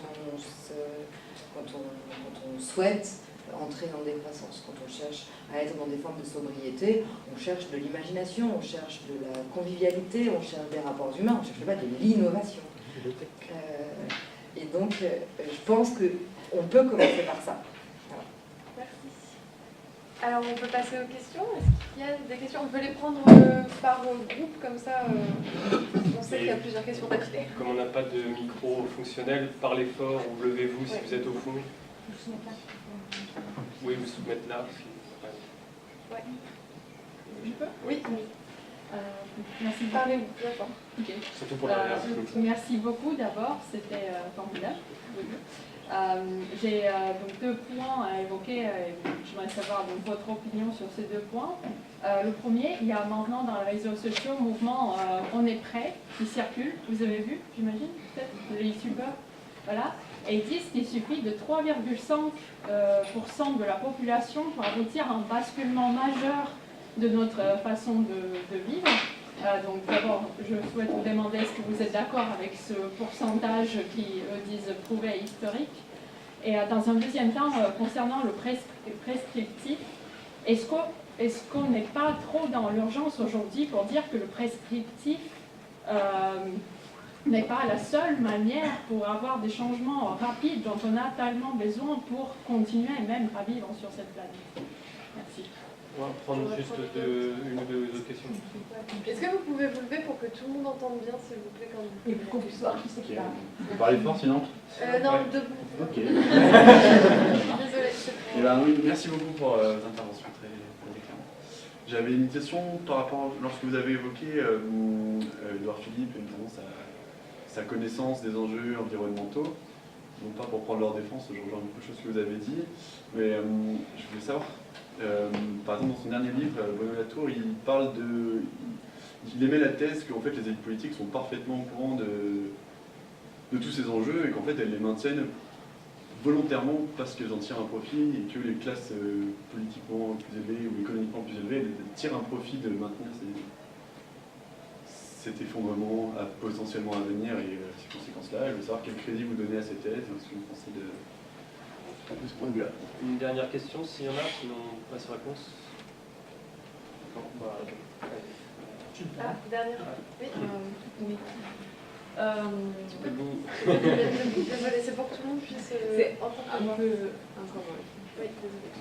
on souhaite entrer dans des croissances, quand on cherche à être dans des formes de sobriété, on cherche de l'imagination, on cherche de la convivialité, on cherche des rapports humains, on cherche pas de l'innovation. Et donc, je pense qu'on peut commencer par ça. Voilà. Merci. Alors, on peut passer aux questions. Est-ce qu'il y a des questions? On peut les prendre par groupe, comme ça, on sait qu'il y a plusieurs questions d'affilée. Comme on n'a pas de micro fonctionnel, parlez fort ou levez-vous si vous êtes au fond. Oui, vous soumettre là. Ouais. Je peux? Oui. Merci. Parlez-vous, d'accord. Okay. Surtout pour la Merci beaucoup d'abord, c'était formidable. J'ai donc 2 points à évoquer. J'aimerais savoir donc, votre opinion sur ces 2 points. Le premier, il y a maintenant dans les réseaux sociaux un mouvement On est prêt qui circule. Vous avez vu, j'imagine, peut-être, les youtubeurs. Voilà. Et ils disent qu'il suffit de 3,5% de la population pour aboutir à un basculement majeur de notre façon de vivre. Donc d'abord, je souhaite vous demander est-ce que vous êtes d'accord avec ce pourcentage qui, eux, disent prouvé historique. Et dans un deuxième temps, concernant le prescriptif, est-ce qu'on n'est pas trop dans l'urgence aujourd'hui pour dire que le prescriptif n'est pas la seule manière pour avoir des changements rapides dont on a tellement besoin pour continuer et même à vivre sur cette planète? Merci. On va prendre juste une ou deux autres questions. Est-ce que vous pouvez vous lever pour que tout le monde entende bien, s'il vous plaît, quand vous... Et pour qu'on puisse voir qui c'est qui parle. Vous parlez fort sinon? Non, debout. Ok. Désolée, c'est Eh ben, oui, merci beaucoup pour vos interventions très clairement. J'avais une question par rapport, lorsque vous avez évoqué Édouard Philippe et notamment sa connaissance des enjeux environnementaux, non pas pour prendre leur défense, je rejoins beaucoup de choses que vous avez dit, mais je voulais savoir, par exemple dans son dernier livre, Bruno Latour, il parle il émet la thèse qu'en fait les élites politiques sont parfaitement au courant de tous ces enjeux et qu'en fait elles les maintiennent volontairement parce qu'elles en tirent un profit et que les classes politiquement plus élevées ou économiquement plus élevées elles tirent un profit de maintenir cet effondrement potentiellement à venir et ces conséquences-là. Je veux savoir quel crédit vous donnez à ces thèses et ce que vous pensez de ce point de vue-là. Une dernière question, s'il y en a, sinon on passe aux réponses. Non, bah, okay. Ah, dernière. Oui. Oui. Désolée, c'est pour que tout le monde puisse C'est entendre. un peu encore. Oui, désolée.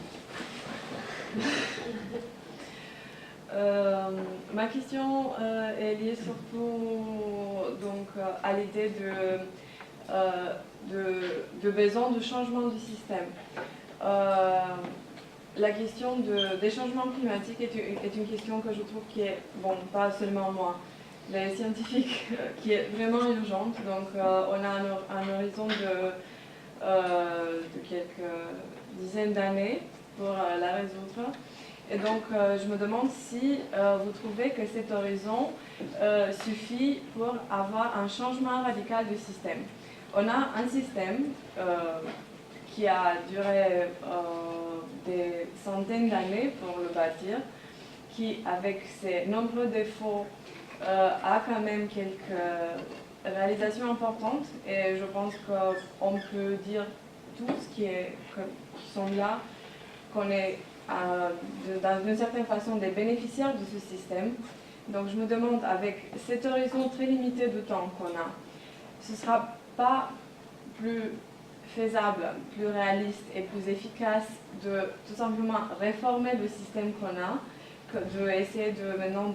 Ma question est liée surtout donc, à l'idée de besoin de changement du système. La question des changements climatiques est une question que je trouve qui est, bon, pas seulement moi, les scientifiques, qui est vraiment urgente. Donc on a un horizon de quelques dizaines d'années pour la résoudre. Et donc je me demande si vous trouvez que cet horizon suffit pour avoir un changement radical du système. On a un système qui a duré des centaines d'années pour le bâtir, qui avec ses nombreux défauts a quand même quelques réalisations importantes et je pense qu'on peut dire tous qui sont là qu'on est d'une certaine façon des bénéficiaires de ce système. Donc je me demande, avec cet horizon très limité de temps qu'on a, ce ne sera pas plus faisable, plus réaliste et plus efficace de tout simplement réformer le système qu'on a, que d'essayer maintenant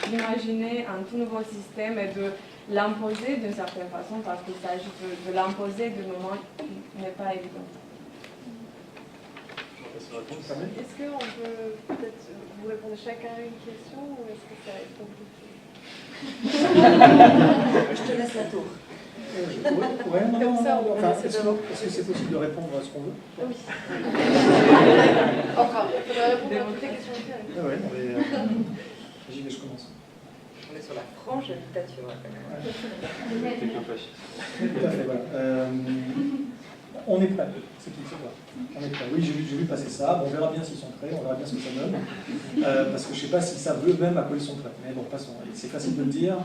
d'imaginer un tout nouveau système et de l'imposer d'une certaine façon, parce qu'il s'agit de l'imposer de moment qui n'est pas évident. Est-ce qu'on peut peut-être vous répondre chacun à une question ou est-ce que ça va être compliqué? Je te laisse la tour. non, Comme ça, on enfin, essaie est-ce d'avoir- que c'est possible de répondre à ce qu'on veut? Oui. Encore, il faudrait répondre à toutes les questions. Ah ouais, mais j'y vais, je commence. On est sur la franche dictature, quand même. Technofasciste. Tout à fait, voilà. On est prêt, c'est tout, c'est quoi. On est prêt. Oui, j'ai vu passer ça. Bon, on verra bien s'ils sont prêts, on verra bien ce que ça donne. Parce que je ne sais pas s'ils savent eux-mêmes à quoi ils sont prêts. Mais bon, passons, c'est facile de le dire.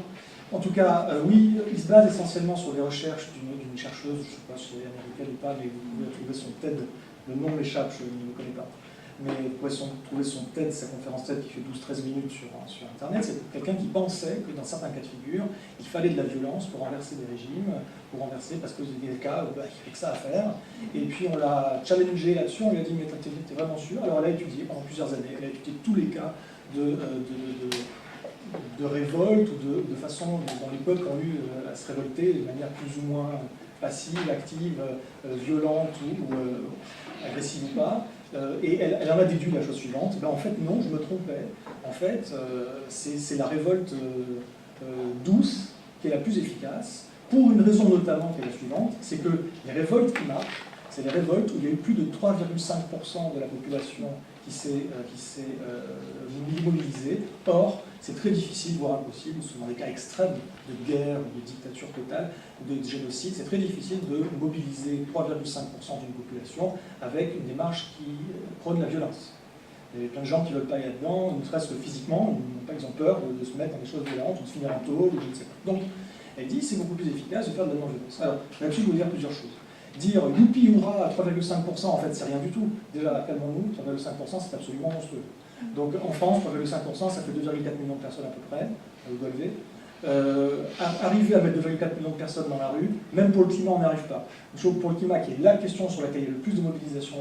En tout cas, oui, il se base essentiellement sur les recherches d'une chercheuse, je ne sais pas si elle est américaine ou pas, mais vous pouvez trouver son TED. Le nom m'échappe, je ne le connais pas. Mais vous pouvez trouver son TED, sa conférence TED qui fait 12-13 minutes sur Internet. C'est quelqu'un qui pensait que dans certains cas de figure, il fallait de la violence pour renverser des régimes, parce que il y a des cas où il n'y avait que ça à faire. Et puis on l'a challengé là-dessus, on lui a dit mais t'es vraiment sûr? Alors elle a étudié pendant plusieurs années, elle a étudié tous les cas de révolte ou de façon dont les peuples ont eu à se révolter de manière plus ou moins passive, active, violente ou agressive ou pas. Et elle en a déduit la chose suivante. Ben, en fait, non, je me trompais. En fait, c'est la révolte douce qui est la plus efficace, pour une raison notamment qui est la suivante, c'est que les révoltes qui marchent, c'est les révoltes où il y a eu plus de 3,5% de la population qui s'est mobilisée. Or, c'est très difficile, voire impossible, ce sont dans des cas extrêmes de guerre, de dictature totale, de génocide, c'est très difficile de mobiliser 3,5% d'une population avec une démarche qui prône la violence. Il y a plein de gens qui ne veulent pas aller là-dedans, ne serait-ce que physiquement, ils ont peur de se mettre dans des choses violentes, ou de finir en tôle, ou je ne sais pas. Donc, elle dit c'est beaucoup plus efficace de faire de la non-violence. Alors, là-dessus, je voulais dire plusieurs choses. Dire youpi, hurrah, à 3,5%, en fait, c'est rien du tout. Déjà, calmons-nous, 3,5%, c'est absolument monstrueux. Donc, en France, 3,5%, ça fait 2,4 millions de personnes à peu près, vous doit lever. Arriver à mettre 2,4 millions de personnes dans la rue, même pour le climat, on n'y arrive pas. Pour le climat, qui est la question sur laquelle il y a le plus de mobilisation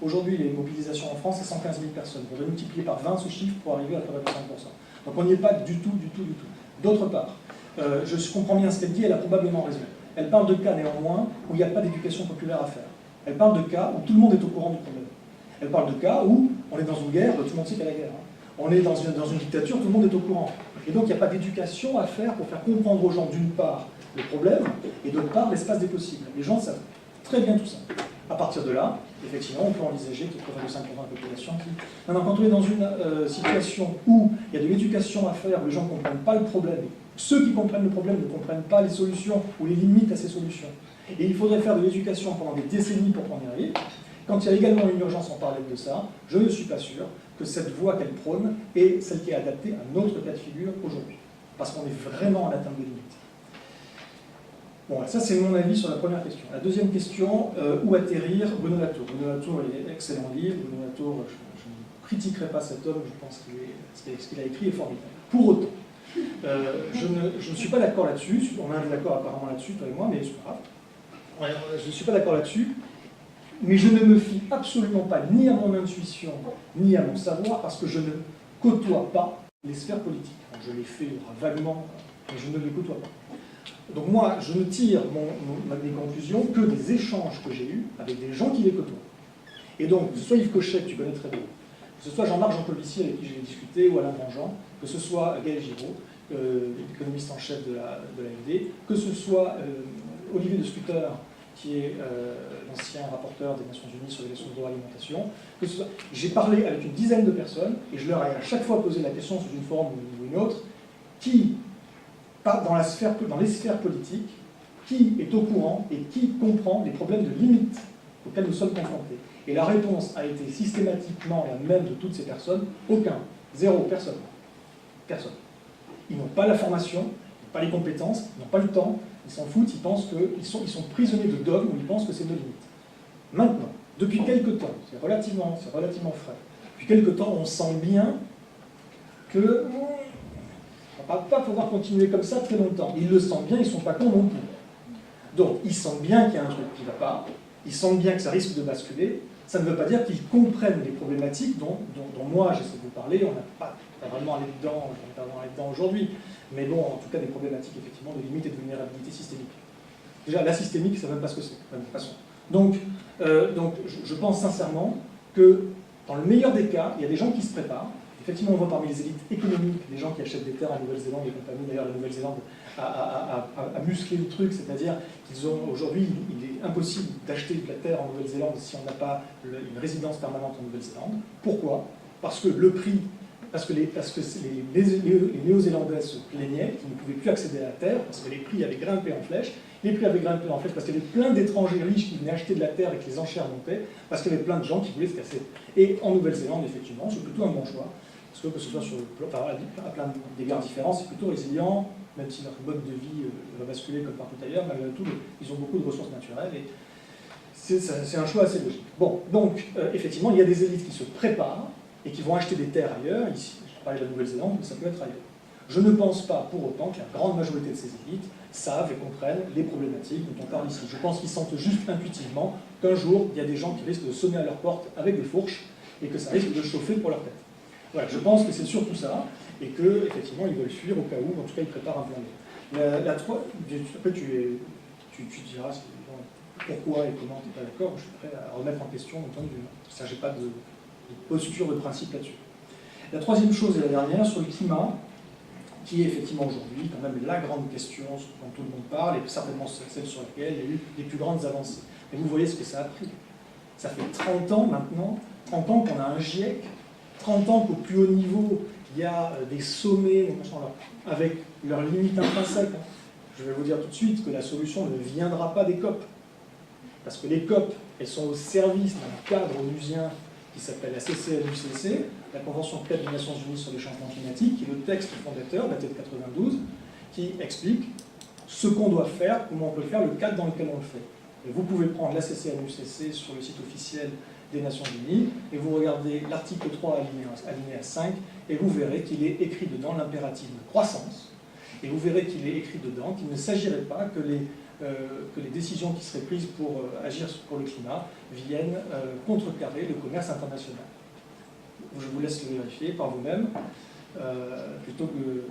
aujourd'hui, les mobilisations en France, c'est 115 000 personnes. On va multiplier par 20 ce chiffre pour arriver à 3,5%. Donc, on n'y est pas du tout. D'autre part, je comprends bien ce qu'elle dit, elle a probablement raison. Elle parle de cas néanmoins où il n'y a pas d'éducation populaire à faire. Elle parle de cas où tout le monde est au courant du problème. Elle parle de cas où on est dans une guerre, tout le monde sait qu'il y a la guerre. On est dans une dictature, tout le monde est au courant. Et donc il n'y a pas d'éducation à faire pour faire comprendre aux gens d'une part le problème et d'autre part l'espace des possibles. Les gens savent très bien tout ça. À partir de là, effectivement, on peut envisager qu'il y ait 3,5% de la population qui... Maintenant, quand on est dans une situation où il y a de l'éducation à faire, où les gens ne comprennent pas le problème, ceux qui comprennent le problème ne comprennent pas les solutions ou les limites à ces solutions, et il faudrait faire de l'éducation pendant des décennies pour qu'on y arrive, quand il y a également une urgence en parallèle de ça, je ne suis pas sûr que cette voie qu'elle prône est celle qui est adaptée à notre cas de figure aujourd'hui, parce qu'on est vraiment en atteinte des limites. Bon, ça c'est mon avis sur la première question. La deuxième question, où atterrir? Bruno Latour. Bruno Latour, il est excellent livre. Bruno Latour, je ne critiquerai pas cet homme, je pense que ce qu'il a écrit est formidable. Pour autant, je ne suis pas d'accord là-dessus, on est d'accord apparemment là-dessus, toi et moi, mais c'est pas grave. Je ne suis pas d'accord là-dessus, mais je ne me fie absolument pas ni à mon intuition, ni à mon savoir, parce que je ne côtoie pas les sphères politiques. Donc, je les fais vaguement, mais je ne les côtoie pas. Donc moi, je ne tire mes conclusions que des échanges que j'ai eus avec des gens qui les côtoient. Et donc, que ce soit Yves Cochet, que tu connais très bien, que ce soit Jean-Marc Jancovici, avec qui j'ai discuté, ou Alain Grandjean, que ce soit Gaël Giraud, économiste en chef de l'AFD, que ce soit Olivier de Scutter, qui est l'ancien rapporteur des Nations Unies sur les questions de droit à l'alimentation. J'ai parlé avec une dizaine de personnes, et je leur ai à chaque fois posé la question sous une forme ou une autre, qui, dans les sphères politiques, qui est au courant et qui comprend les problèmes de limite auxquels nous sommes confrontés. Et la réponse a été systématiquement la même de toutes ces personnes, aucun, zéro, personne. Personne. Ils n'ont pas la formation, ils n'ont pas les compétences, ils n'ont pas le temps, ils s'en foutent, ils pensent qu'ils sont prisonniers de dogmes, ils pensent que c'est nos limites. Maintenant, depuis quelque temps, c'est relativement frais, depuis quelque temps, on sent bien que on ne va pas pouvoir continuer comme ça très longtemps. Ils le sentent bien, ils ne sont pas cons non plus. Donc, ils sentent bien qu'il y a un truc qui ne va pas, ils sentent bien que ça risque de basculer. Ça ne veut pas dire qu'ils comprennent les problématiques dont moi j'essaie de vous parler. On n'a pas vraiment allé dedans aujourd'hui. Mais bon, en tout cas, des problématiques effectivement de limite et de vulnérabilité systémique. Déjà, la systémique, ça ne sait même pas ce que c'est, de toute façon. Donc, je pense sincèrement que, dans le meilleur des cas, il y a des gens qui se préparent, des effectivement, on voit parmi les élites économiques des gens qui achètent des terres en Nouvelle-Zélande et compagnie. D'ailleurs, la Nouvelle-Zélande a musclé le truc, c'est-à-dire qu'ils ont aujourd'hui, il est impossible d'acheter de la terre en Nouvelle-Zélande si on n'a pas une résidence permanente en Nouvelle-Zélande. Pourquoi? Parce que le prix, parce que les Néo-Zélandais se plaignaient qu'ils ne pouvaient plus accéder à la terre, parce que les prix avaient grimpé en flèche. Les prix avaient grimpé en flèche parce qu'il y avait plein d'étrangers riches qui venaient acheter de la terre et que les enchères montaient, parce qu'il y avait plein de gens qui voulaient se casser. Et en Nouvelle-Zélande, effectivement, c'est plutôt un bon choix, parce que ce soit sur à plein d'égards différents, c'est plutôt résilient, même si leur mode de vie va basculer comme partout ailleurs, malgré tout, ils ont beaucoup de ressources naturelles, et c'est un choix assez logique. Bon, donc, effectivement, il y a des élites qui se préparent, et qui vont acheter des terres ailleurs, ici, je parlais de la Nouvelle-Zélande, mais ça peut être ailleurs. Je ne pense pas pour autant que la grande majorité de ces élites savent et comprennent les problématiques dont on parle ici. Je pense qu'ils sentent juste intuitivement qu'un jour, il y a des gens qui risquent de sonner à leur porte avec des fourches et que ça risque de chauffer pour leur tête. Voilà, je pense que c'est surtout ça, et qu'effectivement, ils veulent fuir au cas où, en tout cas, ils préparent un plan B. Après, tu diras pourquoi et comment tu n'es pas d'accord, je suis prêt à remettre en question mon point de vue. Ça, j'ai pas de posture de principe là-dessus. La troisième chose et la dernière, sur le climat, qui est effectivement aujourd'hui quand même la grande question dont tout le monde parle, et certainement celle sur laquelle il y a eu les plus grandes avancées. Et vous voyez ce que ça a pris. Ça fait 30 ans maintenant, 30 ans qu'on a un GIEC, 30 ans qu'au plus haut niveau, il y a des sommets avec leurs limites intrinsèques. Je vais vous dire tout de suite que la solution ne viendra pas des COP. Parce que les COP, elles sont au service d'un cadre onusien qui s'appelle la CCNUCC, la Convention cadre des Nations Unies sur les changements climatiques, qui est le texte fondateur, daté de 92, qui explique ce qu'on doit faire, comment on peut le faire, le cadre dans lequel on le fait. Et vous pouvez prendre la CCNUCC sur le site officiel des Nations Unies, et vous regardez l'article 3, alinéa 5, et vous verrez qu'il est écrit dedans l'impératif de croissance, et vous verrez qu'il est écrit dedans qu'il ne s'agirait pas que les décisions qui seraient prises pour agir pour le climat viennent contrecarrer le commerce international. Je vous laisse le vérifier par vous-même, plutôt que...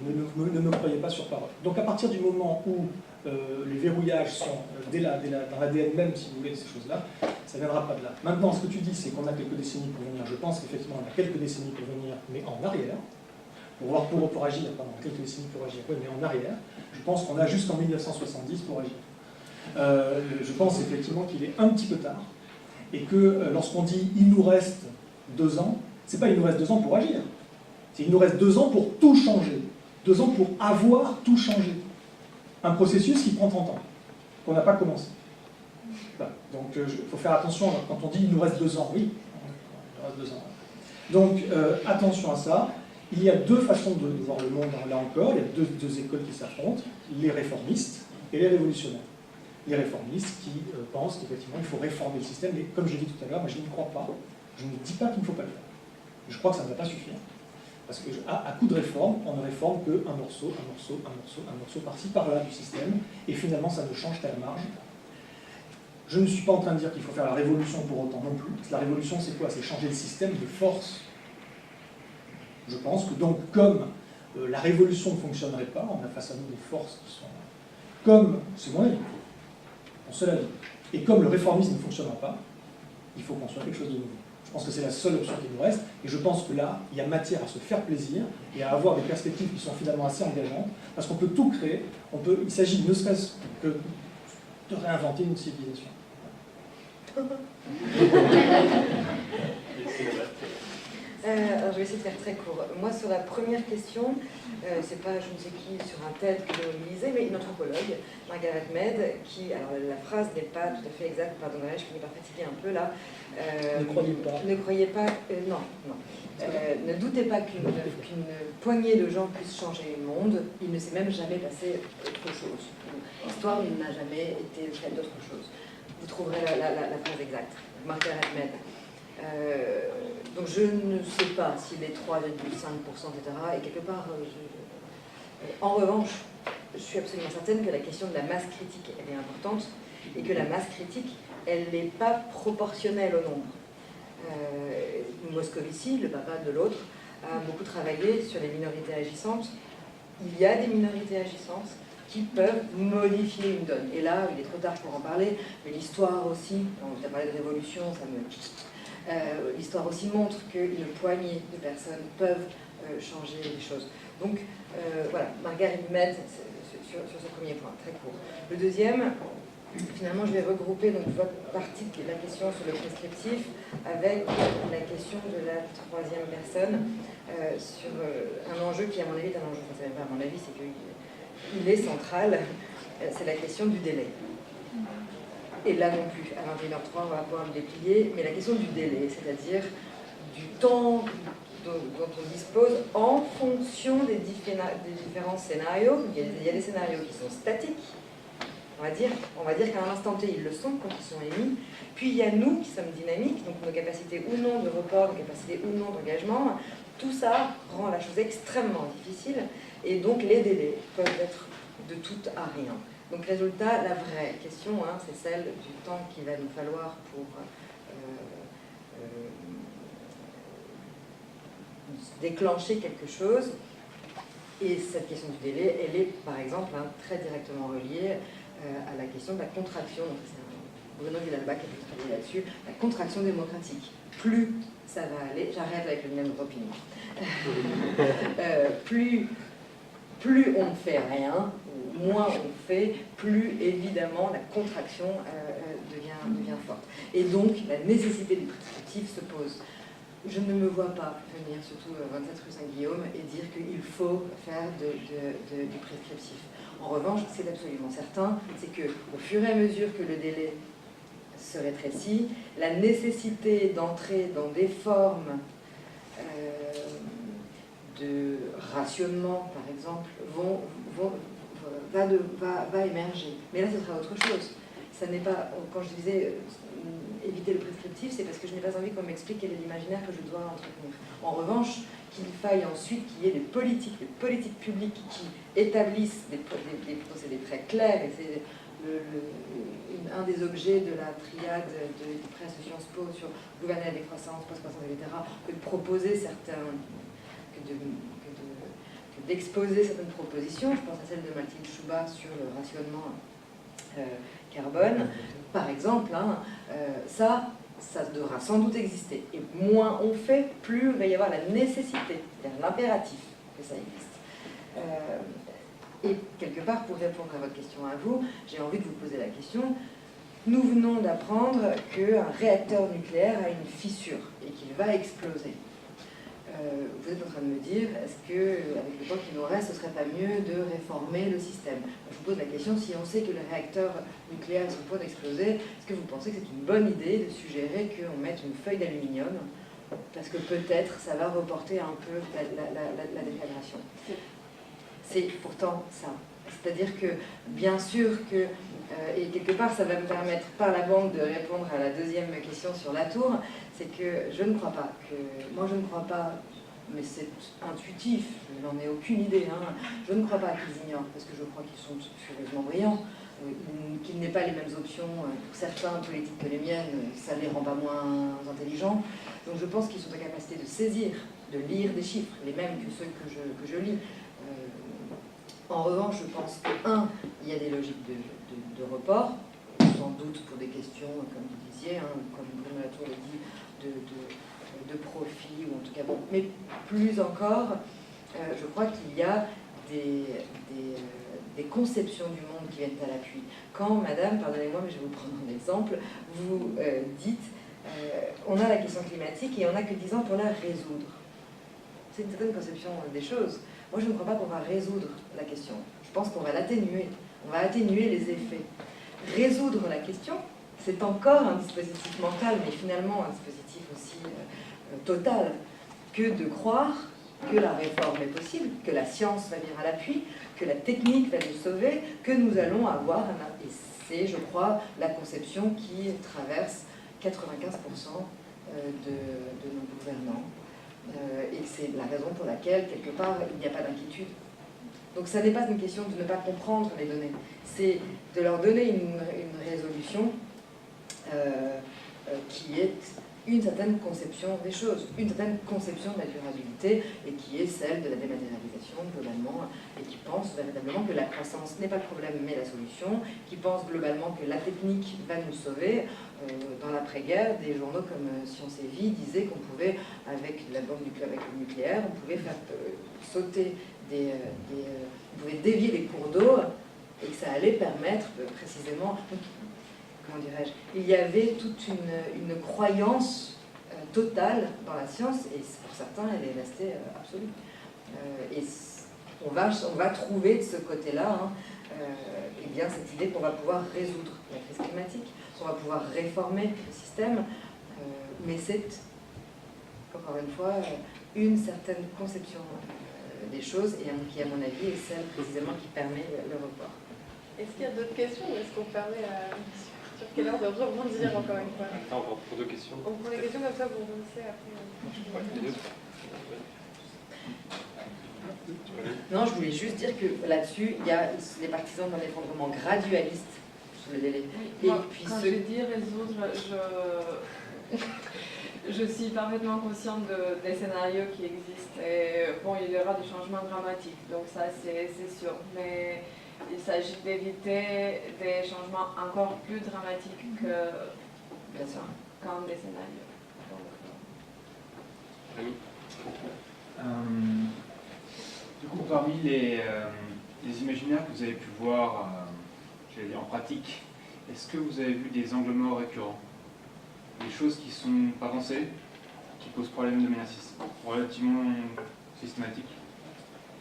ne me croyez pas sur parole. Donc à partir du moment où les verrouillages sont dans l'ADN même, si vous voulez, de ces choses-là, ça ne viendra pas de là. Maintenant, ce que tu dis, c'est qu'on a quelques décennies pour venir. Je pense qu'effectivement, on a quelques décennies pour venir, mais en arrière. Pour agir, pardon, quelques décennies pour agir, oui, mais en arrière. Je pense qu'on a jusqu'en 1970 pour agir. Je pense effectivement qu'il est un petit peu tard, et que lorsqu'on dit « il nous reste 2 ans », c'est pas « il nous reste 2 ans pour agir », c'est « il nous reste 2 ans pour tout changer », 2 ans pour avoir tout changé. Un processus qui prend 30 ans, qu'on n'a pas commencé. Voilà. Donc il faut faire attention quand on dit « il nous reste 2 ans », oui, il nous reste 2 ans. Donc attention à ça. Il y a 2 façons de voir le monde, là encore, il y a deux écoles qui s'affrontent, les réformistes et les révolutionnaires. Les réformistes qui pensent qu'effectivement il faut réformer le système, mais comme je l'ai dit tout à l'heure, moi je n'y crois pas. Je ne dis pas qu'il ne faut pas le faire. Je crois que ça ne va pas suffire. Parce qu'à coup de réforme, on ne réforme qu'un morceau, un morceau par-ci, par-là du système, et finalement ça ne change qu'à la marge. Je ne suis pas en train de dire qu'il faut faire la révolution pour autant non plus. Parce que la révolution c'est quoi? C'est changer le système de force. Je pense que donc, comme la révolution ne fonctionnerait pas, on a face à nous des forces qui sont... Comme, c'est mon avis, on se l'a dit, et comme le réformisme ne fonctionnera pas, il faut construire quelque chose de nouveau. Je pense que c'est la seule option qui nous reste, et je pense que là, il y a matière à se faire plaisir, et à avoir des perspectives qui sont finalement assez engageantes, parce qu'on peut tout créer, il s'agit ne serait-ce que de réinventer une civilisation. Alors je vais essayer de faire très court. Moi, sur la première question, c'est pas je ne sais qui sur un TED que j'ai mobilisé, mais une anthropologue, Margaret Mead, qui, alors la phrase n'est pas tout à fait exacte, pardonnez, je finis par fatiguer un peu là. Ne croyez pas. Ne croyez pas, non. Ne doutez pas qu'une poignée de gens puisse changer le monde. Il ne s'est même jamais passé autre chose. L'histoire n'a jamais été faite d'autre chose. Vous trouverez la phrase exacte. Margaret Mead. Donc je ne sais pas s'il est 3,5%, etc. Et quelque part, en revanche, je suis absolument certaine que la question de la masse critique, elle est importante, et que la masse critique, elle n'est pas proportionnelle au nombre. Moscovici, le papa de l'autre, a beaucoup travaillé sur les minorités agissantes. Il y a des minorités agissantes qui peuvent modifier une donne. Et là, il est trop tard pour en parler, mais l'histoire aussi, quand vous avez parlé de révolution, ça me... L'histoire aussi montre qu'une poignée de personnes peuvent changer les choses. Donc voilà, Margaret Mead sur ce premier point, très court. Le deuxième, finalement, je vais regrouper donc votre partie de la question sur le prescriptif avec la question de la troisième personne sur un enjeu qui, à mon avis, est un enjeu, enfin, c'est même pas à mon avis, c'est qu'il est central, c'est la question du délai. Et là non plus, à 21h03, on va pouvoir le déplier, mais la question du délai, c'est-à-dire du temps dont on dispose en fonction des différents scénarios. Il y a des scénarios qui sont statiques, on va dire qu'à un instant T, ils le sont quand ils sont émis. Puis il y a nous qui sommes dynamiques, donc nos capacités ou non de report, nos capacités ou non d'engagement. Tout ça rend la chose extrêmement difficile, et donc les délais peuvent être de tout à rien. Donc résultat, la vraie question, c'est celle du temps qu'il va nous falloir pour déclencher quelque chose. Et cette question du délai, elle est par exemple très directement reliée à la question de la contraction. Donc c'est Bruno Villalba qui a pu travailler là-dessus. La contraction démocratique. Plus ça va aller, j'arrête avec le même opinion. Plus on ne fait rien, moins on fait, plus évidemment la contraction devient forte. Et donc la nécessité du prescriptif se pose. Je ne me vois pas venir, surtout 27 rue Saint-Guillaume, et dire qu'il faut faire du prescriptif. En revanche, c'est absolument certain, c'est qu'au fur et à mesure que le délai se rétrécit, la nécessité d'entrer dans des formes de rationnement, par exemple, va émerger. Mais là, ce sera autre chose. Ça n'est pas, quand je disais éviter le prescriptif, c'est parce que je n'ai pas envie qu'on m'explique quel est l'imaginaire que je dois entretenir. En revanche, qu'il faille ensuite qu'il y ait des politiques publiques qui établissent des procédés très clairs, et c'est un des objets de la triade du presse de Sciences Po sur gouverner la décroissance, post-croissance, etc., que de proposer d'exposer certaines propositions. Je pense à celle de Mathilde Chouba sur le rationnement carbone, par exemple. Ça devra sans doute exister. Et moins on fait, plus il va y avoir la nécessité, c'est-à-dire l'impératif que ça existe. Et quelque part, pour répondre à votre question à vous, j'ai envie de vous poser la question. Nous venons d'apprendre qu'un réacteur nucléaire a une fissure et qu'il va exploser. Vous êtes en train de me dire, est-ce qu'avec le temps qui nous reste, ce ne serait pas mieux de réformer le système? Je vous pose la question, si on sait que le réacteur nucléaire est sur le point d'exploser, est-ce que vous pensez que c'est une bonne idée de suggérer qu'on mette une feuille d'aluminium? Parce que peut-être ça va reporter un peu la déflagration. C'est pourtant ça. C'est-à-dire que, bien sûr que, et quelque part ça va me permettre par la bande de répondre à la deuxième question sur la tour, c'est que je ne crois pas moi je ne crois pas, mais c'est intuitif, je n'en ai aucune idée, je ne crois pas qu'ils ignorent, parce que je crois qu'ils sont furieusement brillants, qu'ils n'aient pas les mêmes options pour certains politiques que les miennes, ça ne les rend pas moins intelligents. Donc je pense qu'ils sont en capacité de saisir, de lire des chiffres, les mêmes que ceux que je lis. En revanche, je pense que, il y a des logiques de report, sans doute pour des questions, comme vous disiez, comme Bruno Latour l'a dit, de profit, ou en tout cas, bon, mais plus encore, je crois qu'il y a des conceptions du monde qui viennent à l'appui. Quand, madame, pardonnez-moi, mais je vais vous prendre un exemple, vous dites, on a la question climatique et on n'a que 10 ans pour la résoudre. C'est une certaine conception des choses. Moi, je ne crois pas qu'on va résoudre la question. Je pense qu'on va l'atténuer. On va atténuer les effets. Résoudre la question, c'est encore un dispositif mental, mais finalement un dispositif aussi total, que de croire que la réforme est possible, que la science va venir à l'appui, que la technique va nous sauver, que nous allons avoir et c'est, je crois, la conception qui traverse 95% de nos gouvernants. Et c'est la raison pour laquelle, quelque part, il n'y a pas d'inquiétude. Donc ça n'est pas une question de ne pas comprendre les données, c'est de leur donner une résolution qui est une certaine conception des choses, une certaine conception de la durabilité, et qui est celle de la dématérialisation globalement, et qui pense véritablement que la croissance n'est pas le problème mais la solution, qui pense globalement que la technique va nous sauver. Dans l'après-guerre, des journaux comme Science et Vie disaient qu'on pouvait, avec la bombe avec le nucléaire, on pouvait faire sauter on pouvait dévier les cours d'eau, et que ça allait permettre précisément, comment dirais-je, il y avait toute une croyance totale dans la science, et pour certains, elle est restée absolue. Et on va trouver de ce côté-là eh bien, cette idée qu'on va pouvoir résoudre la crise climatique, qu'on va pouvoir réformer le système, mais c'est, encore une fois, une certaine conception des choses, et qui, à mon avis, est celle précisément qui permet le report. Est-ce qu'il y a d'autres questions, ou est-ce qu'on permet sur quelle heure de rebondir encore une fois? Encore pour 2 questions. On prend les questions comme ça, vous rebondissez après. Les deux. Non, je voulais juste dire que là-dessus, il y a les partisans d'un effondrement gradualiste sur le délai. Et Moi, puis quand je dis résoudre, je suis parfaitement consciente des scénarios qui existent. Et bon, il y aura des changements dramatiques, donc ça c'est sûr. Mais il s'agit d'éviter des changements encore plus dramatiques comme des scénarios. Du coup, parmi les imaginaires que vous avez pu voir j'allais dire en pratique, est-ce que vous avez vu des angles morts récurrents? Des choses qui sont pas pensées, qui posent problème de manière relativement systématique?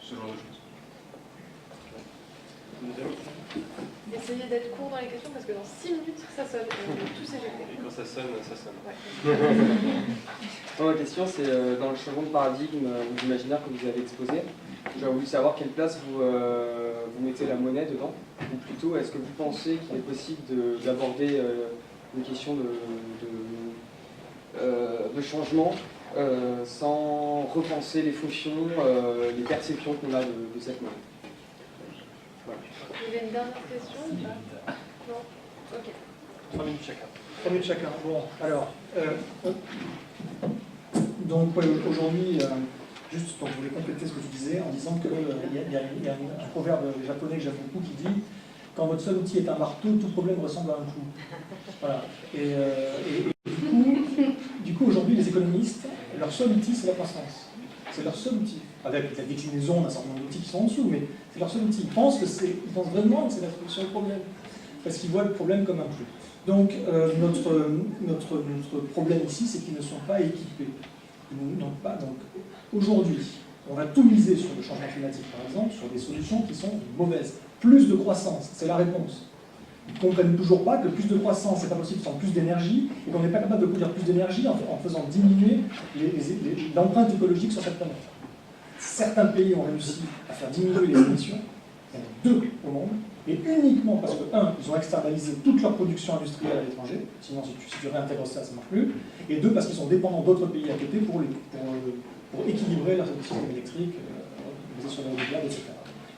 Ce genre de choses. Essayez d'être court dans les questions parce que dans 6 minutes, ça sonne et on est tous éjectés. Et quand ça sonne, ça sonne. Ouais. Ma question, c'est dans le changement de paradigme ou d'imaginaire que vous avez exposé. J'aurais voulu savoir quelle place vous mettez la monnaie dedans, ou plutôt, est-ce que vous pensez qu'il est possible d'aborder une question de changement sans repenser les fonctions, les perceptions qu'on a de cette monnaie? Voilà. Vous avez une dernière question ou pas? Non. Ok. 3 minutes chacun. 3 minutes chacun. Bon, alors, donc ouais, aujourd'hui, juste donc, je voulais compléter ce que tu disais en disant qu'il y a un proverbe japonais que j'aime beaucoup qui dit « Quand votre seul outil est un marteau, tout problème ressemble à un clou ». Voilà. Et du coup aujourd'hui, les économistes, leur seul outil, c'est la croissance. C'est leur seul outil. Avec la déclinaison d'un certain nombre d'outils qui sont en dessous, mais c'est leur seul outil. Ils pensent vraiment que c'est la solution au problème. Parce qu'ils voient le problème comme un clou. Donc notre problème ici, c'est qu'ils ne sont pas équipés. Donc aujourd'hui, on va tout miser sur le changement climatique, par exemple, sur des solutions qui sont mauvaises. Plus de croissance, c'est la réponse. Ils ne comprennent toujours pas que plus de croissance, c'est pas possible sans plus d'énergie, et qu'on n'est pas capable de produire plus d'énergie en faisant diminuer l'empreinte écologique sur cette planète. Certains pays ont réussi à faire diminuer les émissions, il y en a 2 au monde, et uniquement parce que, 1, ils ont externalisé toute leur production industrielle à l'étranger, sinon si tu réintègres ça, ça ne marche plus, et 2, parce qu'ils sont dépendants d'autres pays à côté pour équilibrer leur système électrique, basé sur les renouvelables, etc.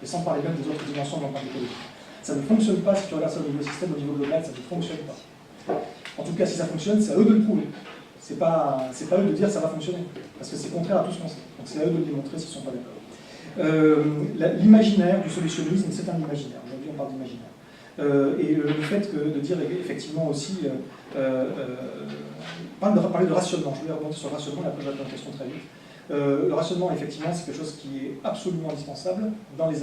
Et sans parler même des autres dimensions de l'empreinte écologique. Ça ne fonctionne pas si tu regardes ça au niveau système, au niveau global, ça ne fonctionne pas. En tout cas, si ça fonctionne, c'est à eux de le prouver. C'est pas à eux de dire ça va fonctionner, parce que c'est contraire à tout ce qu'on sait. Donc c'est à eux de le démontrer s'ils ne sont pas d'accord. L'imaginaire du solutionnisme, c'est un imaginaire. Aujourd'hui, on parle d'imaginaire. Et le fait de dire effectivement aussi, parler de rationnement, je voulais rebondir sur le rationnement, et après je vais répondre à une question très vite. Le rationnement, effectivement, c'est quelque chose qui est absolument indispensable dans les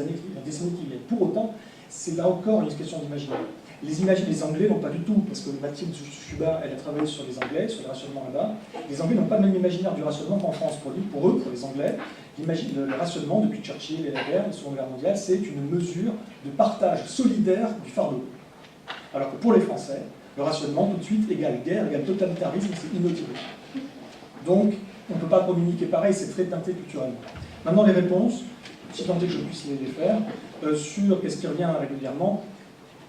décennies qui viennent. Pour autant, c'est là encore une question d'imaginaire. Les Anglais n'ont pas du tout, parce que Mathilde Schuba, elle a travaillé sur les Anglais, sur le rationnement là-bas. Les Anglais n'ont pas le même imaginaire du rationnement qu'en France. Pour eux, pour les Anglais, le rationnement, depuis Churchill et la guerre, la Seconde Guerre mondiale, c'est une mesure de partage solidaire du fardeau. Alors que pour les Français, le rationnement, tout de suite, égale guerre, égale totalitarisme, c'est inaudible. Donc, on ne peut pas communiquer pareil, c'est très teinté culturellement. Maintenant, les réponses, si tant est que je puisse les faire, sur qu'est-ce qui revient régulièrement,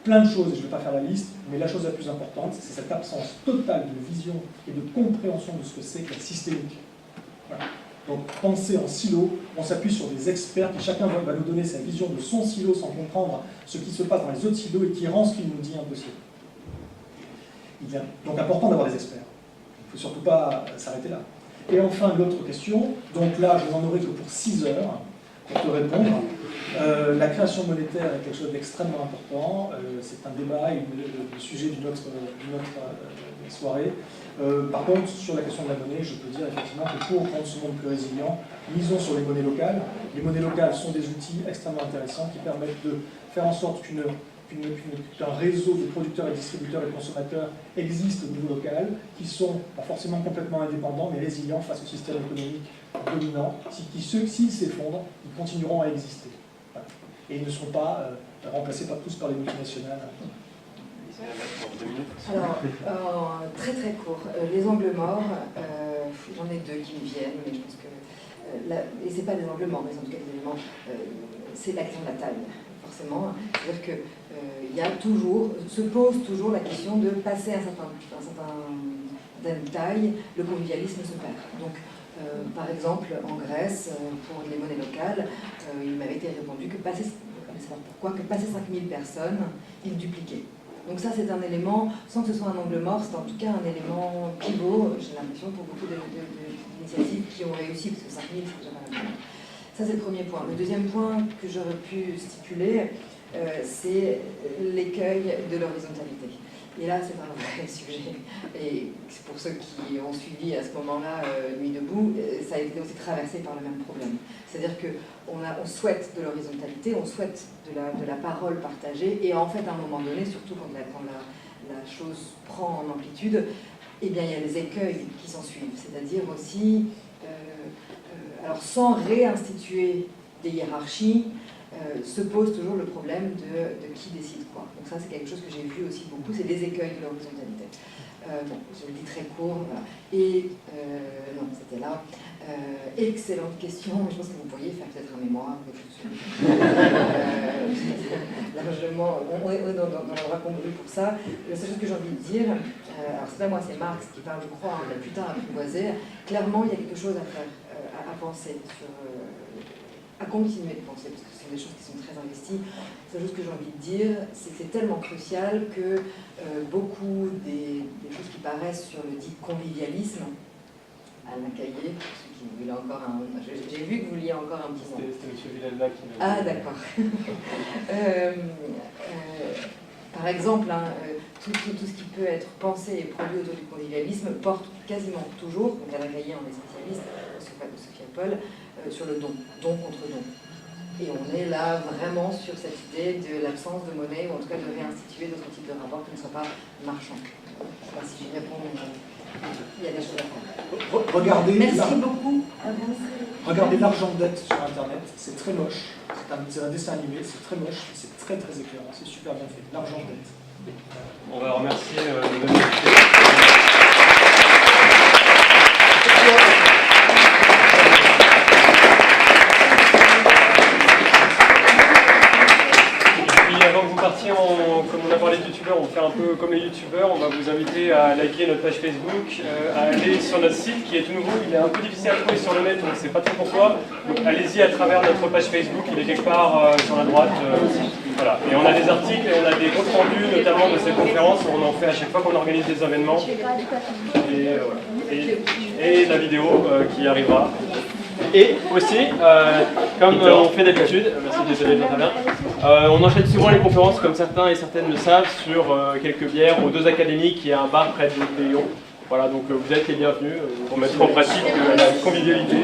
plein de choses, et je ne vais pas faire la liste, mais la chose la plus importante, c'est cette absence totale de vision et de compréhension de ce que c'est que la systémique. Voilà. Donc, penser en silo, on s'appuie sur des experts qui chacun va nous donner sa vision de son silo sans comprendre ce qui se passe dans les autres silos et qui rend ce qu'il nous dit impossible. Il est donc important d'avoir des experts. Il faut surtout pas s'arrêter là. Et enfin, l'autre question, donc là, je n'en aurai que pour 6 heures pour te répondre. La création monétaire est quelque chose d'extrêmement important. C'est un débat et le sujet d'une autre soirée. Par contre, sur la question de la monnaie, je peux dire effectivement que pour rendre ce monde plus résilient, misons sur les monnaies locales. Les monnaies locales sont des outils extrêmement intéressants qui permettent de faire en sorte qu'un réseau de producteurs et distributeurs et consommateurs existe au niveau local, qui sont pas forcément complètement indépendants, mais résilients face au système économique dominant. S'ils s'effondrent, ils continueront à exister. Voilà. Et ils ne seront pas remplacés tous par les multinationales. Alors, très très court. Les angles morts, j'en ai 2 qui me viennent, mais je pense que... et c'est pas des angles morts, mais en tout cas des éléments... c'est la question de la taille, forcément. C'est-à-dire que il y a toujours, se pose toujours la question de passer à un certain taille, le convivialisme se perd. Donc, par exemple, en Grèce, pour les monnaies locales, il m'avait été répondu que passer, je ne sais pas pourquoi, que passer 5000 personnes, ils dupliquaient. Donc ça, c'est un élément, sans que ce soit un angle mort, c'est en tout cas un élément pivot, j'ai l'impression, pour beaucoup d'initiatives qui ont réussi, parce que 5000, c'est déjà pas mal. Ça, c'est le premier point. Le deuxième point que j'aurais pu stipuler, c'est l'écueil de l'horizontalité. Et là, c'est un vrai sujet. Et pour ceux qui ont suivi à ce moment-là Nuit debout, ça a été aussi traversé par le même problème. C'est-à-dire qu'on souhaite de l'horizontalité, on souhaite de la parole partagée, et en fait, à un moment donné, surtout quand la chose prend en amplitude, eh bien, il y a les écueils qui s'en suivent. C'est-à-dire aussi, alors sans réinstituer des hiérarchies, se pose toujours le problème de qui décide quoi. Donc ça, c'est quelque chose que j'ai vu aussi beaucoup, c'est les écueils de l'horizontalité. Bon, je le dis très court. Voilà. Et non, c'était là. Excellente question. Je pense que vous pourriez faire peut-être un mémoire. Largement, on est dans l'endroit convenu pour ça. La seule chose que j'ai envie de dire, alors c'est pas moi, c'est Marx qui parle, je crois, hein, plus tard apprivoisé. Clairement, il y a quelque chose à faire, à penser sur. À continuer de penser, parce que ce sont des choses qui sont très investies. La seule chose que j'ai envie de dire, c'est que c'est tellement crucial que beaucoup des choses qui paraissent sur le dit convivialisme, Alain Caillé, pour ceux qui voulaient encore un... J'ai vu que vous vouliez encore un petit mot. C'était M. Villalba qui m'a dit. Ah, d'accord. Par exemple, hein, tout ce qui peut être pensé et produit autour du convivialisme porte quasiment toujours, donc Alain Caillé en est spécialiste, Sophia Paul, sur le don contre don. Et on est là vraiment sur cette idée de l'absence de monnaie, ou en tout cas de réinstituer d'autres types de rapports qui ne soient pas marchands. Je ne sais pas si je réponds, mais il y a des choses à faire. Merci beaucoup. Regardez l'argent de dette sur Internet, c'est très moche. C'est un dessin animé, c'est très moche, c'est très très éclairant, c'est super bien fait. L'argent de dette. On va remercier nos invités. Comme on a parlé de youtubeurs, on fait un peu comme les youtubeurs, on va vous inviter à liker notre page Facebook, à aller sur notre site qui est tout nouveau, il est un peu difficile à trouver sur le net, on ne sait pas trop pourquoi, donc allez-y à travers notre page Facebook, il est quelque part sur la droite, voilà. Et on a des articles et on a des comptes rendus notamment de ces conférences, on en fait à chaque fois qu'on organise des événements, et la vidéo qui arrivera. Et aussi, comme on fait d'habitude, merci désolé, très bien, on enchaîne souvent les conférences, comme certains et certaines le savent, sur quelques bières aux 2 académies, qui est un bar près de Lyon. Voilà, donc vous êtes les bienvenus pour mettre en pratique la convivialité.